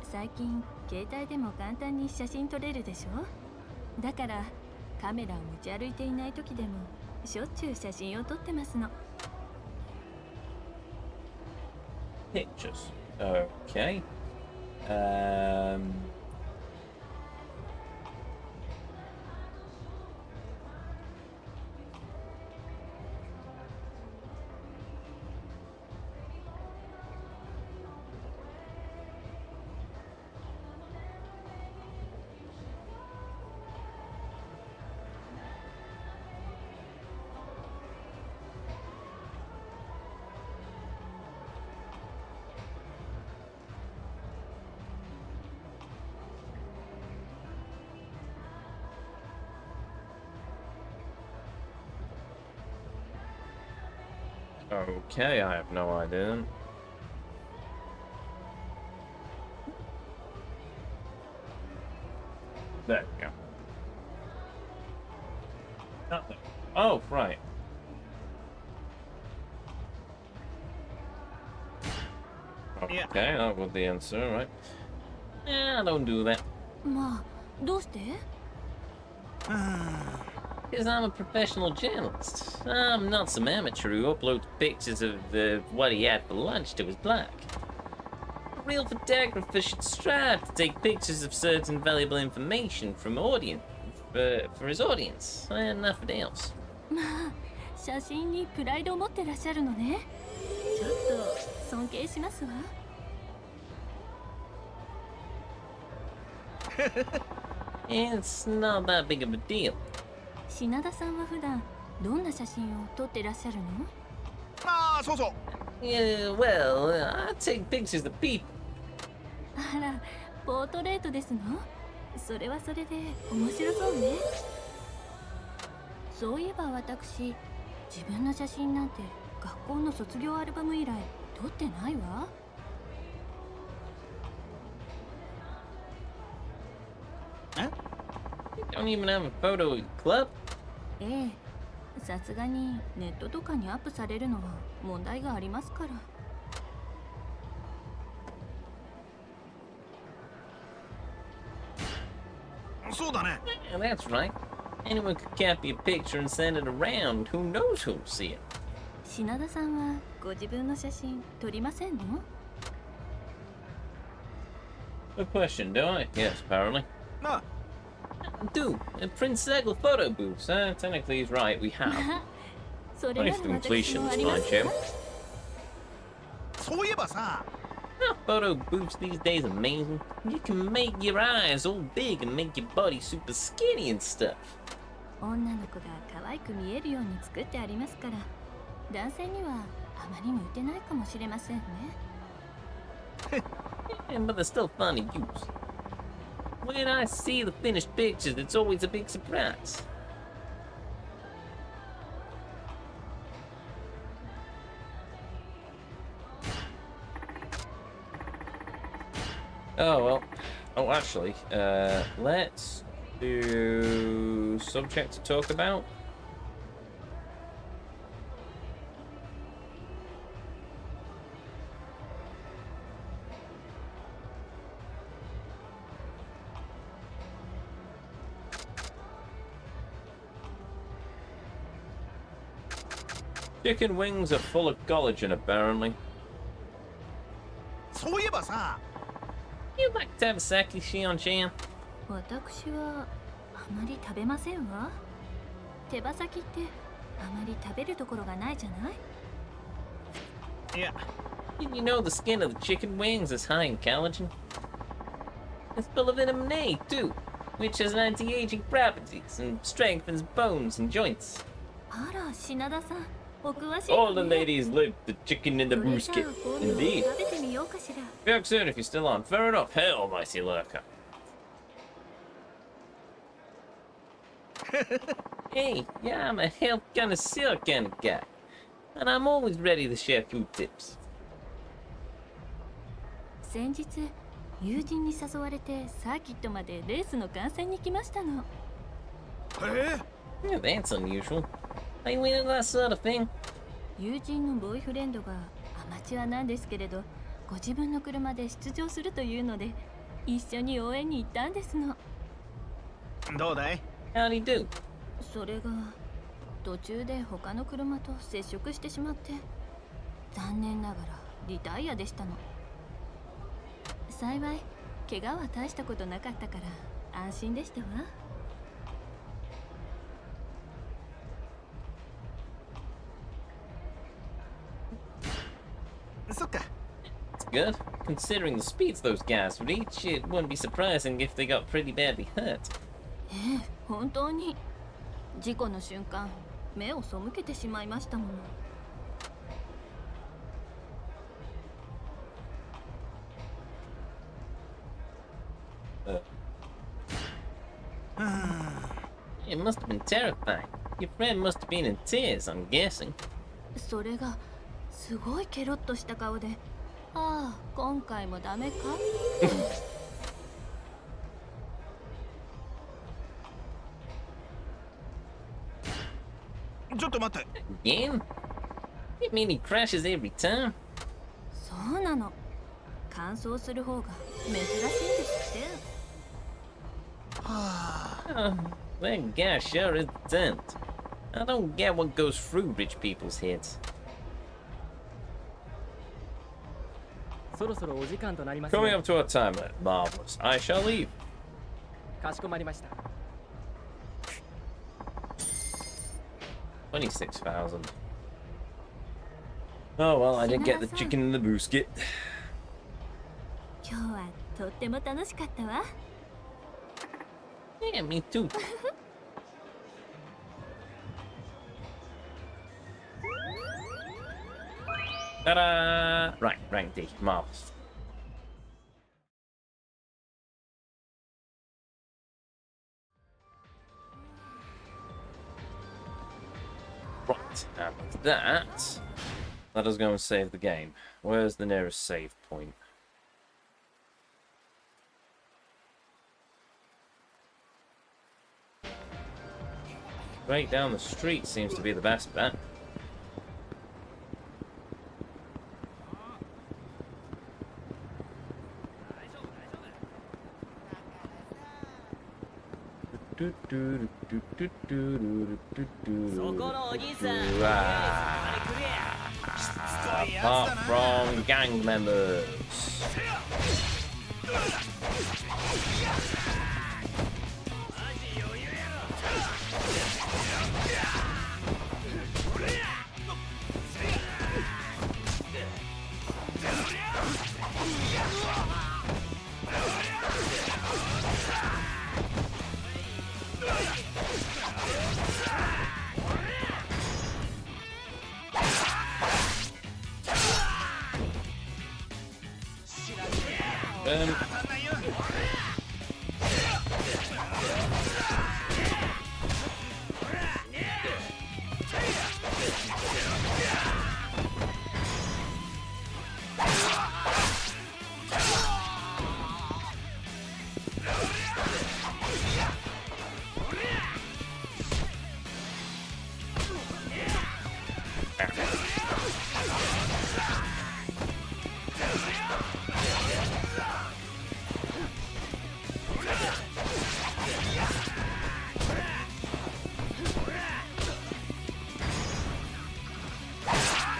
最近携帯でも簡単に写真撮れるでしょだからカメラを持ち歩いていない時でもしょっちゅう写真を撮ってますの。pictures. Okay. Okay, I have no idea. There we go. Nothing. Oh, right. Okay, that was the answer, right? Yeah, don't do that. まあどうして？ Because I'm a professional journalist. I'm not some amateur who uploads pictures of what he had for lunch to his blog. A real photographer should strive to take pictures of certain valuable information from audience for his audience, and nothing else. まあ写真にプライドを持ってらっしゃるのね。ちょっと尊敬しますわ。It's not that big of a deal. 品田さんは普段どんな写真を撮ってらっしゃるの？ああ、そうそう。 Yeah, well, I take pictures of people. あら、ポートレートですの？それはそれで面白そうね。そういえば私、自分の写真なんて学校の卒業アルバム以来撮ってないわ。You don't even have a photo club? ええ、さすがにネットとかにアップされるのは問題がありますから。そうだね。 Yeah, that's right. Anyone could copy a picture and send it around. Who knows who'll see it? 品田さんはご自分の写真撮りませんの？ Good question, do I? Yes, apparently. なあ、 Do. Prince Segel photo booths. Technically he's right, we have. それ Only な for ら私 completion, もあ it's りま fine, す Jim. わ。そういえばさ、 Photo booths these days are amazing. You can make your eyes all big and make your body super skinny and stuff. 女の子が可愛く見えるように作ってありますから、男性にはあまり向いてないかもしれませんね。Yeah, but they're still fun to use. When I see the finished pictures, it's always a big surprise. Oh, well. Oh, actually, let's do subject to talk about. Chicken wings are full of collagen, apparently. そういえばさ、 You'd like to have a sake, Shion-chan? 私はあまり食べませんわ。手羽先ってあまり食べるところがないじゃない？いや、 Did you know the skin of the chicken wings is high in collagen? It's full of vitamin A, too, which has anti-aging properties and strengthens bones and joints. あら、品田さん、お詳しい All わ the ね。 ladies love the chicken in the それじゃあ brisket. 今度 Indeed. 食べてみようかしら。 Back soon if you're still on. Fair enough. Hell, mighty lurker. Hey, yeah, I'm a health connoisseur kind of guy. And I'm always ready to share food tips. 先日、友人に誘われてサーキットまでレースの観戦に来ましたの。え Yeah, that's unusual. Are you into that sort of thing? 友人のボーイフレンドがアマチュアなんですけれど、ご自分の車で出場するというので、一緒に応援に行ったんですの。どうだい？ How'd he do? それが途中で他の車と接触してしまって、残念ながらリタイアでしたの。幸い怪我は大したことなかったから安心でしたわ。そっか。 It's good. Considering the speeds those guys would reach, it wouldn't be surprising if they got pretty badly hurt. ええ、本当に事故の瞬間目を背けてしまいましたもの。It must have been terrifying. Your friend must have been in tears, I'm guessing. それがすごいケロッとした顔で、ああ今回もダメかちょっと待って。 Again? You mean he crashes every time? そうなの。乾燥する方が珍しいんですって。 Oh, that guy sure is dent. I don't get what goes through rich people's heads. そろそろお時間となりますね。 Coming up to our time limit. Marvelous. I shall leave. かしこまりました。 26,000. Oh well, I did get the chicken and the biscuit. 今日はとっても楽しかったわ。 Yeah, me too. Ta-da! Right, rank D. Marvelous. Right, and with that, let us go and save the game. Where's the nearest save point? Straight down the street seems to be the best bet. Apart from gang members.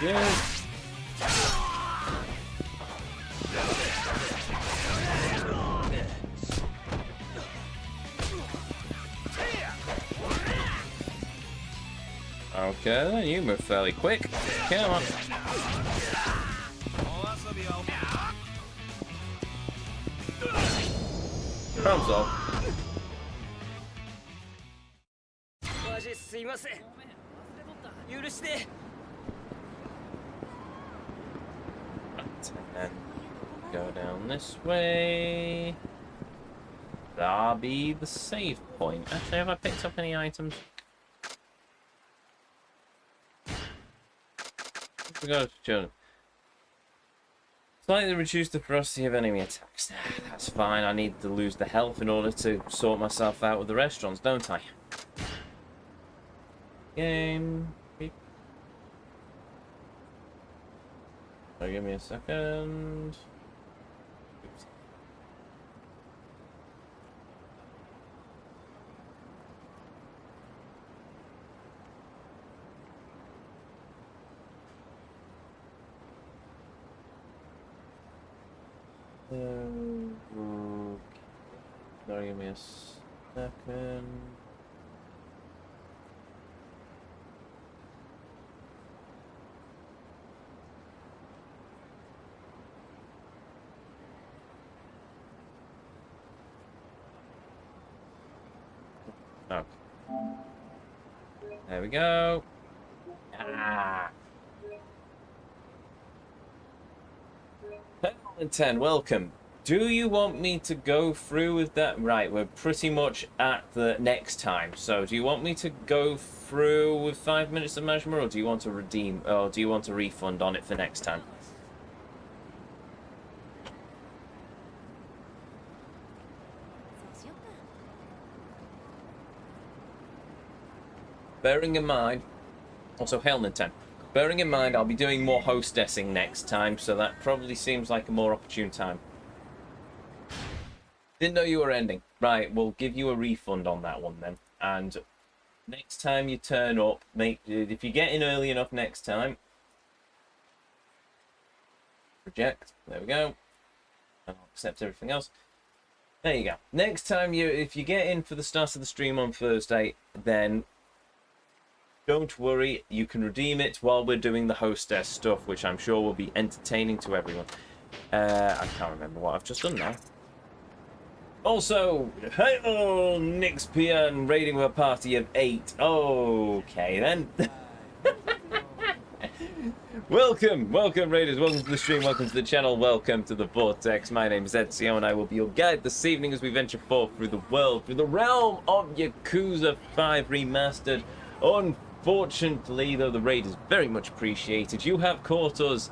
Yes. Okay, then you move fairly quick. Come on. Problem solved. マジすいません。許して。 And then go down this way. That'll be the save point. Actually, have I picked up any items? Slightly reduce the ferocity of enemy attacks. That's fine. I need to lose the health in order to sort myself out with the restaurants, don't I? Game. So give me a second. Oops. Sorry, give me a second. Okay. There we go. Ah. 10, welcome. Do you want me to go through with that? Right, we're pretty much at the next time. So, do you want me to go through with 5 minutes of measurement, or do you want to redeem, or do you want a refund on it for next time? Bearing in mind, also hail Nintendo. Bearing in mind, I'll be doing more hostessing next time, so that probably seems like a more opportune time. Didn't know you were ending. Right, we'll give you a refund on that one then. And next time you turn up, if you get in early enough next time, reject. There we go. I'll accept everything else. There you go. Next time if you get in for the start of the stream on Thursday, then don't worry, you can redeem it while we're doing the hostess stuff, which I'm sure will be entertaining to everyone. I can't remember what I've just done now. Also, hey, oh, Nick's PN raiding with a party of 8. Okay, then. Welcome, Raiders. Welcome to the stream. Welcome to the channel. Welcome to the Vortex. My name is Ezio, and I will be your guide this evening as we venture forth through the world, through the realm of Yakuza 5 Remastered. Unfortunately, though the raid is very much appreciated, you have caught us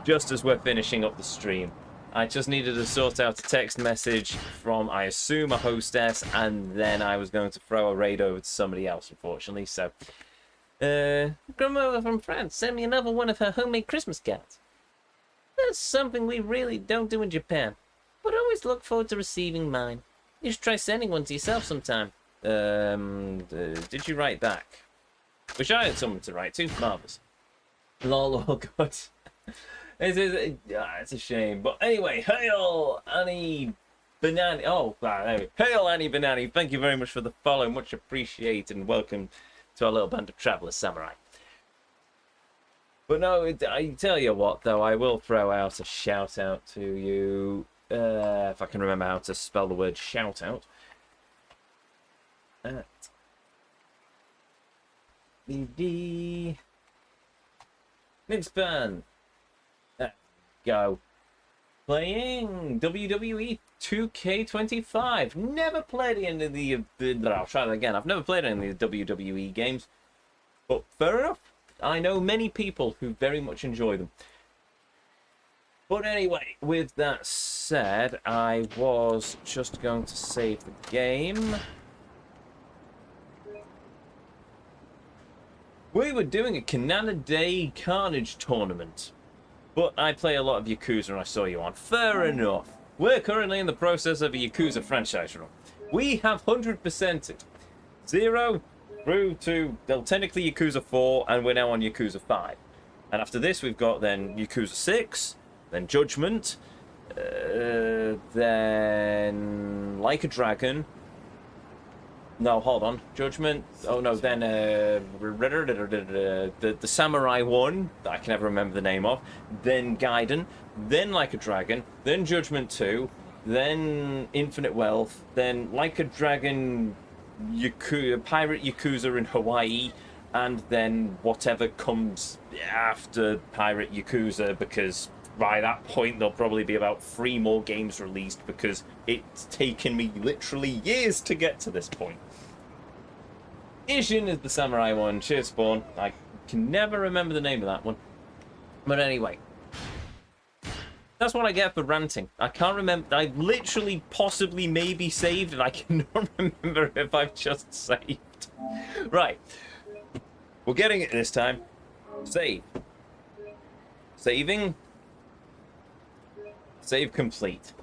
just as we're finishing up the stream. I just needed to sort out a text message from, I assume, a hostess, and then I was going to throw a raid over to somebody else, unfortunately. So, grandmother from France sent me another one of her homemade Christmas cards. That's something we really don't do in Japan, but always look forward to receiving mine. You should try sending one to yourself sometime. Did you write back? Wish I had someone to write to. Marvellous. Lol, oh god. It's a shame. But anyway, hail Annie Banani. Oh, anyway. Hail Annie Banani. Thank you very much for the follow. Much appreciated. And welcome to our little band of traveller samurai. But no, I tell you what, though, I will throw out a shout out to you. If I can remember how to spell the word shout out. Next band. Go. Playing WWE 2K25. Never played any of the I'll try that again. I've never played any of the WWE games. But fair enough. I know many people who very much enjoy them. But anyway, with that said, I was just going to save the game. We were doing a Canada Day Carnage tournament. But I play a lot of Yakuza and I saw you on. Fair enough. We're currently in the process of a Yakuza franchise run. We have 100%ed 0 through to, well, technically Yakuza 4, and we're now on Yakuza 5. And after this, we've got then Yakuza 6, then Judgment, then Like a Dragon. No, hold on. Judgment. Oh no, then the Samurai one that I can never remember the name of. Then Gaiden. Then Like a Dragon. Then Judgment 2. Then Infinite Wealth. Then Like a Dragon, Pirate Yakuza in Hawaii, and then whatever comes after Pirate Yakuza, because by that point there'll probably be about 3 more games released, because it's taken me literally years to get to this point. Ishin is the Samurai one. Cheers, Spawn. I can never remember the name of that one. But anyway. That's what I get for ranting. I can't remember. I literally possibly maybe saved, and I cannot remember if I've just saved. Right. We're getting it this time. Save. Saving. Save complete.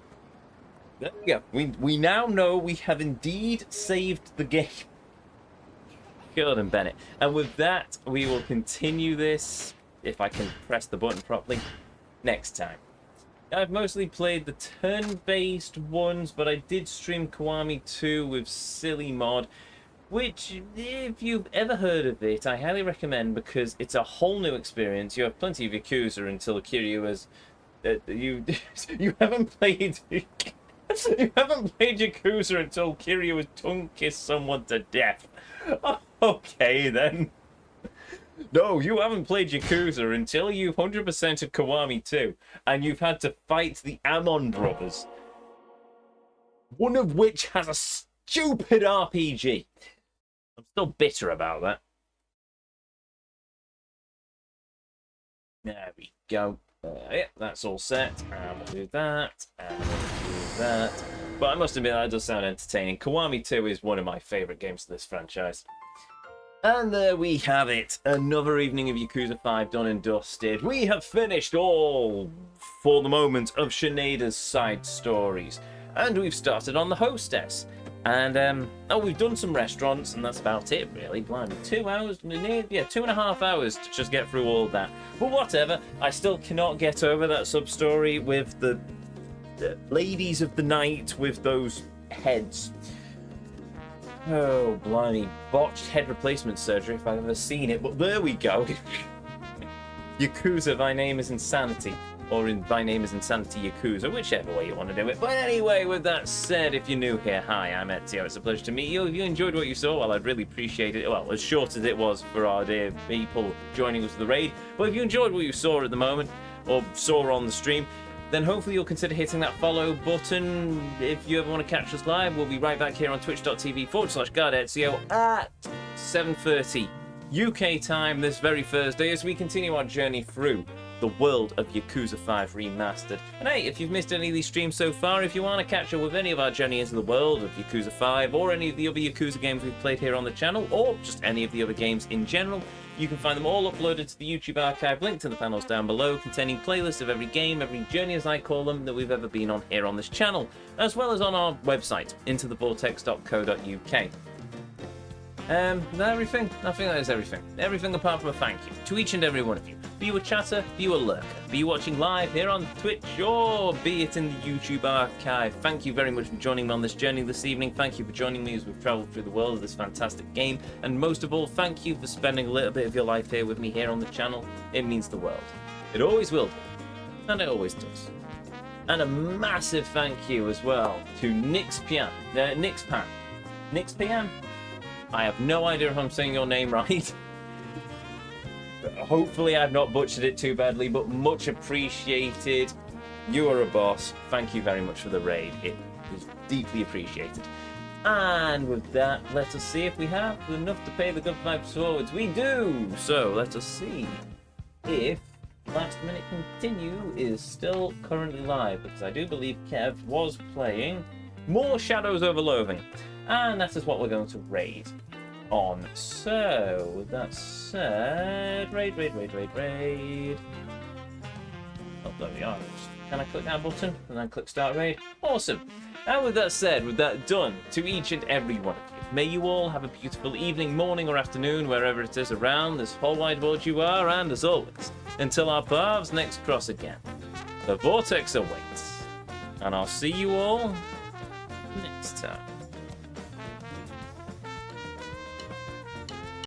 There we go. We now know we have indeed saved the game. Good and Bennett. And with that, we will continue this, if I can press the button properly, next time. I've mostly played the turn-based ones, but I did stream Kiwami 2 with Silly Mod, which, if you've ever heard of it, I highly recommend because it's a whole new experience. You have plenty of Yakuza until Kiryu has... you haven't played... You haven't played Yakuza until Kiryu has tongue-kissed someone to death. Okay, then. No, you haven't played Yakuza until you've 100%ed Kiwami 2, and you've had to fight the Amon brothers, one of which has a stupid RPG. I'm still bitter about that. There we go. Yeah, that's all set, and we'll do that, and we'll do that. But I must admit, that does sound entertaining. Kiwami 2 is one of my favourite games of this franchise. And there we have it. Another evening of Yakuza 5 done and dusted. We have finished all, for the moment, of Sineada's side stories. And we've started on the hostess. And, we've done some restaurants, and that's about it, really. Blimey, 2 hours? Yeah, 2.5 hours to just get through all that. But whatever, I still cannot get over that sub-story with the ladies of the night with those heads. Oh, blimey. Botched head replacement surgery, if I've ever seen it. But there we go. Yakuza, Thy Name is Insanity. Or in Thy Name is Insanity Yakuza, whichever way you want to do it. But anyway, with that said, if you're new here, hi, I'm Ezio. It's a pleasure to meet you. If you enjoyed what you saw, well, I'd really appreciate it. Well, as short as it was for our dear people joining us for the raid. But if you enjoyed what you saw at the moment, or saw on the stream, then hopefully you'll consider hitting that follow button. If you ever want to catch us live, we'll be right back here on twitch.tv/GuardEzio at 7:30 UK time this very Thursday as we continue our journey through the world of Yakuza 5 Remastered. And hey, if you've missed any of these streams so far, if you want to catch up with any of our journey into the world of Yakuza 5 or any of the other Yakuza games we've played here on the channel, or just any of the other games in general, you can find them all uploaded to the YouTube archive, linked in the panels down below, containing playlists of every game, every journey as I call them, that we've ever been on here on this channel, as well as on our website, intothevortex.co.uk. Everything? I think that is everything. Everything apart from a thank you to each and every one of you. Be you a chatter, be you a lurker, be you watching live here on Twitch, or be it in the YouTube archive. Thank you very much for joining me on this journey this evening. Thank you for joining me as we've travelled through the world of this fantastic game. And most of all, thank you for spending a little bit of your life here with me here on the channel. It means the world. It always will do. And it always does. And a massive thank you as well to Nixpan. I have no idea if I'm saying your name right. Hopefully I've not butchered it too badly, but much appreciated. You are a boss. Thank you very much for the raid. It is deeply appreciated. And with that, let us see if we have enough to pay the good vibes forwards. We do! So let us see if Last Minute Continue is still currently live, because I do believe Kev was playing more Shadows over Loathing. And that is what we're going to raid on. So, with that said, raid. Oh, there we are. Can I click that button and then click start raid? Awesome. And with that said, with that done, to each and every one of you, may you all have a beautiful evening, morning, or afternoon, wherever it is around this whole wide world you are, and as always, until our paths next cross again, the Vortex awaits. And I'll see you all next time.